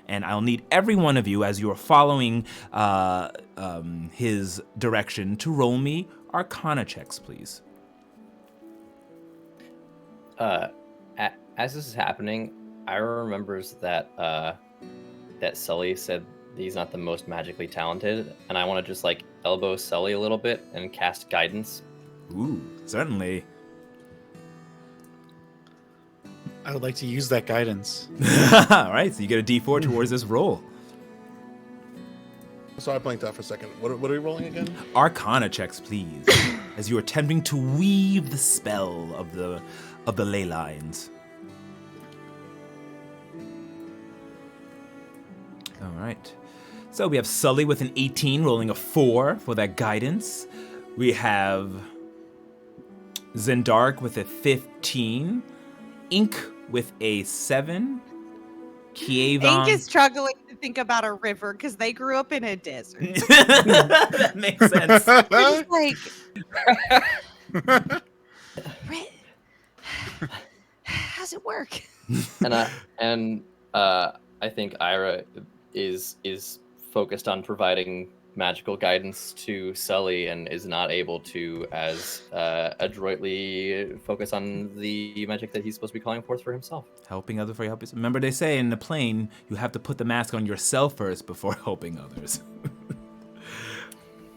And I'll need every one of you, as you are following his direction, to roll me Arcana checks, please. As this is happening, Ira remembers that that Sully said he's not the most magically talented, and I want to just like elbow Sully a little bit and cast guidance. Ooh, certainly. I would like to use that guidance. All right, so you get a D4 towards this roll. Sorry, I blanked out for a second. What are we rolling again? Arcana checks, please, as you are attempting to weave the spell of the ley lines. All right. So we have Sully with an 18, rolling a 4 for that guidance. We have Zendark with a 15. Ink with a 7. Kievan. Ink is struggling to think about a river because they grew up in a desert. That makes sense. We're just like, how's it work? And I think Ira is focused on providing magical guidance to Sully and is not able to as adroitly focus on the magic that he's supposed to be calling forth for himself. Helping others before you help yourself. Remember, they say in the plane, you have to put the mask on yourself first before helping others.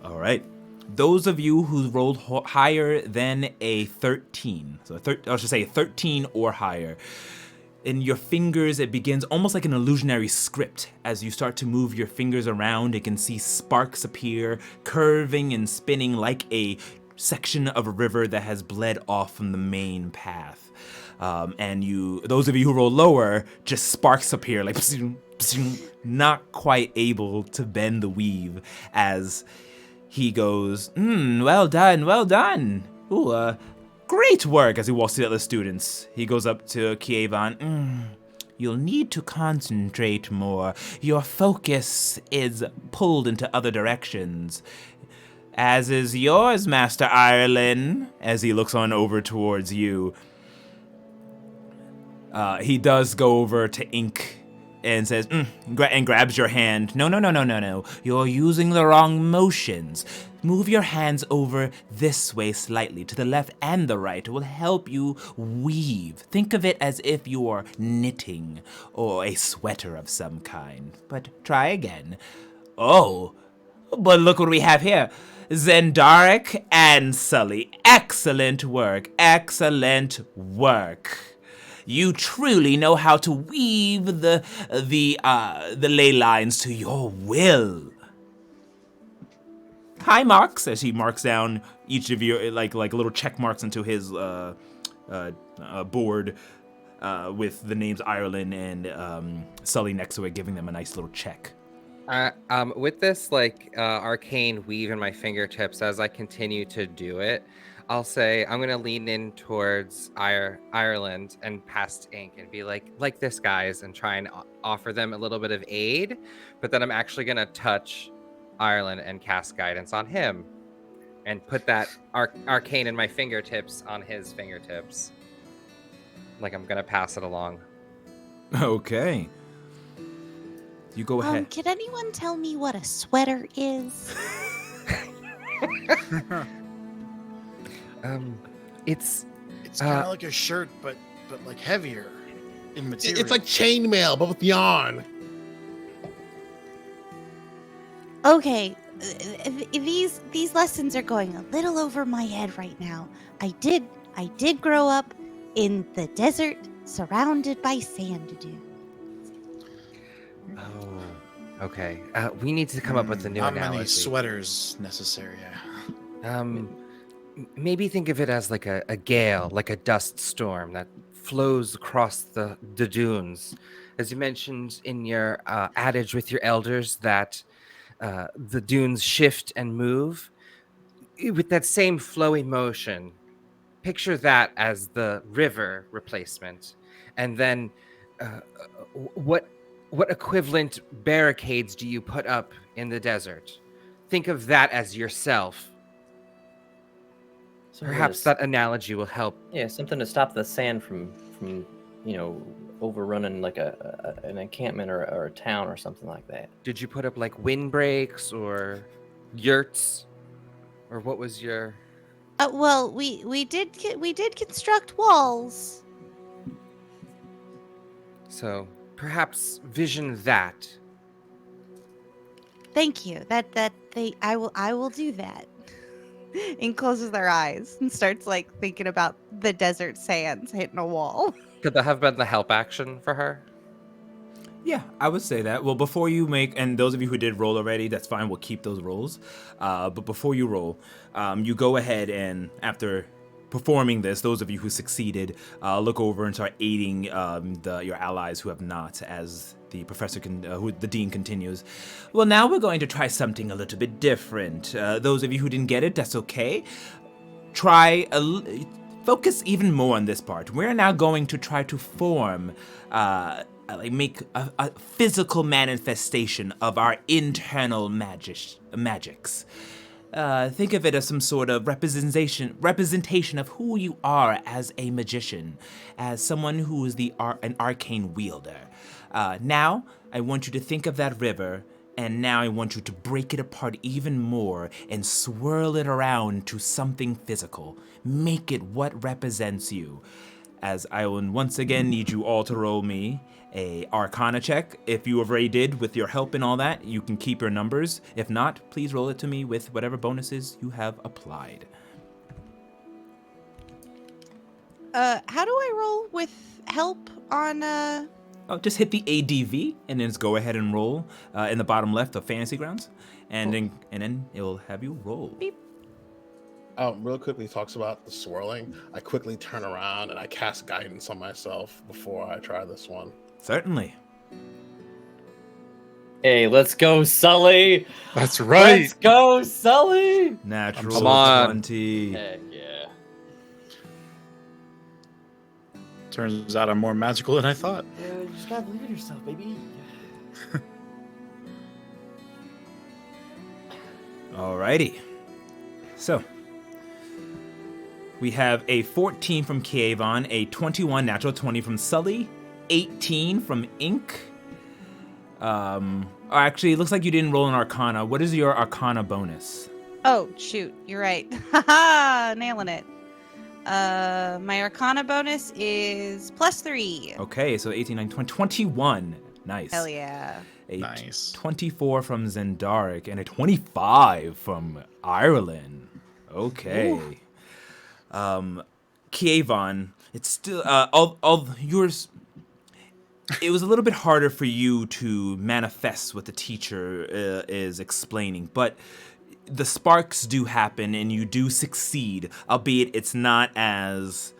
All right. Those of you who rolled higher than a 13, so I should say 13 or higher, in your fingers, it begins almost like an illusionary script. As you start to move your fingers around, it can see sparks appear, curving and spinning like a section of a river that has bled off from the main path. And those of you who roll lower, just sparks appear, like not quite able to bend the weave as he goes, well done. Ooh, great work, as he walks to the other students. He goes up to Kievan. You'll need to concentrate more. Your focus is pulled into other directions. As is yours, Master Ireland, as he looks on over towards you. He does go over to Ink and says, and grabs your hand. No. You're using the wrong motions. Move your hands over this way slightly, to the left and the right. It will help you weave. Think of it as if you are knitting or a sweater of some kind. But try again. Oh, but look what we have here. Zendarek and Sully. Excellent work. Excellent work. You truly know how to weave the ley lines to your will. Hi, Marks, as he marks down each of you like little check marks into his board with the names Ireland and Sully next to it, giving them a nice little check. With this arcane weave in my fingertips, as I continue to do it, I'll say I'm gonna lean in towards Ireland and past Ink and be like this, guys, and try and offer them a little bit of aid. But then I'm actually gonna touch Ireland and cast guidance on him, and put that arcane in my fingertips on his fingertips. Like I'm gonna pass it along. Okay. You go ahead. Can anyone tell me what a sweater is? It's kind of like a shirt, but like heavier in material. It's like chainmail, but with yarn. Okay, these lessons are going a little over my head right now. I did grow up in the desert, surrounded by sand dunes. Oh, okay. We need to come up with a new not analogy. many sweaters necessary. Maybe think of it as like a gale, like a dust storm that flows across the dunes. As you mentioned in your adage with your elders that the dunes shift and move, with that same flowy motion, picture that as the river replacement. And then what equivalent barricades do you put up in the desert? Think of that as yourself. Perhaps that analogy will help. Yeah, something to stop the sand from overrunning like an encampment or a town or something like that. Did you put up like windbreaks or yurts, or what was your? Well, we did construct walls. So perhaps vision that. Thank you. I will do that. And closes their eyes and starts like thinking about the desert sands hitting a wall. Could that have been the help action for her? Yeah, I would say that. Well, before you make, and those of you who did roll already, that's fine. We'll keep those rolls. But before you roll, you go ahead and after performing this, those of you who succeeded, look over and start aiding your allies who have not, as the professor who the dean continues. Well, now we're going to try something a little bit different. Those of you who didn't get it, that's okay. Focus even more on this part. We're now going to try to form, make a physical manifestation of our internal magics. Think of it as some sort of representation of who you are as a magician, as someone who is an arcane wielder. Now, I want you to think of that river, and now I want you to break it apart even more and swirl it around to something physical. Make it what represents you. As I will once again need you all to roll me a Arcana check. If you already did with your help and all that, you can keep your numbers. If not, please roll it to me with whatever bonuses you have applied. How do I roll with help on Oh, just hit the ADV and then just go ahead and roll in the bottom left of Fantasy Grounds, and then it will have you roll. Beep. Real quickly, he talks about the swirling. I quickly turn around and I cast guidance on myself before I try this one. Certainly. Hey, let's go, Sully! That's right. Let's go, Sully! Natural Come on. 20. Heck yeah. Turns out I'm more magical than I thought. Yeah, you just gotta believe in yourself, baby. Alrighty. So, We have a 14 from Kievon, a 21 natural 20 from Sully, 18 from Ink. Actually, it looks like you didn't roll an Arcana. What is your Arcana bonus? Oh, shoot. You're right. Haha, nailing it. My Arcana bonus is +3. Okay, so 18, 19, 20, 21. Nice. Hell yeah. A Nice. 24 from Zendaric and a 25 from Ireland. Okay. Kievon, it's still all yours. It was a little bit harder for you to manifest what the teacher is explaining, but the sparks do happen and you do succeed, albeit it's not as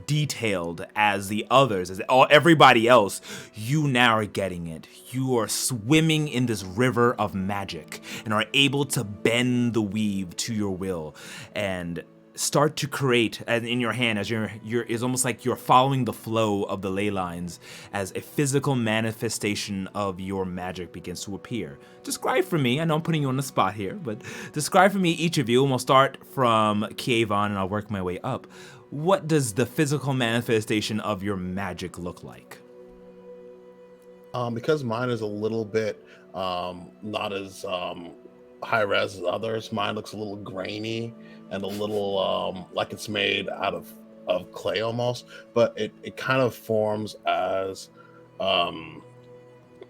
detailed as the others, as everybody else. You now are getting it. You are swimming in this river of magic and are able to bend the weave to your will and start to create, and in your hand, as you're is almost like you're following the flow of the ley lines as a physical manifestation of your magic begins to appear. Describe for me, I know I'm putting you on the spot here, but describe for me, each of you, and we'll start from Kievon and I'll work my way up. What does the physical manifestation of your magic look like? Because mine is a little bit not as high res as others, mine looks a little grainy and a little like it's made out of clay almost, but it kind of forms as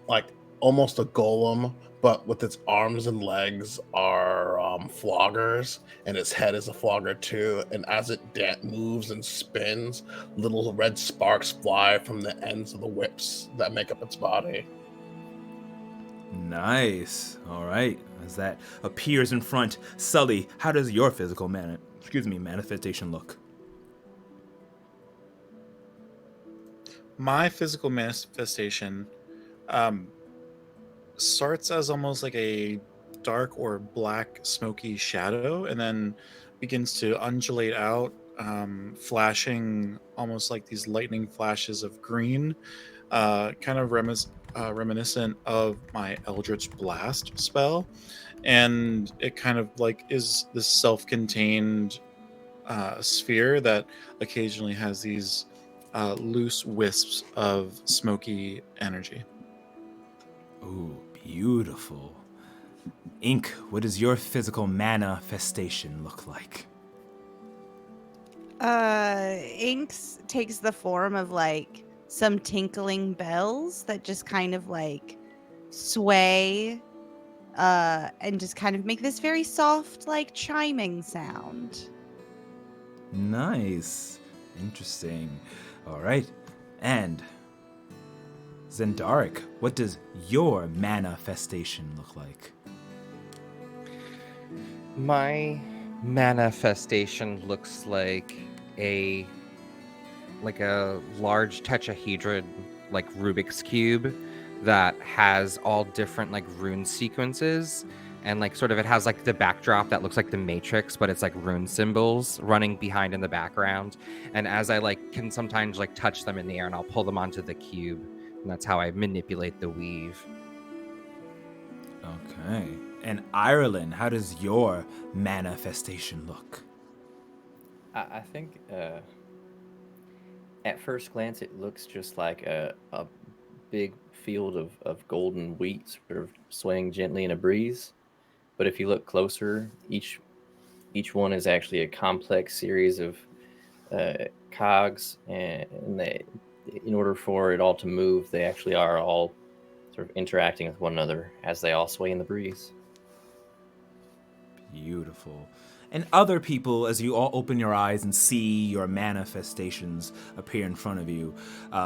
like almost a golem, but with its arms and legs are floggers, and its head is a flogger too. And as it moves and spins, little red sparks fly from the ends of the whips that make up its body. Nice. All right. As that appears in front, Sully, how does your physical manifestation look? My physical manifestation starts as almost like a dark or black smoky shadow and then begins to undulate out, flashing almost like these lightning flashes of green, kind of reminiscent of my Eldritch Blast spell. And it kind of like is this self-contained sphere that occasionally has these loose wisps of smoky energy. Ooh, beautiful. Ink, what does your physical manifestation look like? Inks takes the form of like some tinkling bells that just kind of like sway and just kind of make this very soft like chiming sound. Nice. Interesting. All right. And Zendaric, what does your manifestation look like? My manifestation looks like a large tetrahedron, like Rubik's cube, that has all different like rune sequences, and like sort of it has like the backdrop that looks like the Matrix, but it's like rune symbols running behind in the background. And as I like can sometimes like touch them in the air, and I'll pull them onto the cube, and that's how I manipulate the weave. Okay. And Ireland, how does your manifestation look? I think at first glance it looks just like a big field of golden wheat sort of swaying gently in a breeze. But if you look closer, each one is actually a complex series of cogs, and they, in order for it all to move, they actually are all sort of interacting with one another as they all sway in the breeze. Beautiful. And other people, as you all open your eyes and see your manifestations appear in front of you,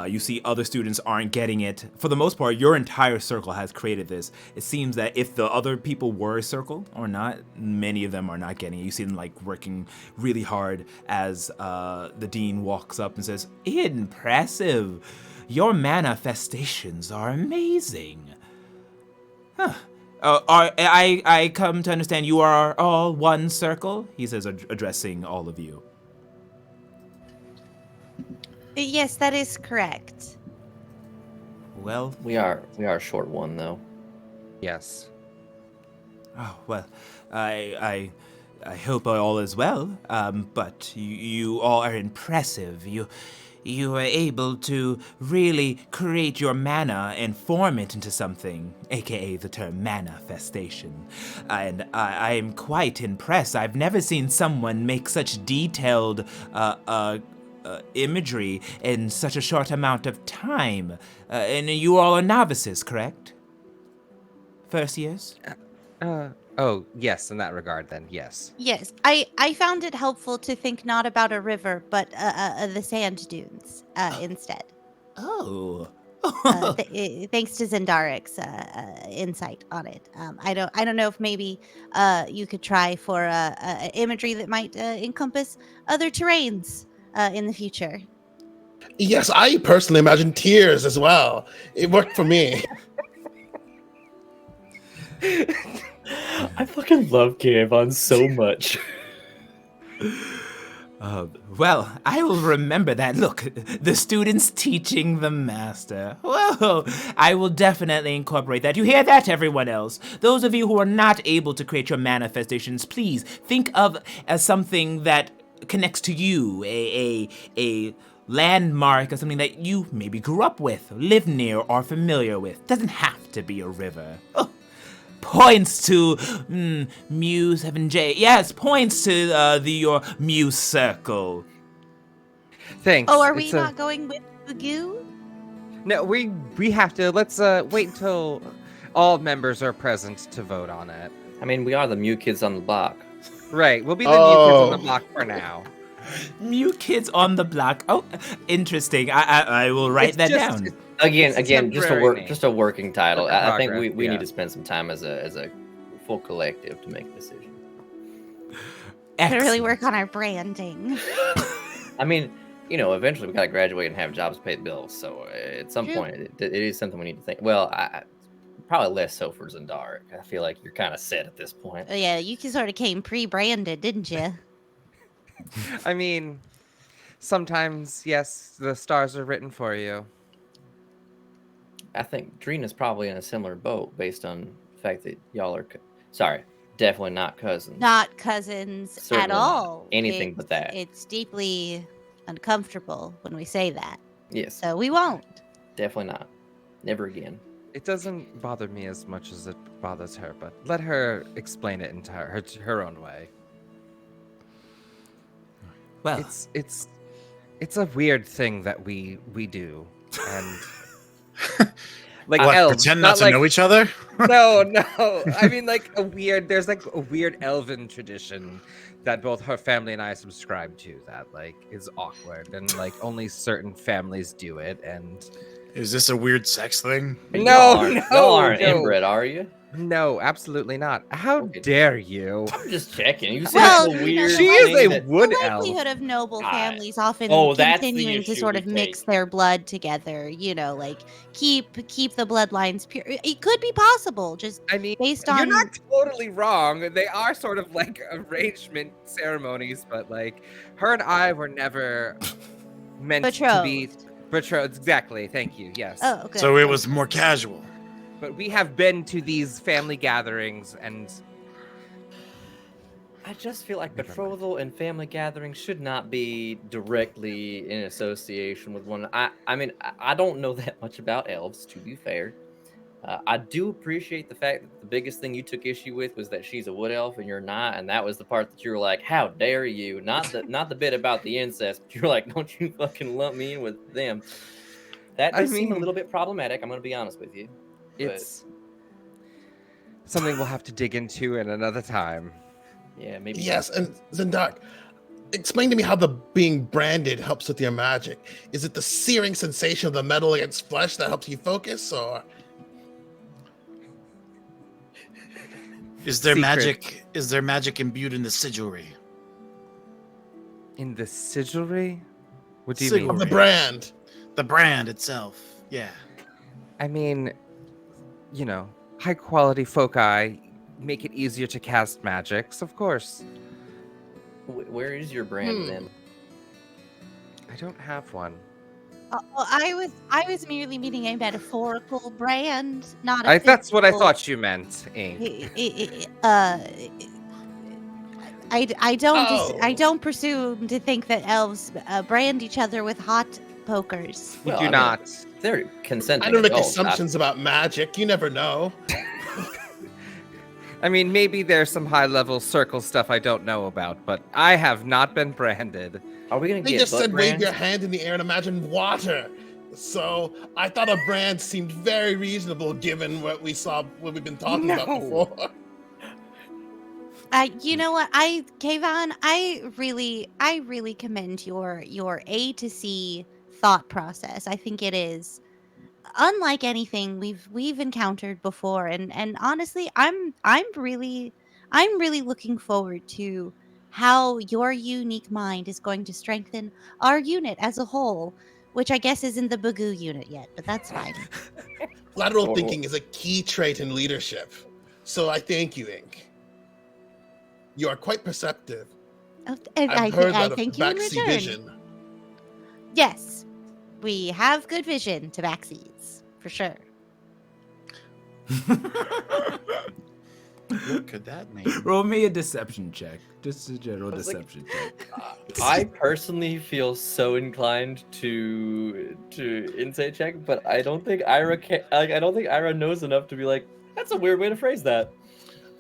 you see other students aren't getting it. For the most part, your entire circle has created this. It seems that if the other people were a circle or not, many of them are not getting it. You see them like working really hard as the dean walks up and says, "Impressive. Your manifestations are amazing." Huh. I come to understand you are all one circle, he says, addressing all of you. Yes, that is correct. Well, We are a short one though. Yes. oh well, I I hope all is well. But you all are impressive. You are able to really create your mana and form it into something, aka the term manifestation. And I am quite impressed. I've never seen someone make such detailed imagery in such a short amount of time. And you all are novices, correct? First years? Oh, yes, in that regard, then, yes. Yes, I found it helpful to think not about a river, but the sand dunes instead. Oh. Thanks to Zendaric's insight on it. I don't know if maybe you could try for imagery that might encompass other terrains in the future. Yes, I personally imagine tears as well. It worked for me. I fucking love Kayvon so much. Well, I will remember that. Look, the students teaching the master. Well, I will definitely incorporate that. You hear that, everyone else? Those of you who are not able to create your manifestations, please think of as something that connects to you, a landmark or something that you maybe grew up with, live near, or familiar with. Doesn't have to be a river. Oh. Points to Muse Heaven J. Yes, points to your Muse Circle. Thanks. Oh, are we not going with the goo? No, we have to. Let's wait until all members are present to vote on it. I mean, we are the Mew kids on the block. Right, we'll be the new kids on the block for now. Mew kids on the block. Oh, interesting. I will write that down. Again, temporary just a working title. I think Progress, we yeah. need to spend some time as a full collective to make a decision. To really work on our branding. I mean, eventually we gotta graduate and have jobs, pay the bills. So at some True. point, it is something we need to think. Well, probably less so for Zendaric. I feel like you're kind of set at this point. Yeah, you sort of came pre-branded, didn't you? I mean, sometimes, yes, the stars are written for you. I think Dreena's probably in a similar boat based on the fact that y'all are, definitely not cousins. Not cousins Certainly at not. all. Anything but that. It's deeply uncomfortable when we say that. Yes, So we won't. definitely not. Never again. It doesn't bother me as much as it bothers her, but let her explain it into her own way. Well, It's a weird thing that we do, and like What, elves, pretend not to know each other? No. I mean, there's like a weird elven tradition that both her family and I subscribe to that is awkward and only certain families do it. And Is this a weird sex thing? Y'all aren't inbred, are you? No, absolutely not. How Okay. dare you? I'm just checking. You said Well, it's a you know, weird. She is thing a that- wood The elf. likelihood of noble Ah, families often that's the continuing to issue sort we of mix take. their blood together, keep the bloodlines pure. It could be possible, just I mean, based you're on not totally wrong. They are sort of arrangement ceremonies, but her and I were never meant to be betrothed. Exactly. Thank you. Yes. Oh, good. So it was more casual. But we have been to these family gatherings, and I just feel like Never mind. betrothal and family gatherings should not be directly in association with one. I mean, I don't know that much about elves, to be fair. I do appreciate the fact that the biggest thing you took issue with was that she's a wood elf and you're not, and that was the part that you were like, "How dare you?" Not the bit about the incest, but you're like, "Don't you fucking lump me in with them." That does seem a little bit problematic. I'm gonna be honest with you. it's something we'll have to dig into in another time. Yeah, maybe. Yes, and Zendark, explain to me how the being branded helps with your magic. Is it the searing sensation of the metal against flesh that helps you focus, or Is there Secret. magic imbued in the sigilry? In the sigilry? What do you Sigil- of mean? the brand? The brand itself. Yeah. I mean, high quality foci make it easier to cast magics, of course. Where is your brand Hmm. then? I don't have one. Well, I was merely meaning a metaphorical brand, not a That's what I physical- thought you meant, Ink. I I don't presume to think that elves brand each other with hot pokers. We Well, do I mean, not. They're consenting I don't make adults. assumptions about magic. You never know. I mean, maybe there's some high-level circle stuff I don't know about, but I have not been branded. Are we gonna They get just butt said wave brands? your hand in the air and imagine water. So I thought a brand seemed very reasonable given what we've been talking about No. before. You know what, Kayvon, I really commend your A to C thought process. I think it is unlike anything we've encountered before, and honestly, I'm really looking forward to how your unique mind is going to strengthen our unit as a whole, which I guess isn't the Bagoo unit yet, but that's fine. Lateral Or- thinking is a key trait in leadership. So I thank you, Ink. You are quite perceptive. And I've heard that of thank you in Tabaxi return. vision. Yes, we have good vision, Tabaxis, for sure. What could that mean? Roll me a deception check. Just a general I was like- deception check. I personally feel so inclined to insight check, but I don't think Ira I don't think Ira knows enough to be like, that's a weird way to phrase that.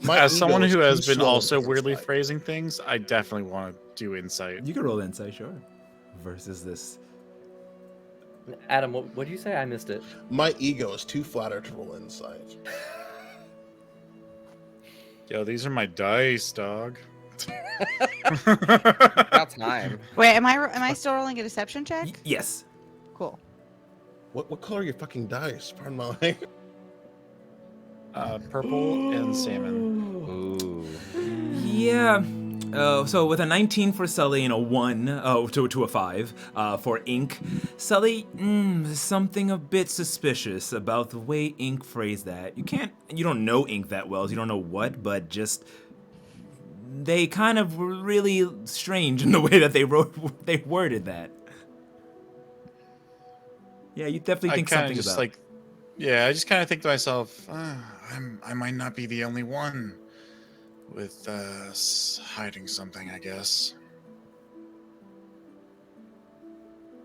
My As ego someone is who too has been slow also with weirdly insight. phrasing things, I definitely want to do insight. You can roll insight, sure. Versus this. Adam, what did you say? I missed it. My ego is too flattered to roll insight. Yo, these are my dice, dog. About time. Wait, am I still rolling a deception check? Yes. Cool. What color are your fucking dice? Pardon my language. Purple and salmon. Ooh. Yeah. So with a 19 for Sully and a 1 to a 5 for Ink, Sully, something a bit suspicious about the way Ink phrased that. You don't know Ink that well, so you don't know what, but just they kind of were really strange in the way that they worded that. Yeah, you definitely I think kind something of just about. I just kind of think to myself, I might not be the only one with hiding something, I guess.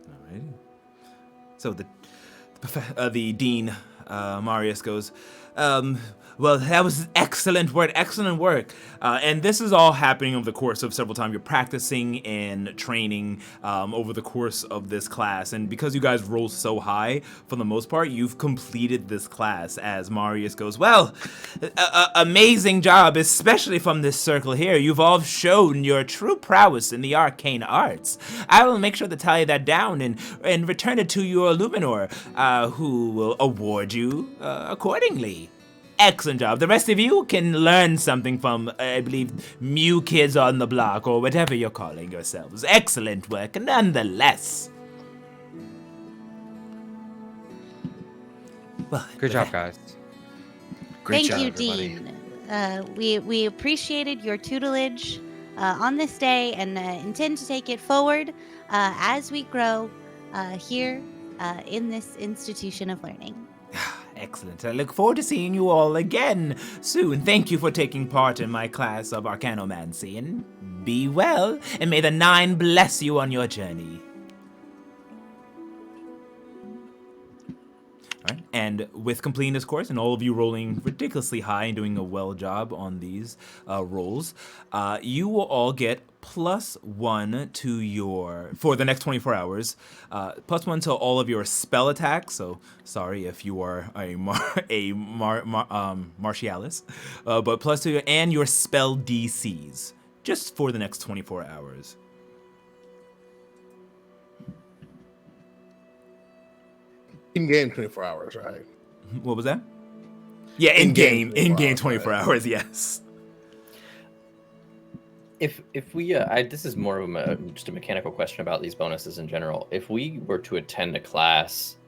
Alrighty. So the dean, Marius, goes, well, that was excellent work, and this is all happening over the course of several times. You're practicing and training over the course of this class, and because you guys roll so high, for the most part, you've completed this class. As Marius goes, well, amazing job, especially from this circle here. You've all shown your true prowess in the arcane arts. I will make sure to tally that down and return it to your Illuminor, who will award you accordingly. Excellent job. The rest of you can learn something from, I believe, Mew Kids on the Block, or whatever you're calling yourselves. Excellent work, nonetheless. Well, Good job, guys. Great Thank job, you, everybody. Dean. We appreciated your tutelage on this day and intend to take it forward as we grow here in this institution of learning. Excellent. I look forward to seeing you all again soon. Thank you for taking part in my class of Arcanomancy, and be well, and may the 9 bless you on your journey. All right. And with completing this course, and all of you rolling ridiculously high and doing a well job on these rolls, you will all get +1 to your, for the next 24 hours, +1 to all of your spell attacks. So sorry if you are a Martialis, but +2 and your spell DCs just for the next 24 hours. In game 24 hours, right? What was that? Yeah, in game 24 hours, yes. If we this is more of just a mechanical question about these bonuses in general. If we were to attend a class,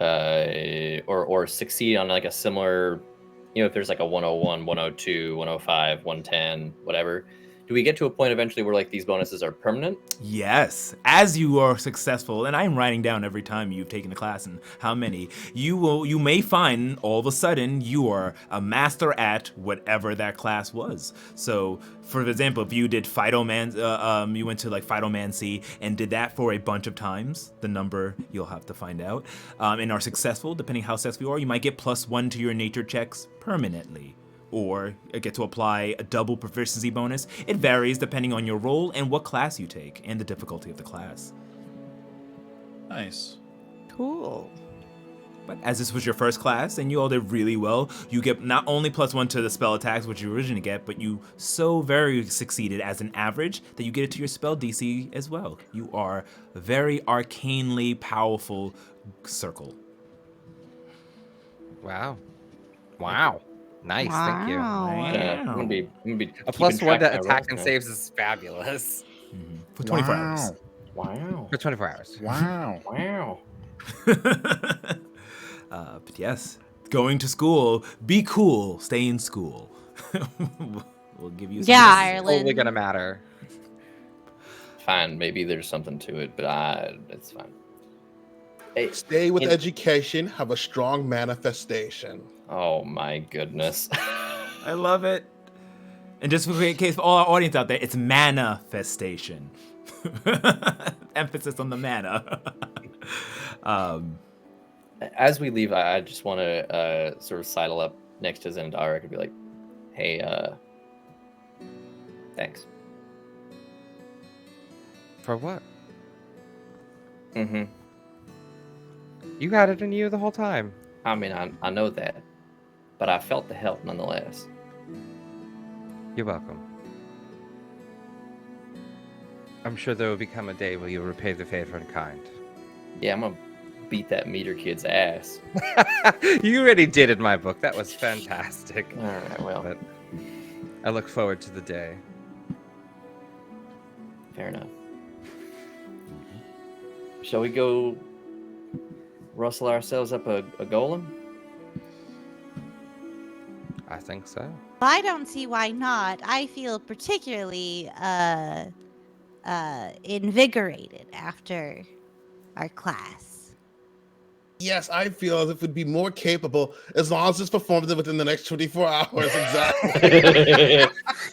or succeed on like a similar, if there's like a 101, 102, 105, 110, whatever, do we get to a point eventually where like these bonuses are permanent? Yes, as you are successful, and I'm writing down every time you've taken a class and how many, you may find all of a sudden you are a master at whatever that class was. So, for example, if you did you went to like Phytomancy and did that for a bunch of times, the number you'll have to find out, and are successful, depending how successful you are, you might get +1 to your nature checks permanently. Or get to apply a double proficiency bonus. It varies depending on your role and what class you take and the difficulty of the class. Nice. Cool. But as this was your first class and you all did really well, you get not only +1 to the spell attacks, which you originally get, but you so very succeeded as an average that you get it to your spell DC as well. You are a very arcanely powerful circle. Wow. Wow. Nice, thank you. Yeah, I'm gonna be A keeping +1 track to of my attack rolls and now. saves is fabulous. For 24 hours. Wow. For 24 hours. Wow. Wow. But yes, going to school, be cool, stay in school. We'll give you some Yeah, tips. Ireland. Totally gonna matter. Fine, maybe there's something to it, but it's fine. Hey, Stay with in- education. Have a strong manifestation. Oh my goodness. I love it. And just in case for all our audience out there, it's manifestation. Emphasis on the mana. As we leave, I just want to sort of sidle up next to Zendara and be like, "Hey, thanks." For what? Mm-hmm. You had it in you the whole time. I mean, I know that, but I felt the help nonetheless. You're welcome. I'm sure there will become a day where you'll repay the favor in kind. Yeah, I'm gonna beat that meter kid's ass. You already did in my book. That was fantastic. All right, well, But I look forward to the day. fair enough. Shall we go rustle ourselves up a golem? I think so. I don't see why not. I feel particularly invigorated after our class. Yes, I feel as if we'd be more capable as long as it's performed within the next 24 hours. Exactly.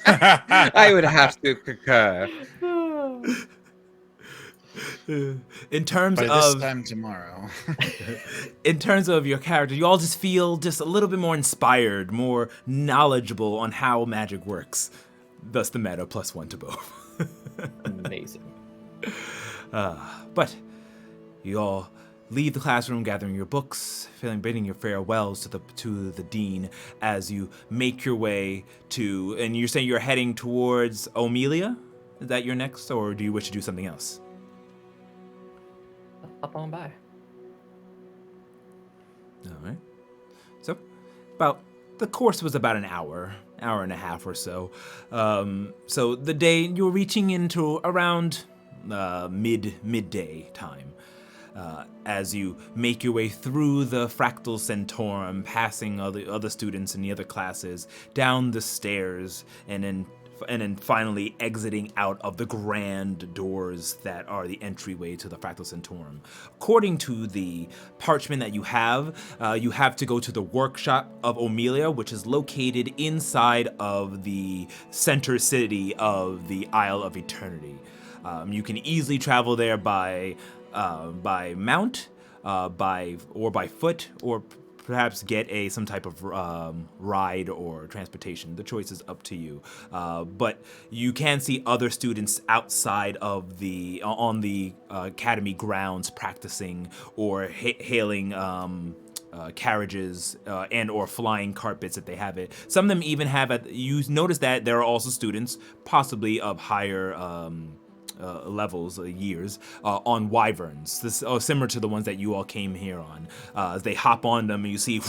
I would have to concur. In terms By this of time tomorrow. in terms of your character, you all just feel just a little bit more inspired, more knowledgeable on how magic works. Thus the meta +1 to both. Amazing. But you all leave the classroom, gathering your books, bidding your farewells to the dean as you make your way to. And you're saying you're heading towards Omelia? Is that your next, or do you wish to do something else? Up on by. All right. So, the course was about an hour and a half or so. So the day you're reaching into around midday time. As you make your way through the Fractal Centaurum, passing other students in the other classes, down the stairs, and then finally exiting out of the grand doors that are the entryway to the Fractal Centaurum. According to the parchment that you have to go to the workshop of Omelia, which is located inside of the center city of the Isle of Eternity. You can easily travel there by mount, by foot, or perhaps get some type of ride or transportation. The choice is up to you. But you can see other students outside of on the academy grounds practicing or hailing carriages and or flying carpets if they have it. Some of them even have you notice that there are also students, possibly of higher levels, years, on wyverns. This similar to the ones that you all came here on. As they hop on them, and you see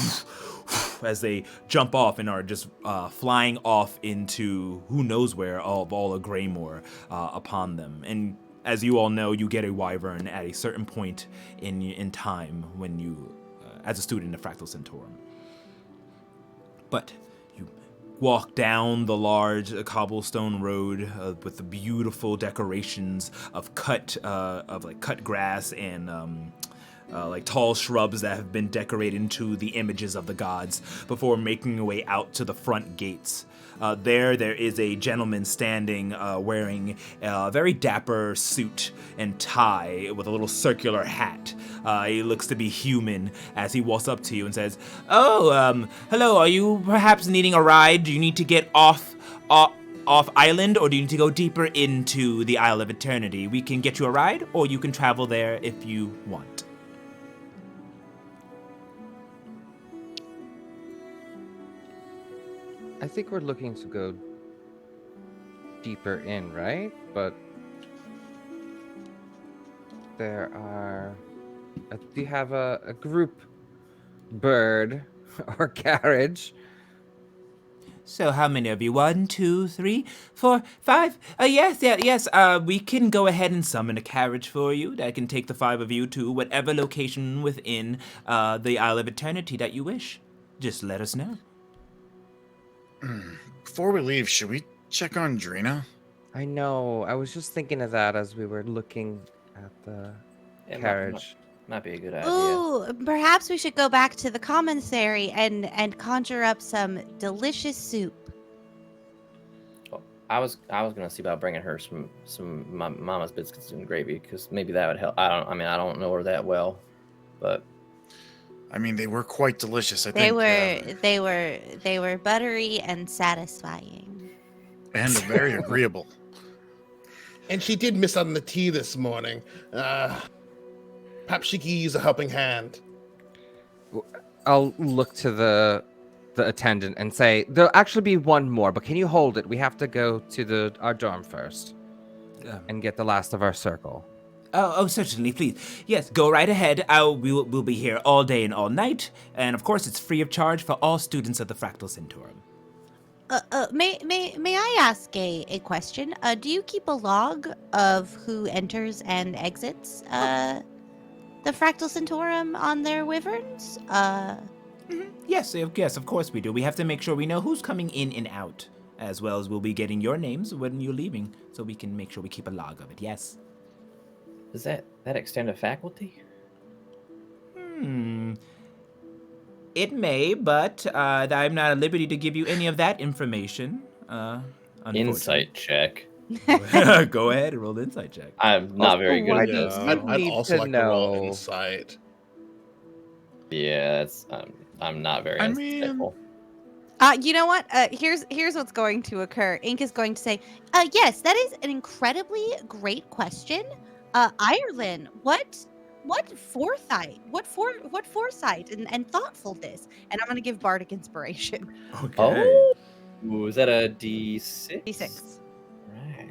as they jump off and are just flying off into who knows where of all of Greymore upon them. And as you all know, you get a wyvern at a certain point in time when you, as a student in the Fractal Centaurum. But you walk down the large cobblestone road with the beautiful decorations of cut grass and like tall shrubs that have been decorated into the images of the gods before making your way out to the front gates. There is a gentleman standing wearing a very dapper suit and tie with a little circular hat. He looks to be human as he walks up to you and says, "Oh, hello, are you perhaps needing a ride? Do you need to get off island, or do you need to go deeper into the Isle of Eternity? We can get you a ride, or you can travel there if you want." I think we're looking to go deeper in, right? But there are... do you have a group bird or carriage? So how many of you? 1, 2, 3, 4, 5? Yes. We can go ahead and summon a carriage for you that can take the 5 of you to whatever location within the Isle of Eternity that you wish. Just let us know. Before we leave, should we check on Drina? I know. I was just thinking of that as we were looking at the carriage. Might be a good idea. Ooh, perhaps we should go back to the commissary and conjure up some delicious soup. Well, I was gonna see about bringing her some mama's biscuits and gravy, because maybe that would help. I don't know her that well, but I mean, they were quite delicious. I They think they were buttery and satisfying. and very agreeable. And she did miss out on the tea this morning. Perhaps she could use a helping hand. I'll look to the attendant and say, there'll actually be one more, but can you hold it? We have to go to our dorm first and get the last of our circle. Oh, certainly, please. Yes, go right ahead. We'll be here all day and all night, and of course, it's free of charge for all students of the Fractal Centaurum. May I ask a question? Do you keep a log of who enters and exits the Fractal Centaurum on their wyverns? Yes, of course we do. We have to make sure we know who's coming in and out, as well as we'll be getting your names when you're leaving, so we can make sure we keep a log of it. Yes. does that extend to faculty? It may, but I'm not at liberty to give you any of that information. Insight check. Go ahead and roll the insight check. I'm not very good why at do this. you I'd need also to like to roll know? insight. Yeah, I'm not very I mean- insightful. You know what? Here's what's going to occur. Ink is going to say, Yes, that is an incredibly great question. Ireland, what foresight, what foresight and thoughtfulness. and I'm going to give Bardic Inspiration. Okay. Oh, ooh, is that a D6? D6. Right.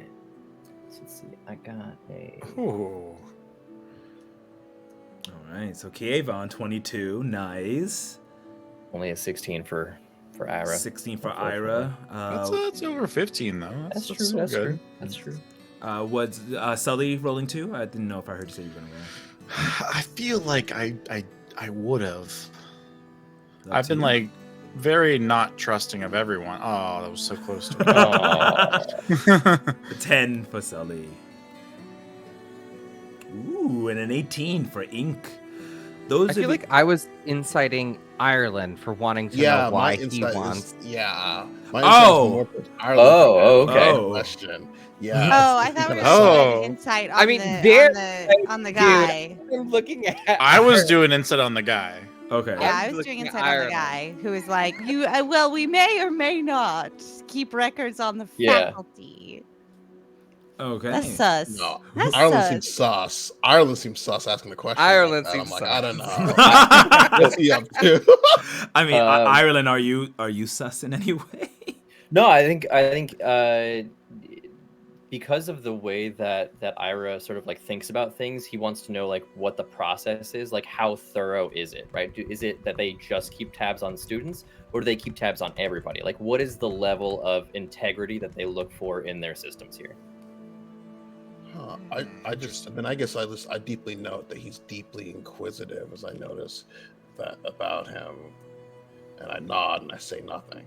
So let's see. I got a. Ooh. All right. So Kievon, 22. Nice. Only a 16 for Ira. 16 for Ira. That's over 15, though. That's true. still That's good. true. That's true. Was Sully rolling 2? I didn't know if I heard you say you were going to roll. I feel like I would have. Up I've to been you. like very not trusting of everyone. Oh, that was so close to Aw. 10 for Sully. Ooh, and an 18 for Ink. Those I of feel you- like I was inciting Ireland for wanting to know why he wants. My Oh. insight is more towards Ireland Oh, than that okay. question. Yeah. Oh, I thought we were Oh. doing insight on I mean, the, there- on the dude. guy. I'm looking at. I was doing insight on the guy. Okay. Yeah, I'm I was looking doing at insight on the Ireland. guy who was like, "You, well, we may or may not keep records on the Yeah. faculty." Okay. That's sus. No, That's Ireland sus. seems sus. Ireland seems sus asking the question. Ireland like that. seems I'm like, sus. I don't know. What's he up to? I mean, Um, Ireland, are you sus in any way? No, I think because of the way that Ira sort of like thinks about things, he wants to know like what the process is, like how thorough is it, right? Is it that they just keep tabs on students, or do they keep tabs on everybody? Like, what is the level of integrity that they look for in their systems here? I guess I deeply note that he's deeply inquisitive, as I notice that about him, and I nod and I say nothing.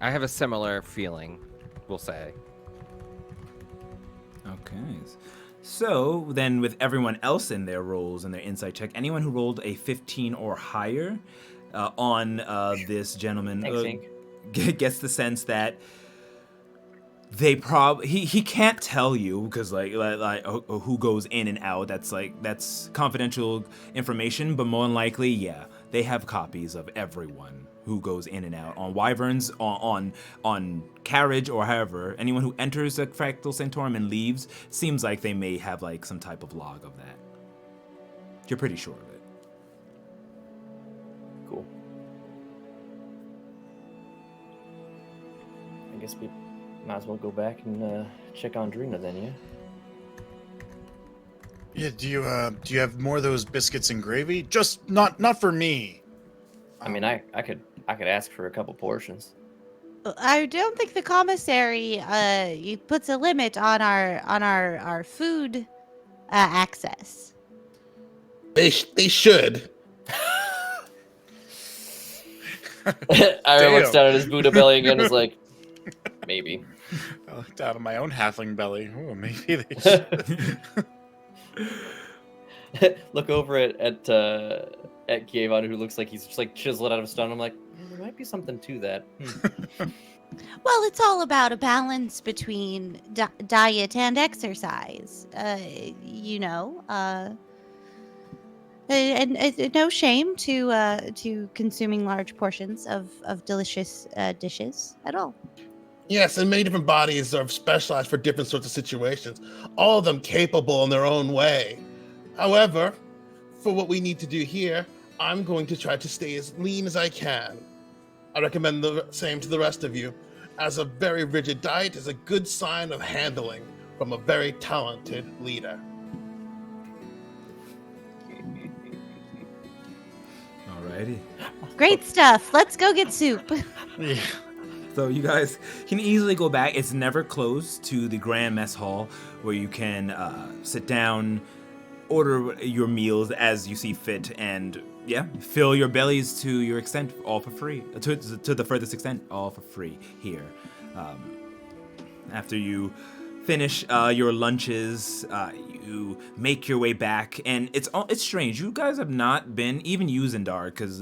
I have a similar feeling, we'll say. Okay. So then, with everyone else in their roles and their insight check, anyone who rolled a 15 or higher on this gentleman Thanks, Hank. gets the sense that they he can't tell you because who goes in and out. That's confidential information, but more than likely, yeah, they have copies of everyone who goes in and out on Wyverns, on carriage, or however. Anyone who enters the Fractal Sanctorum and leaves seems like they may have like some type of log of that. You're pretty sure of it. Cool. I guess we might as well go back and check on Drina then, yeah? Yeah, do you have more of those biscuits and gravy? Just not for me. I mean, I could ask for a couple portions. I don't think the commissary puts a limit on our food access. They should. Ira looks down at his Buddha belly again and is like, maybe. I looked out of my own halfling belly. Oh, maybe they should. Look over at Kievan, who looks like he's just like chiseled out of stone. I'm like, there might be something to that. Well, it's all about a balance between diet and exercise. And no shame to consuming large portions of delicious dishes at all. Yes, and many different bodies are specialized for different sorts of situations, all of them capable in their own way. However, for what we need to do here, I'm going to try to stay as lean as I can. I recommend the same to the rest of you, as a very rigid diet is a good sign of handling from a very talented leader. Alrighty. Great stuff. Let's go get soup. Yeah. So you guys can easily go back. It's never closed to the Grand Mess Hall, where you can sit down, order your meals as you see fit, and fill your bellies to your extent, all for free. To the furthest extent, all for free here. After you finish your lunches, you make your way back, and it's strange. You guys have not been, even you, Zendar, because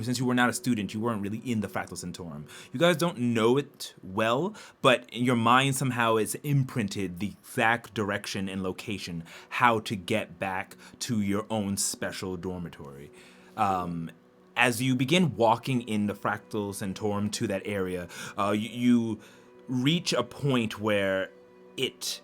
since you were not a student, you weren't really in the Fractal Sanctorum. You guys don't know it well, but in your mind somehow it's imprinted the exact direction and location how to get back to your own special dormitory. As you begin walking in the Fractal Sanctorum to that area, you reach a point where it's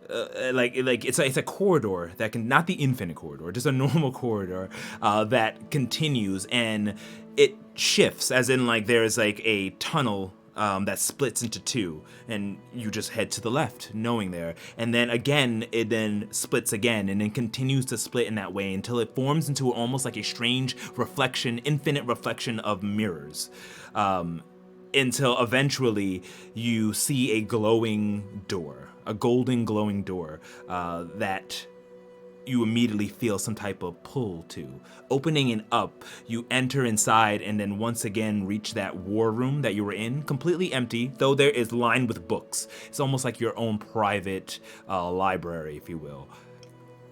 a corridor that can, not the infinite corridor, just a normal corridor that continues, and it shifts, as in like there's like a tunnel that splits into two, and you just head to the left, knowing there, and then again it then splits again, and then continues to split in that way until it forms into almost like a strange reflection, infinite reflection of mirrors. Until eventually you see a glowing door, a golden glowing door that you immediately feel some type of pull to. Opening it up, you enter inside and then once again reach that war room that you were in, completely empty, though there is lined with books. It's almost like your own private library, if you will.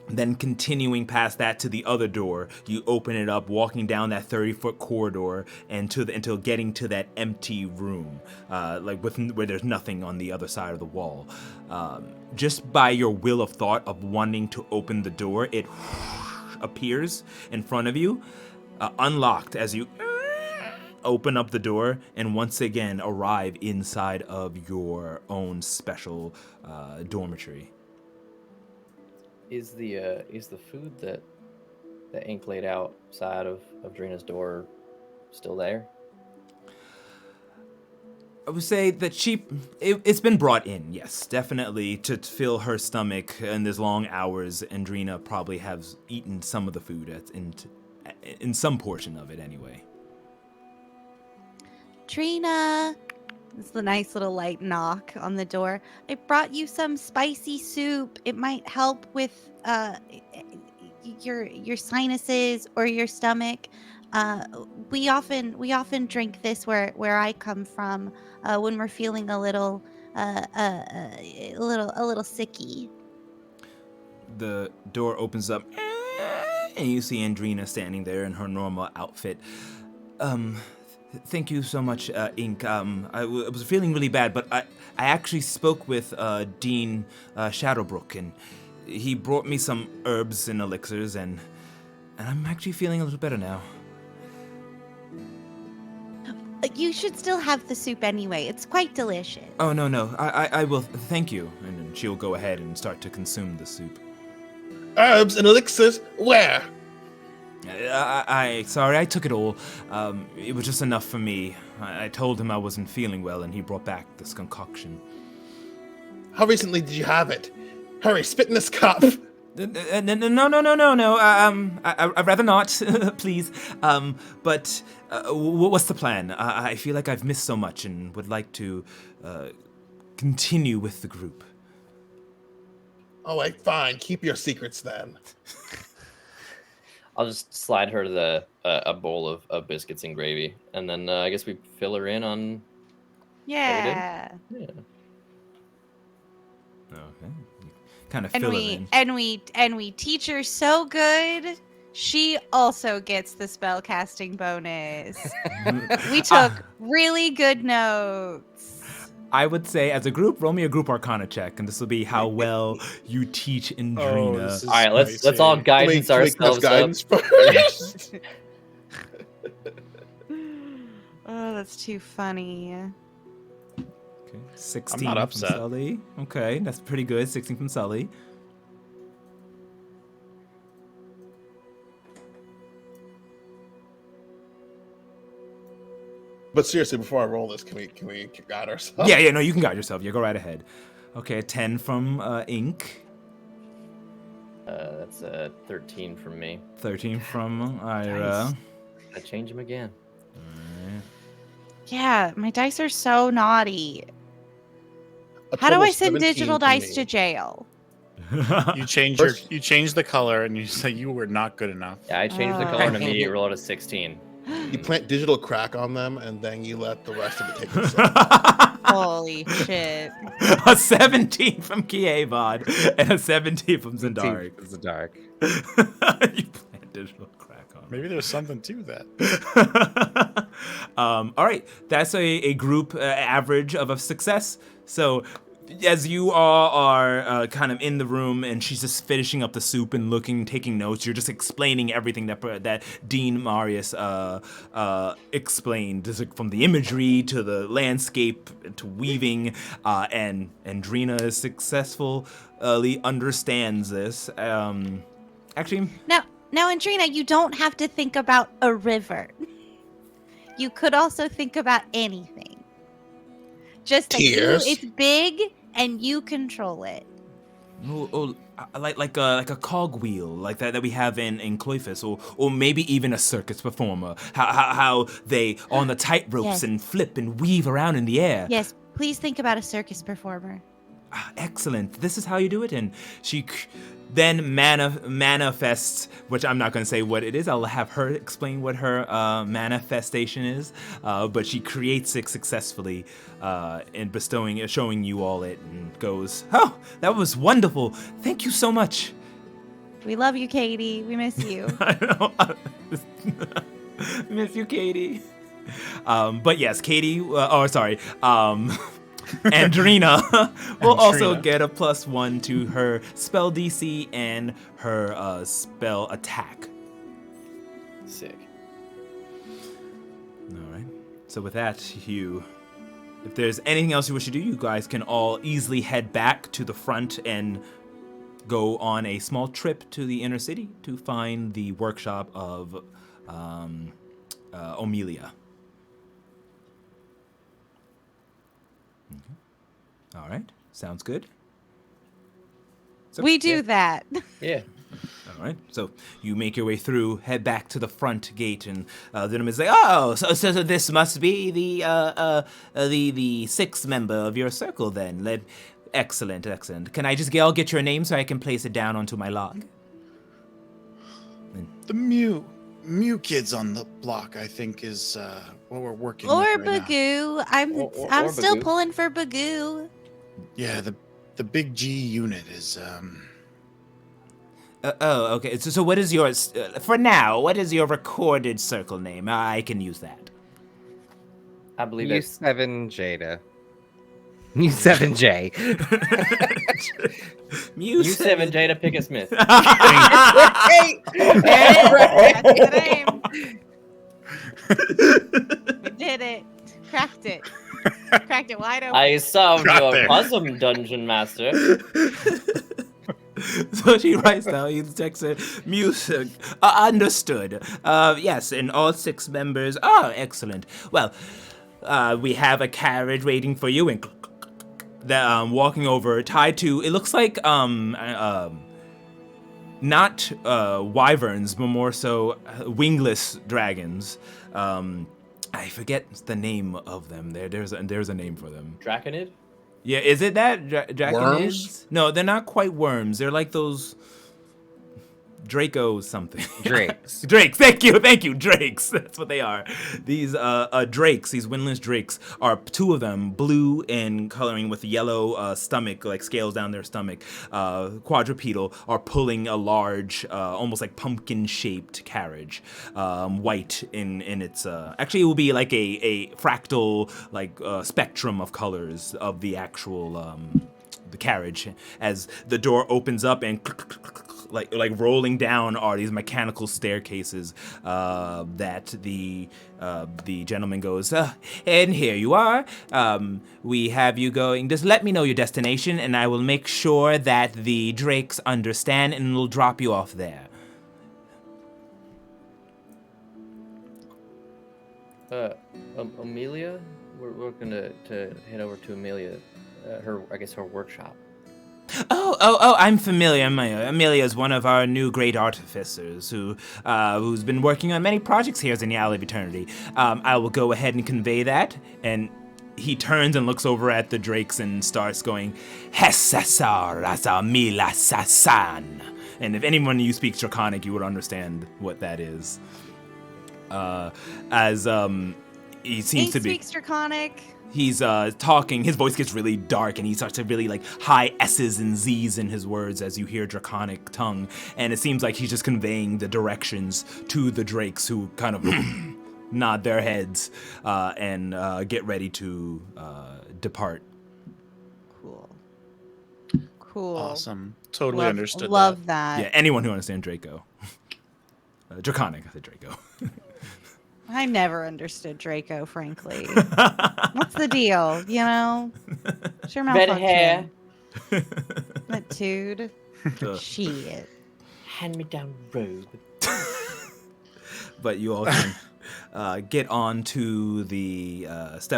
Then continuing past that to the other door, you open it up, walking down that 30-foot corridor until getting to that empty room, where there's nothing on the other side of the wall. Just by your will of thought of wanting to open the door, it appears in front of you, unlocked as you open up the door and once again arrive inside of your own special dormitory. Is the food that Ink laid outside of Drina's door still there? I would say that it's been brought in, yes, definitely, to fill her stomach in these long hours, and Drina probably has eaten some of the food in some portion of it anyway. Drina, it's a nice little light knock on the door. I brought you some spicy soup. It might help with your sinuses or your stomach. We often drink this where I come from when we're feeling a little sicky. The door opens up, and you see Andrina standing there in her normal outfit. Thank you so much, Ink. I was feeling really bad, but I actually spoke with Dean Shadowbrook, and he brought me some herbs and elixirs, and I'm actually feeling a little better now. You should still have the soup anyway. It's quite delicious. Oh, no. I will. Thank you. And then she'll go ahead and start to consume the soup. Herbs and elixirs? Where? Sorry, I took it all. It was just enough for me. I told him I wasn't feeling well, and he brought back this concoction. How recently did you have it? Hurry, spit in this cup. No. I'd rather not, please. But what's the plan? I feel like I've missed so much and would like to continue with the group. All right, fine. Keep your secrets then. I'll just slide her to a bowl of biscuits and gravy, and then I guess we fill her in on. Yeah. Yeah. Okay. Kind of fill it in. And we teach her so good. She also gets the spell casting bonus. We took really good notes. I would say, as a group, roll me a group Arcana check, and this will be how well you teach Andrina. All right, let's all guidance ourselves guidance up. first. Oh, that's too funny. Okay, 16 I'm not upset. from Sully. Okay, that's pretty good. 16 from Sully. But seriously, before I roll this, can we guide ourselves? Yeah, no, you can guide yourself. Yeah, go right ahead. Okay, a 10 from Ink. That's a 13 from me. 13 from Ira. Nice. I change them again. Yeah, my dice are so naughty. A How do total I send 17 digital for dice me. to jail? You change First- you change the color and you say you were not good enough. Yeah, I changed the Oh. color and immediately roll out a 16. You plant digital crack on them, and then you let the rest of it take itself. Holy shit. A 17 from Kievod and a 17 from Zandarik. It's the dark. You plant digital crack on. Maybe there's something to that. All right, that's a group average of a success. So as you all are kind of in the room and she's just finishing up the soup and taking notes, you're just explaining everything that Dean Marius explained, just from the imagery to the landscape to weaving, and Andrina is successfully understands this. Actually, Now, Andrina, you don't have to think about a river. You could also think about anything. Just that Tears? it's big and you control it. like a cogwheel, like that we have in Cloyphus, or maybe even a circus performer. How they on the tight ropes Yes. and flip and weave around in the air. Yes, please think about a circus performer. Excellent. This is how you do it. And she then manifests, which I'm not going to say what it is. I'll have her explain what her manifestation is. But she creates it successfully and showing you all it, and goes, "Oh, that was wonderful. Thank you so much." We love you, Katie. We miss you. I know. Miss you, Katie. But yes, Katie. Andrina will also Andrina. get a +1 to her spell DC and her spell attack. Sick. All right. So with that, if there's anything else you wish to do, you guys can all easily head back to the front and go on a small trip to the inner city to find the workshop of Omelia. All right, sounds good. So, We do that. Yeah. All right, so you make your way through, head back to the front gate, and then it's like, oh, so this must be the sixth member of your circle then. Excellent. Can I just get your name so I can place it down onto my log? The Mew. Mew Kids on the block, I think, is what we're working Or with right now. Bagoo. I'm Or still Bagoo. pulling for Bagoo. Yeah, the big G unit is Okay. So what is yours for now? What is your recorded circle name? I can use that. I believe it's U7 Jada. U7J. U7 Jada Pickett Smith. That's the name. We did it. Cracked it. Cracked it wide open. I solved Got your there. puzzle, Dungeon Master. So she writes down, he texts her, music, understood. Yes, and all 6 members, excellent. Well, we have a carriage waiting for you, and walking over, tied to, it looks like, not wyverns, but more so wingless dragons. I forget the name of them. There's a name for them. Draconid? Yeah, is it that? Draconids? Worms? No, they're not quite worms. They're like those Draco something. Drakes. Drakes, thank you, Drakes. That's what they are. These drakes, these windless drakes, are 2 of them, blue in coloring with yellow stomach, like scales down their stomach, quadrupedal, are pulling a large, almost like pumpkin-shaped carriage, white in its, actually it will be like a fractal, like spectrum of colors of the actual, the carriage, as the door opens up and like rolling down are these mechanical staircases that the gentleman goes, and here you are. We have you going. Just let me know your destination, and I will make sure that the drakes understand, and we'll drop you off there. Amelia? We're gonna head over to Amelia, her workshop. Oh, I'm familiar. Amelia is one of our new great artificers who's been working on many projects here in the Alley of Eternity. I will go ahead and convey that. And he turns and looks over at the drakes and starts going, Hesasar Asamila Sasan. And if anyone of you speaks Draconic, you would understand what that is. He seems to be... speaks Draconic. He's talking, his voice gets really dark, and he starts to really like high S's and Z's in his words as you hear Draconic tongue. And it seems like he's just conveying the directions to the drakes, who kind of nod their heads and get ready to depart. Cool. awesome. Totally understood Love that. Yeah, anyone who understands Draco. Draconic, I said Draco. I never understood Draco, frankly. What's the deal? You know? Sure, Red hair. That dude. Shit. Hand me down robe. But you all can get on to the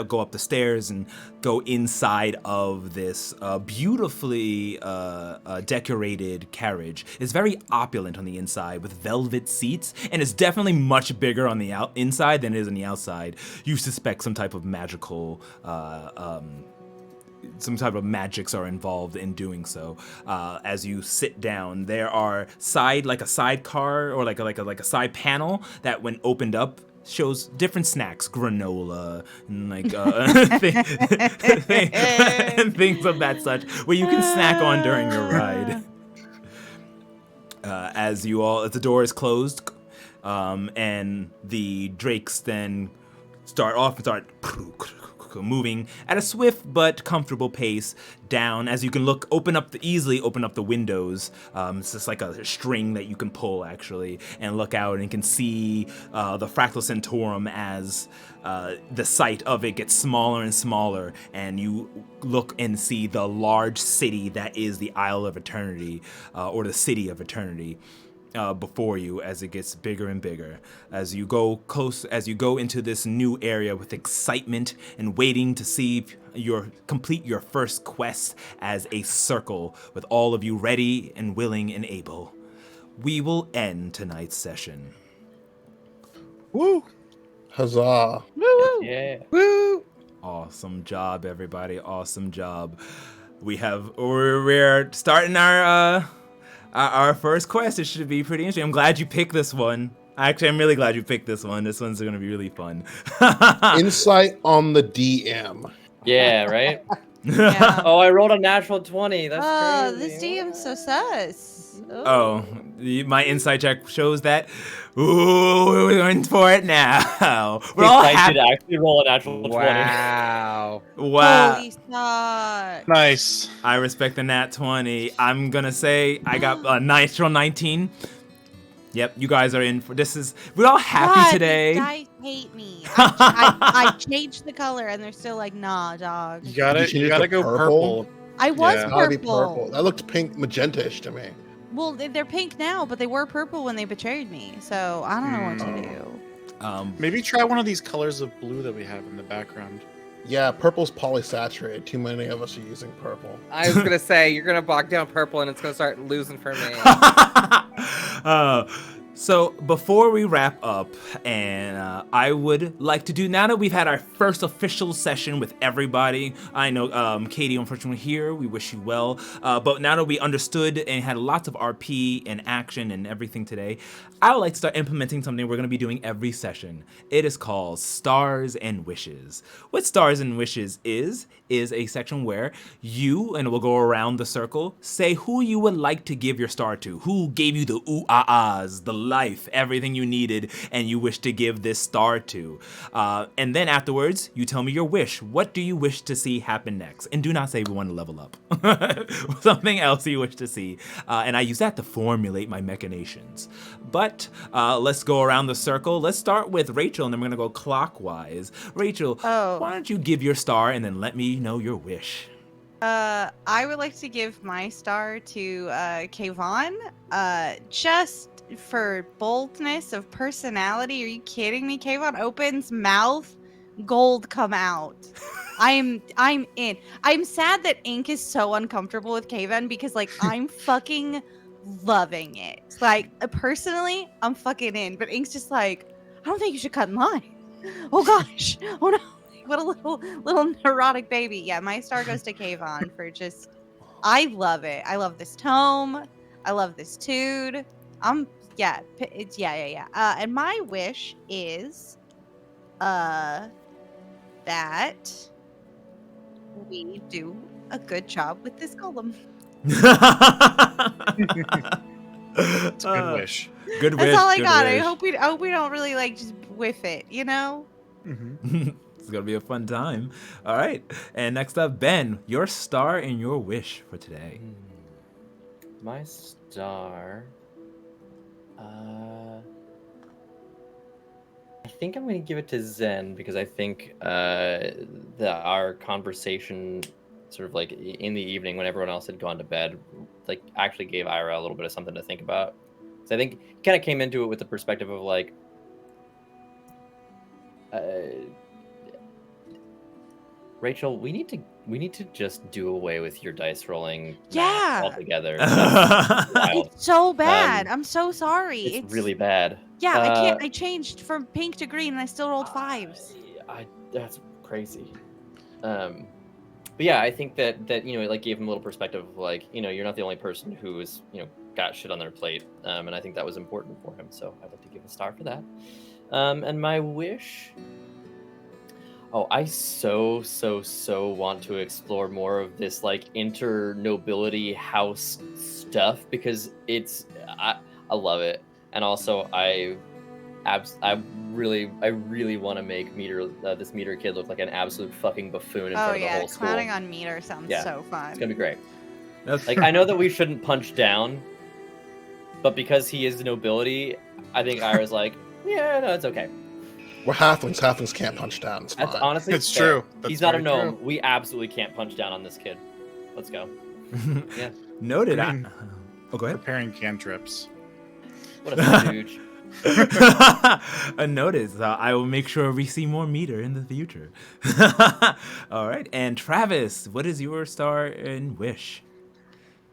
go up the stairs and go inside of this beautifully decorated carriage. It's very opulent on the inside with velvet seats, and it's definitely much bigger on the inside than it is on the outside. You suspect some type of magical some type of magics are involved in doing so. As you sit down, there are like a sidecar or like a side panel that, when opened up, shows different snacks, granola and like and things of that such, where you can snack on during your ride. As the door is closed, and the drakes then start moving at a swift but comfortable pace down. As you can easily open up the windows. It's just like a string that you can pull, actually, and look out, and you can see the Fractal Centaurum as the sight of it gets smaller and smaller, and you look and see the large city that is the Isle of Eternity, or the City of Eternity. Before you, as it gets bigger and bigger, as you go into this new area with excitement and waiting to see complete your first quest as a circle, with all of you ready and willing and able. We will end tonight's session. Woo! Huzzah! Yeah. Woo! Awesome job, everybody! Awesome job. We're starting our first quest. It should be pretty interesting. I'm glad you picked this one. Actually, I'm really glad you picked this one. This one's gonna be really fun. Insight on the DM. Yeah, right? Yeah. Oh, I rolled a natural 20. That's Oh, crazy. this DM's so sus. Oh, my insight check shows that. Ooh, we're going for it now. We're all I happy. did actually roll a natural 20. Wow. Wow. Holy fuck. Nice. I respect the nat 20. I'm gonna say I got a natural 19. Yep, you guys are in for this. We're all happy God, today. These guys hate me. I changed the color and they're still like, nah, dog. You gotta Did you change it gotta to go purple? purple. I was Yeah. Gotta be purple. purple. That looked pink, magenta-ish to me. Well, they're pink now, but they were purple when they betrayed me. So I don't know what to do. Maybe try one of these colors of blue that we have in the background. Yeah, purple's polysaturated. Too many of us are using purple. I was gonna say you're gonna bog down purple and it's gonna start losing for me. So before we wrap up, and I would like to do, now that we've had our first official session with everybody, I know Katie unfortunately here, we wish you well, but now that we understood and had lots of RP and action and everything today, I would like to start implementing something we're going to be doing every session. It is called Stars and Wishes. What Stars and Wishes is a section where you, and we'll go around the circle, say who you would like to give your star to, who gave you the ooh-ah-ahs, the life, everything you needed, and you wish to give this star to. And then afterwards, you tell me your wish. What do you wish to see happen next? And do not say we want to level up. Something else you wish to see. And I use that to formulate my machinations. But let's go around the circle. Let's start with Rachel, and then we're going to go clockwise. Rachel, why don't you give your star and then let me know your wish? I would like to give my star to Kayvon, just for boldness of personality. Are you kidding me? Kayvon opens mouth, gold come out. I'm in. I'm sad that Ink is so uncomfortable with Kayvon because like I'm fucking loving it. Like personally, I'm fucking in. But Ink's just like, I don't think you should cut in line. Oh gosh. Oh no. What a little neurotic baby. Yeah, my star goes to Kayvon for just, I love it. I love this tome. I love this tude. Yeah. And my wish is, that we do a good job with this column. It's a good wish. Good wish. That's all I good got. wish. I hope we don't really like just whiff it, you know? Mm-hmm. It's gonna be a fun time. All right. And next up, Ben, your star and your wish for today. My star. I think I'm going to give it to Zen because I think our conversation, sort of like in the evening when everyone else had gone to bed, like actually gave Ira a little bit of something to think about. So I think he kind of came into it with the perspective of like, Rachel, we need to just do away with your dice rolling altogether. It's so bad. I'm so sorry. It's really bad. Yeah, I can't. I changed from pink to green and I still rolled fives. That's crazy. But yeah, I think that it like gave him a little perspective of like, you're not the only person who is, got shit on their plate. And I think that was important for him. So I'd like to give a star for that. And my wish. Oh, I so want to explore more of this like inter-nobility house stuff because I love it, and also I really want to make this Meter kid look like an absolute fucking buffoon in front of the whole school. Clowning on Meter sounds so fun. It's gonna be great. Like I know that we shouldn't punch down, but because he is the nobility, I think Ira's like, yeah, no, it's okay. We're halflings. Halflings can't punch down. It's That's fine. honestly It's fair. true. That's He's not a very gnome. true. We absolutely can't punch down on this kid. Let's go. Yeah. Noted. I mean, go ahead. Preparing cantrips. What a stooge. A notice. I will make sure we see more Meter in the future. All right. And Travis, what is your star and wish?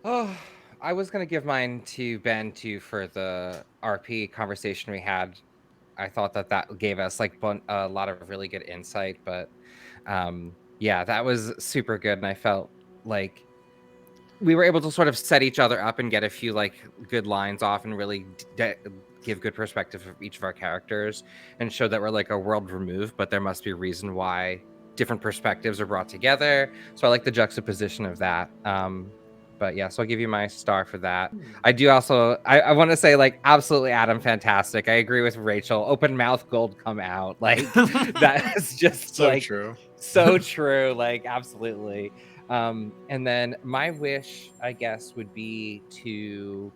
Oh, I was gonna give mine to Ben too for the RP conversation we had. I thought that gave us like a lot of really good insight, but yeah, that was super good, and I felt like we were able to sort of set each other up and get a few like good lines off and really give good perspective of each of our characters and show that we're like a world removed, but there must be a reason why different perspectives are brought together. So I like the juxtaposition of that. But yeah, so I'll give you my star for that. I do also, I want to say, like, absolutely, Adam, fantastic. I agree with Rachel. Open mouth gold come out. Like, that is just So like true. so true. Like, absolutely. And then my wish, I guess, would be to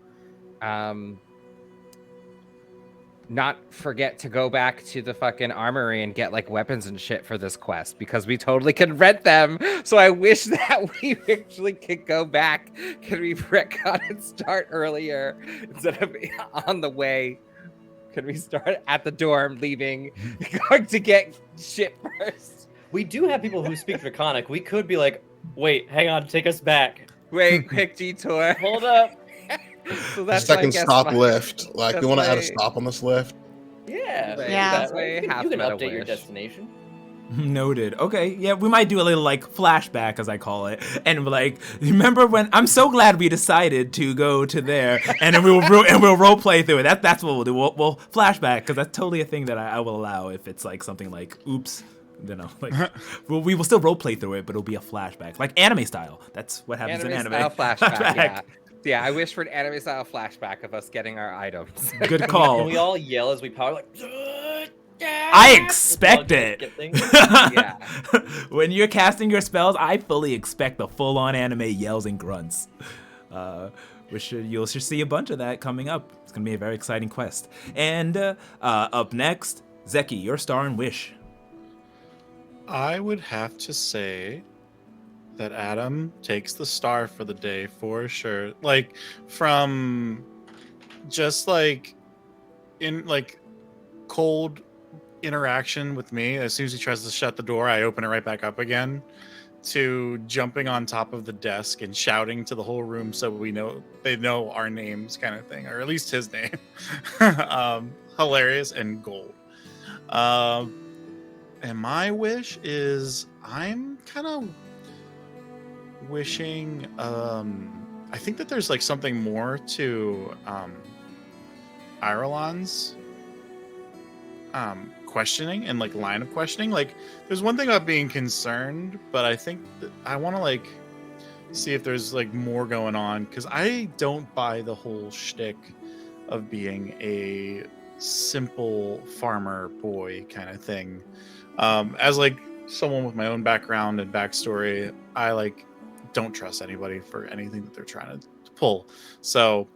not forget to go back to the fucking armory and get like weapons and shit for this quest, because we totally could rent them. So I wish that we actually could go back. Could we retcon and start earlier instead of on the way? Could we start at the dorm, leaving, going to get shit first? We do have people who speak Draconic. We could be like, wait, hang on, take us back. Wait, quick detour. Hold up. So that's Second my stop lift. Like, we that's want to add a my- stop on this lift. Yeah. Right, Yeah. that's my You can, half you can meta update your wish. destination. Noted. Okay, yeah, we might do a little like flashback, as I call it, and like, remember when? I'm so glad we decided to go to there, and then we'll role play through it. That's what we'll do. We'll flashback, because that's totally a thing that I will allow if it's like something like, oops, you know, like we will still role play through it, but it'll be a flashback, like anime style. That's what happens in anime. Style flashback. Yeah. Yeah, I wish for an anime style flashback of us getting our items. Good Can call. we all yell as we power like? I expect it. Get things? Yeah. When you're casting your spells, I fully expect the full-on anime yells and grunts. You'll see a bunch of that coming up. It's gonna be a very exciting quest. And up next, Zeki, your star and wish. I would have to say that Adam takes the star for the day for sure. Like, from just like in like cold interaction with me, as soon as he tries to shut the door, I open it right back up again, to jumping on top of the desk and shouting to the whole room so they know our names, kind of thing, or at least his name. Hilarious and gold. And my wish is, I'm kind of wishing, I think that there's like something more to Irulan's questioning and like line of questioning. Like, there's one thing about being concerned, but I think that I want to like see if there's like more going on, because I don't buy the whole shtick of being a simple farmer boy kind of thing. As like someone with my own background and backstory, I like don't trust anybody for anything that they're trying to pull. So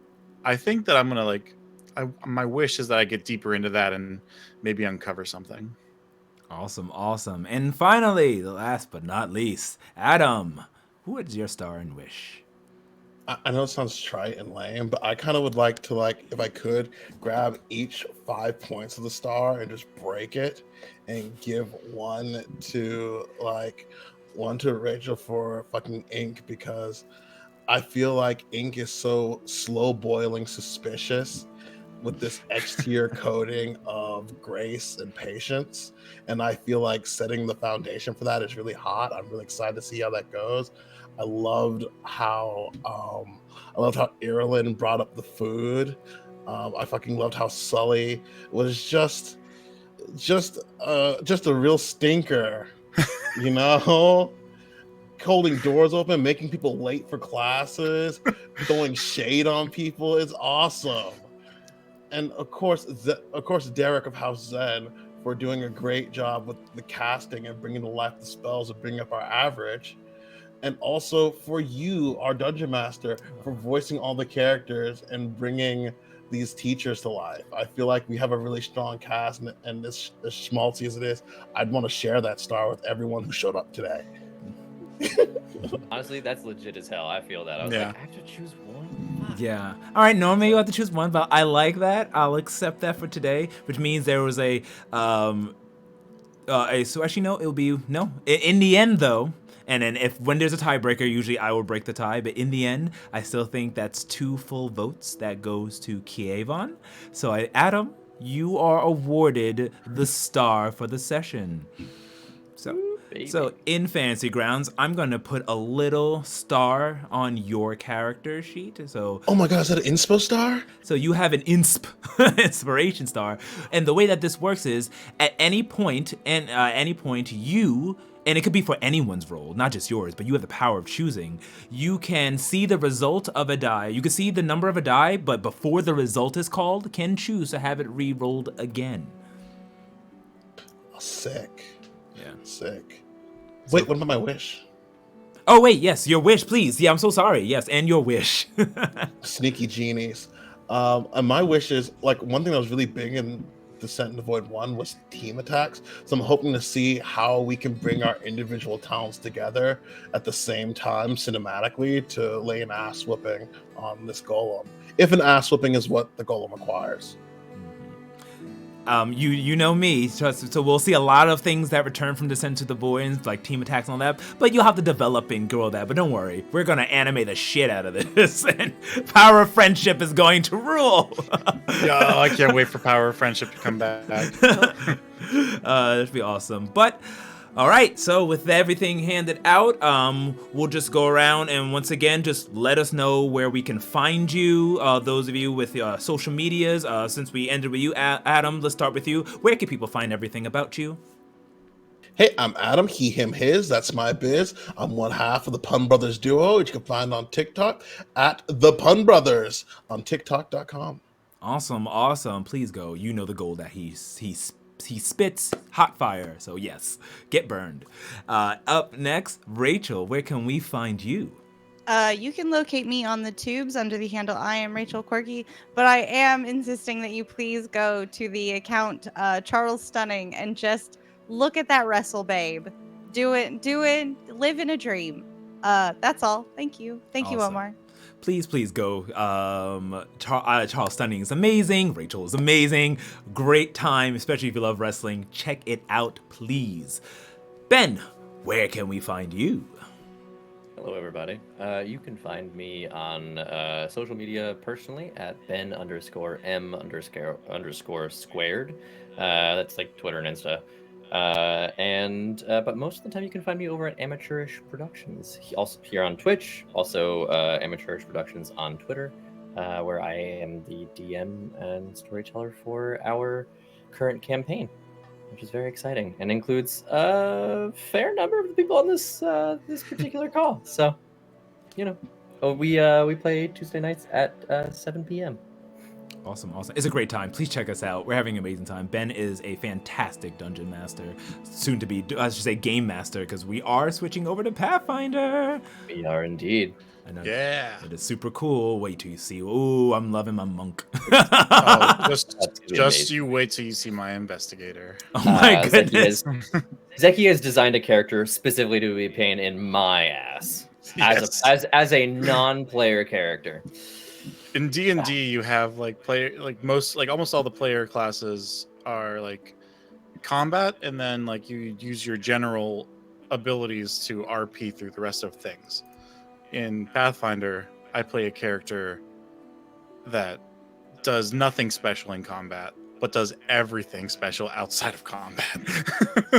I think that I'm gonna like, my wish is that I get deeper into that and maybe uncover something. Awesome. And finally, the last but not least, Adam, who is your star and wish? I know it sounds trite and lame, but I kind of would like to, like, if I could, grab each 5 points of the star and just break it and give one to Rachel for fucking ink, because I feel like ink is so slow boiling suspicious with this X tier coding of grace and patience, and I feel like setting the foundation for that is really hot. I'm really excited to see how that goes. I loved how Irulan brought up the food. I fucking loved how Sully was just a real stinker, you know, holding doors open, making people late for classes, throwing shade on people. It's awesome. And of course, Derek of House Zen for doing a great job with the casting and bringing to life the spells and bringing up our average. And also for you, our Dungeon Master, for voicing all the characters and bringing these teachers to life. I feel like we have a really strong cast, and as schmaltzy as it is, I'd want to share that star with everyone who showed up today. Honestly, that's legit as hell. I feel that. I was Yeah. like, I have to choose one. Fuck. Yeah. All right. Normally you have to choose one, but I like that. I'll accept that for today, which means there was so actually no, it'll be no. In the end, though. And then when there's a tiebreaker, usually I will break the tie. But in the end, I still think that's 2 full votes that goes to Kievon. So Adam, you are awarded the star for the session. So baby. So in Fantasy Grounds, I'm going to put a little star on your character sheet. So Oh my god, is that an inspo star? So you have an inspiration star, and the way that this works is at any point, you, and it could be for anyone's role, not just yours, but you have the power of choosing. You can see the result of a die. You can see the number of a die, but before the result is called, can choose to have it re-rolled again. Oh, sick. Yeah. Sick. Wait, what about my wish? Oh wait, yes, your wish, please. Yeah, I'm so sorry. Yes, and your wish. Sneaky genies. And my wish is, like, one thing that was really big in Descent into Void 1 was team attacks. So I'm hoping to see how we can bring our individual talents together at the same time cinematically to lay an ass whooping on this golem. If an ass whooping is what the golem requires. You know me, so we'll see a lot of things that return from Descent to the Void, like team attacks and all that, but you'll have to develop and grow that. But don't worry, we're gonna animate the shit out of this, and Power of Friendship is going to rule. Yo, I can't wait for Power of Friendship to come back. That'd be awesome. But all right, so with everything handed out, we'll just go around and once again, just let us know where we can find you. Those of you with social medias, since we ended with you, Adam, let's start with you. Where can people find everything about you? Hey, I'm Adam, he, him, his. That's my biz. I'm one half of the Pun Brothers duo, which you can find on TikTok at The Pun Brothers on TikTok.com. Awesome. Please go. You know the goal that he spits hot fire. So yes, get burned. Up next, Rachel, where can we find you? You can locate me on the tubes under the handle I am Rachel Quirky, but I am insisting that you please go to the account Charles Stunning and just look at that wrestle babe. Do it, live in a dream. That's all. Thank you, Awesome. Omar. Please go. Charles Stunning is amazing. Rachel is amazing. Great time, especially if you love wrestling. Check it out, please. Ben, where can we find you? Hello, everybody. You can find me on social media personally at Ben_M_squared. That's like Twitter and Insta. But most of the time you can find me over at Amateurish Productions. Also here on Twitch, also Amateurish Productions on Twitter, where I am the DM and storyteller for our current campaign, which is very exciting and includes a fair number of the people on this particular call. So, we play Tuesday nights at 7 p.m. Awesome. It's a great time. Please check us out. We're having an amazing time. Ben is a fantastic dungeon master, soon to be, I should say, game master, because we are switching over to Pathfinder. We are indeed. I know. Yeah. It is super cool. Wait till you see. Ooh, I'm loving my monk. Just you wait till you see my investigator. Oh my goodness. Zeki has designed a character specifically to be a pain in my ass as a non-player character. In D&D, you have almost all the player classes are like combat, and then like you use your general abilities to RP through the rest of things. In Pathfinder, I play a character that does nothing special in combat, but does everything special outside of combat.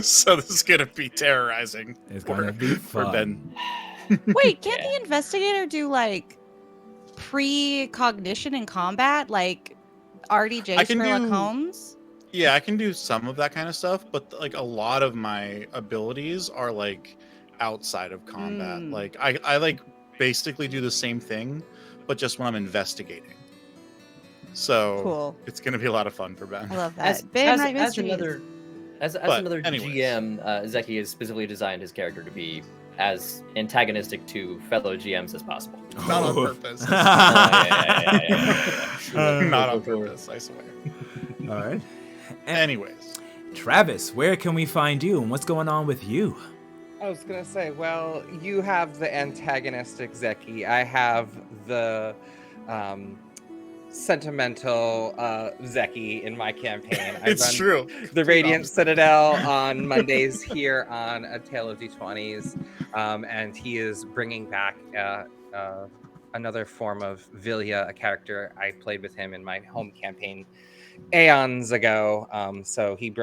So this is gonna be terrorizing. It's gonna be fun. For Ben. Wait, can't the investigator do like precognition in combat, like RDJ Sherlock Holmes? Yeah, I can do some of that kind of stuff, but like a lot of my abilities are like outside of combat. Like I like basically do the same thing, but just when I'm investigating. So cool. It's gonna be a lot of fun for Ben. I love that. As another GM, Zeki has specifically designed his character to be as antagonistic to fellow GMs as possible. Not on purpose. Not on purpose, I swear. All right. Anyways, Travis, where can we find you and what's going on with you? I was gonna say, well, you have the antagonistic Zeki. I have the sentimental Zeki in my campaign. It's true. The Radiant Citadel on Mondays here on A Tale of D20s, and he is bringing back another form of Vilya, a character I played with him in my home campaign aeons ago. So he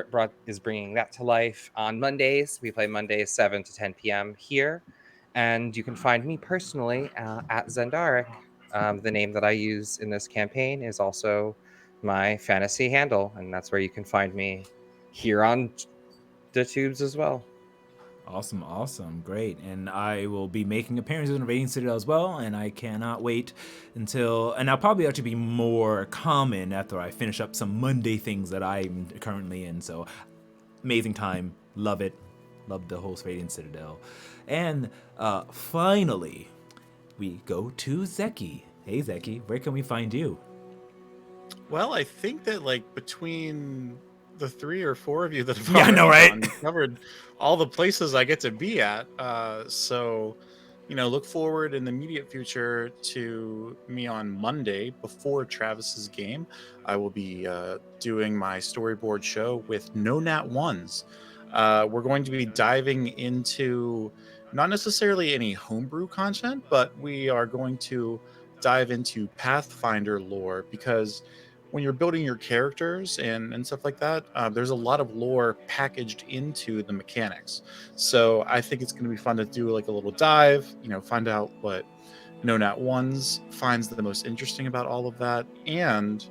is bringing that to life on Mondays. We play Mondays 7 to 10 p.m. here, and you can find me personally at Zendaric. The name that I use in this campaign is also my fantasy handle, and that's where you can find me here on the tubes as well. Awesome, great. And I will be making appearances in Radiant Citadel as well, and I cannot wait until, and I'll probably actually be more common after I finish up some Monday things that I'm currently in. So amazing time, love it, love the whole Radiant Citadel. And finally, we go to Zeki. Hey Zeki, where can we find you? Well, I think that like between the 3 or 4 of you that have Yeah, I know, right? covered all the places I get to be at. So, look forward in the immediate future to me on Monday before Travis's game. I will be doing my storyboard show with No Nat Ones. We're going to be diving into not necessarily any homebrew content, but we are going to dive into Pathfinder lore, because when you're building your characters and stuff like that, there's a lot of lore packaged into the mechanics. So I think it's going to be fun to do like a little dive, find out what No Nat Ones finds the most interesting about all of that, and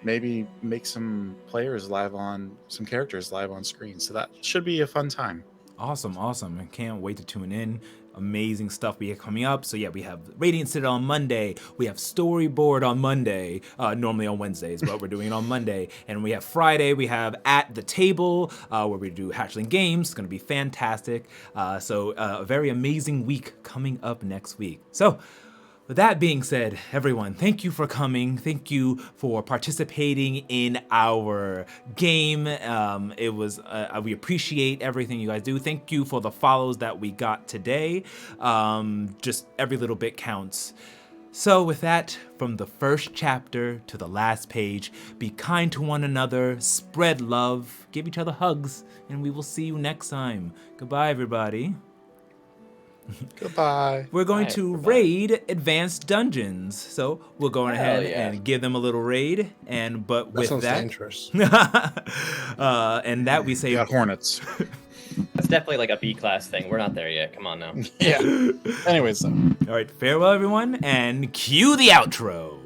maybe make some characters live on screen. So that should be a fun time. Awesome. I can't wait to tune in. Amazing stuff we have coming up. So yeah, we have Radiant Citadel on Monday. We have Storyboard on Monday. Normally on Wednesdays, but we're doing it on Monday. And we have Friday. We have At the Table, where we do Hatchling Games. It's going to be fantastic. So a very amazing week coming up next week. So with that being said, everyone, thank you for coming. Thank you for participating in our game. It was we appreciate everything you guys do. Thank you for the follows that we got today. Just every little bit counts. So with that, from the first chapter to the last page, be kind to one another, spread love, give each other hugs, and we will see you next time. Goodbye, everybody. Goodbye. We're going to raid Advanced Dungeons, so we'll go ahead and give them a little raid. But with sounds that, dangerous. And that we say, got hornets. That's definitely like a B class thing. We're not there yet. Come on now. Yeah. Anyways, though. All right, farewell, everyone, and cue the outro.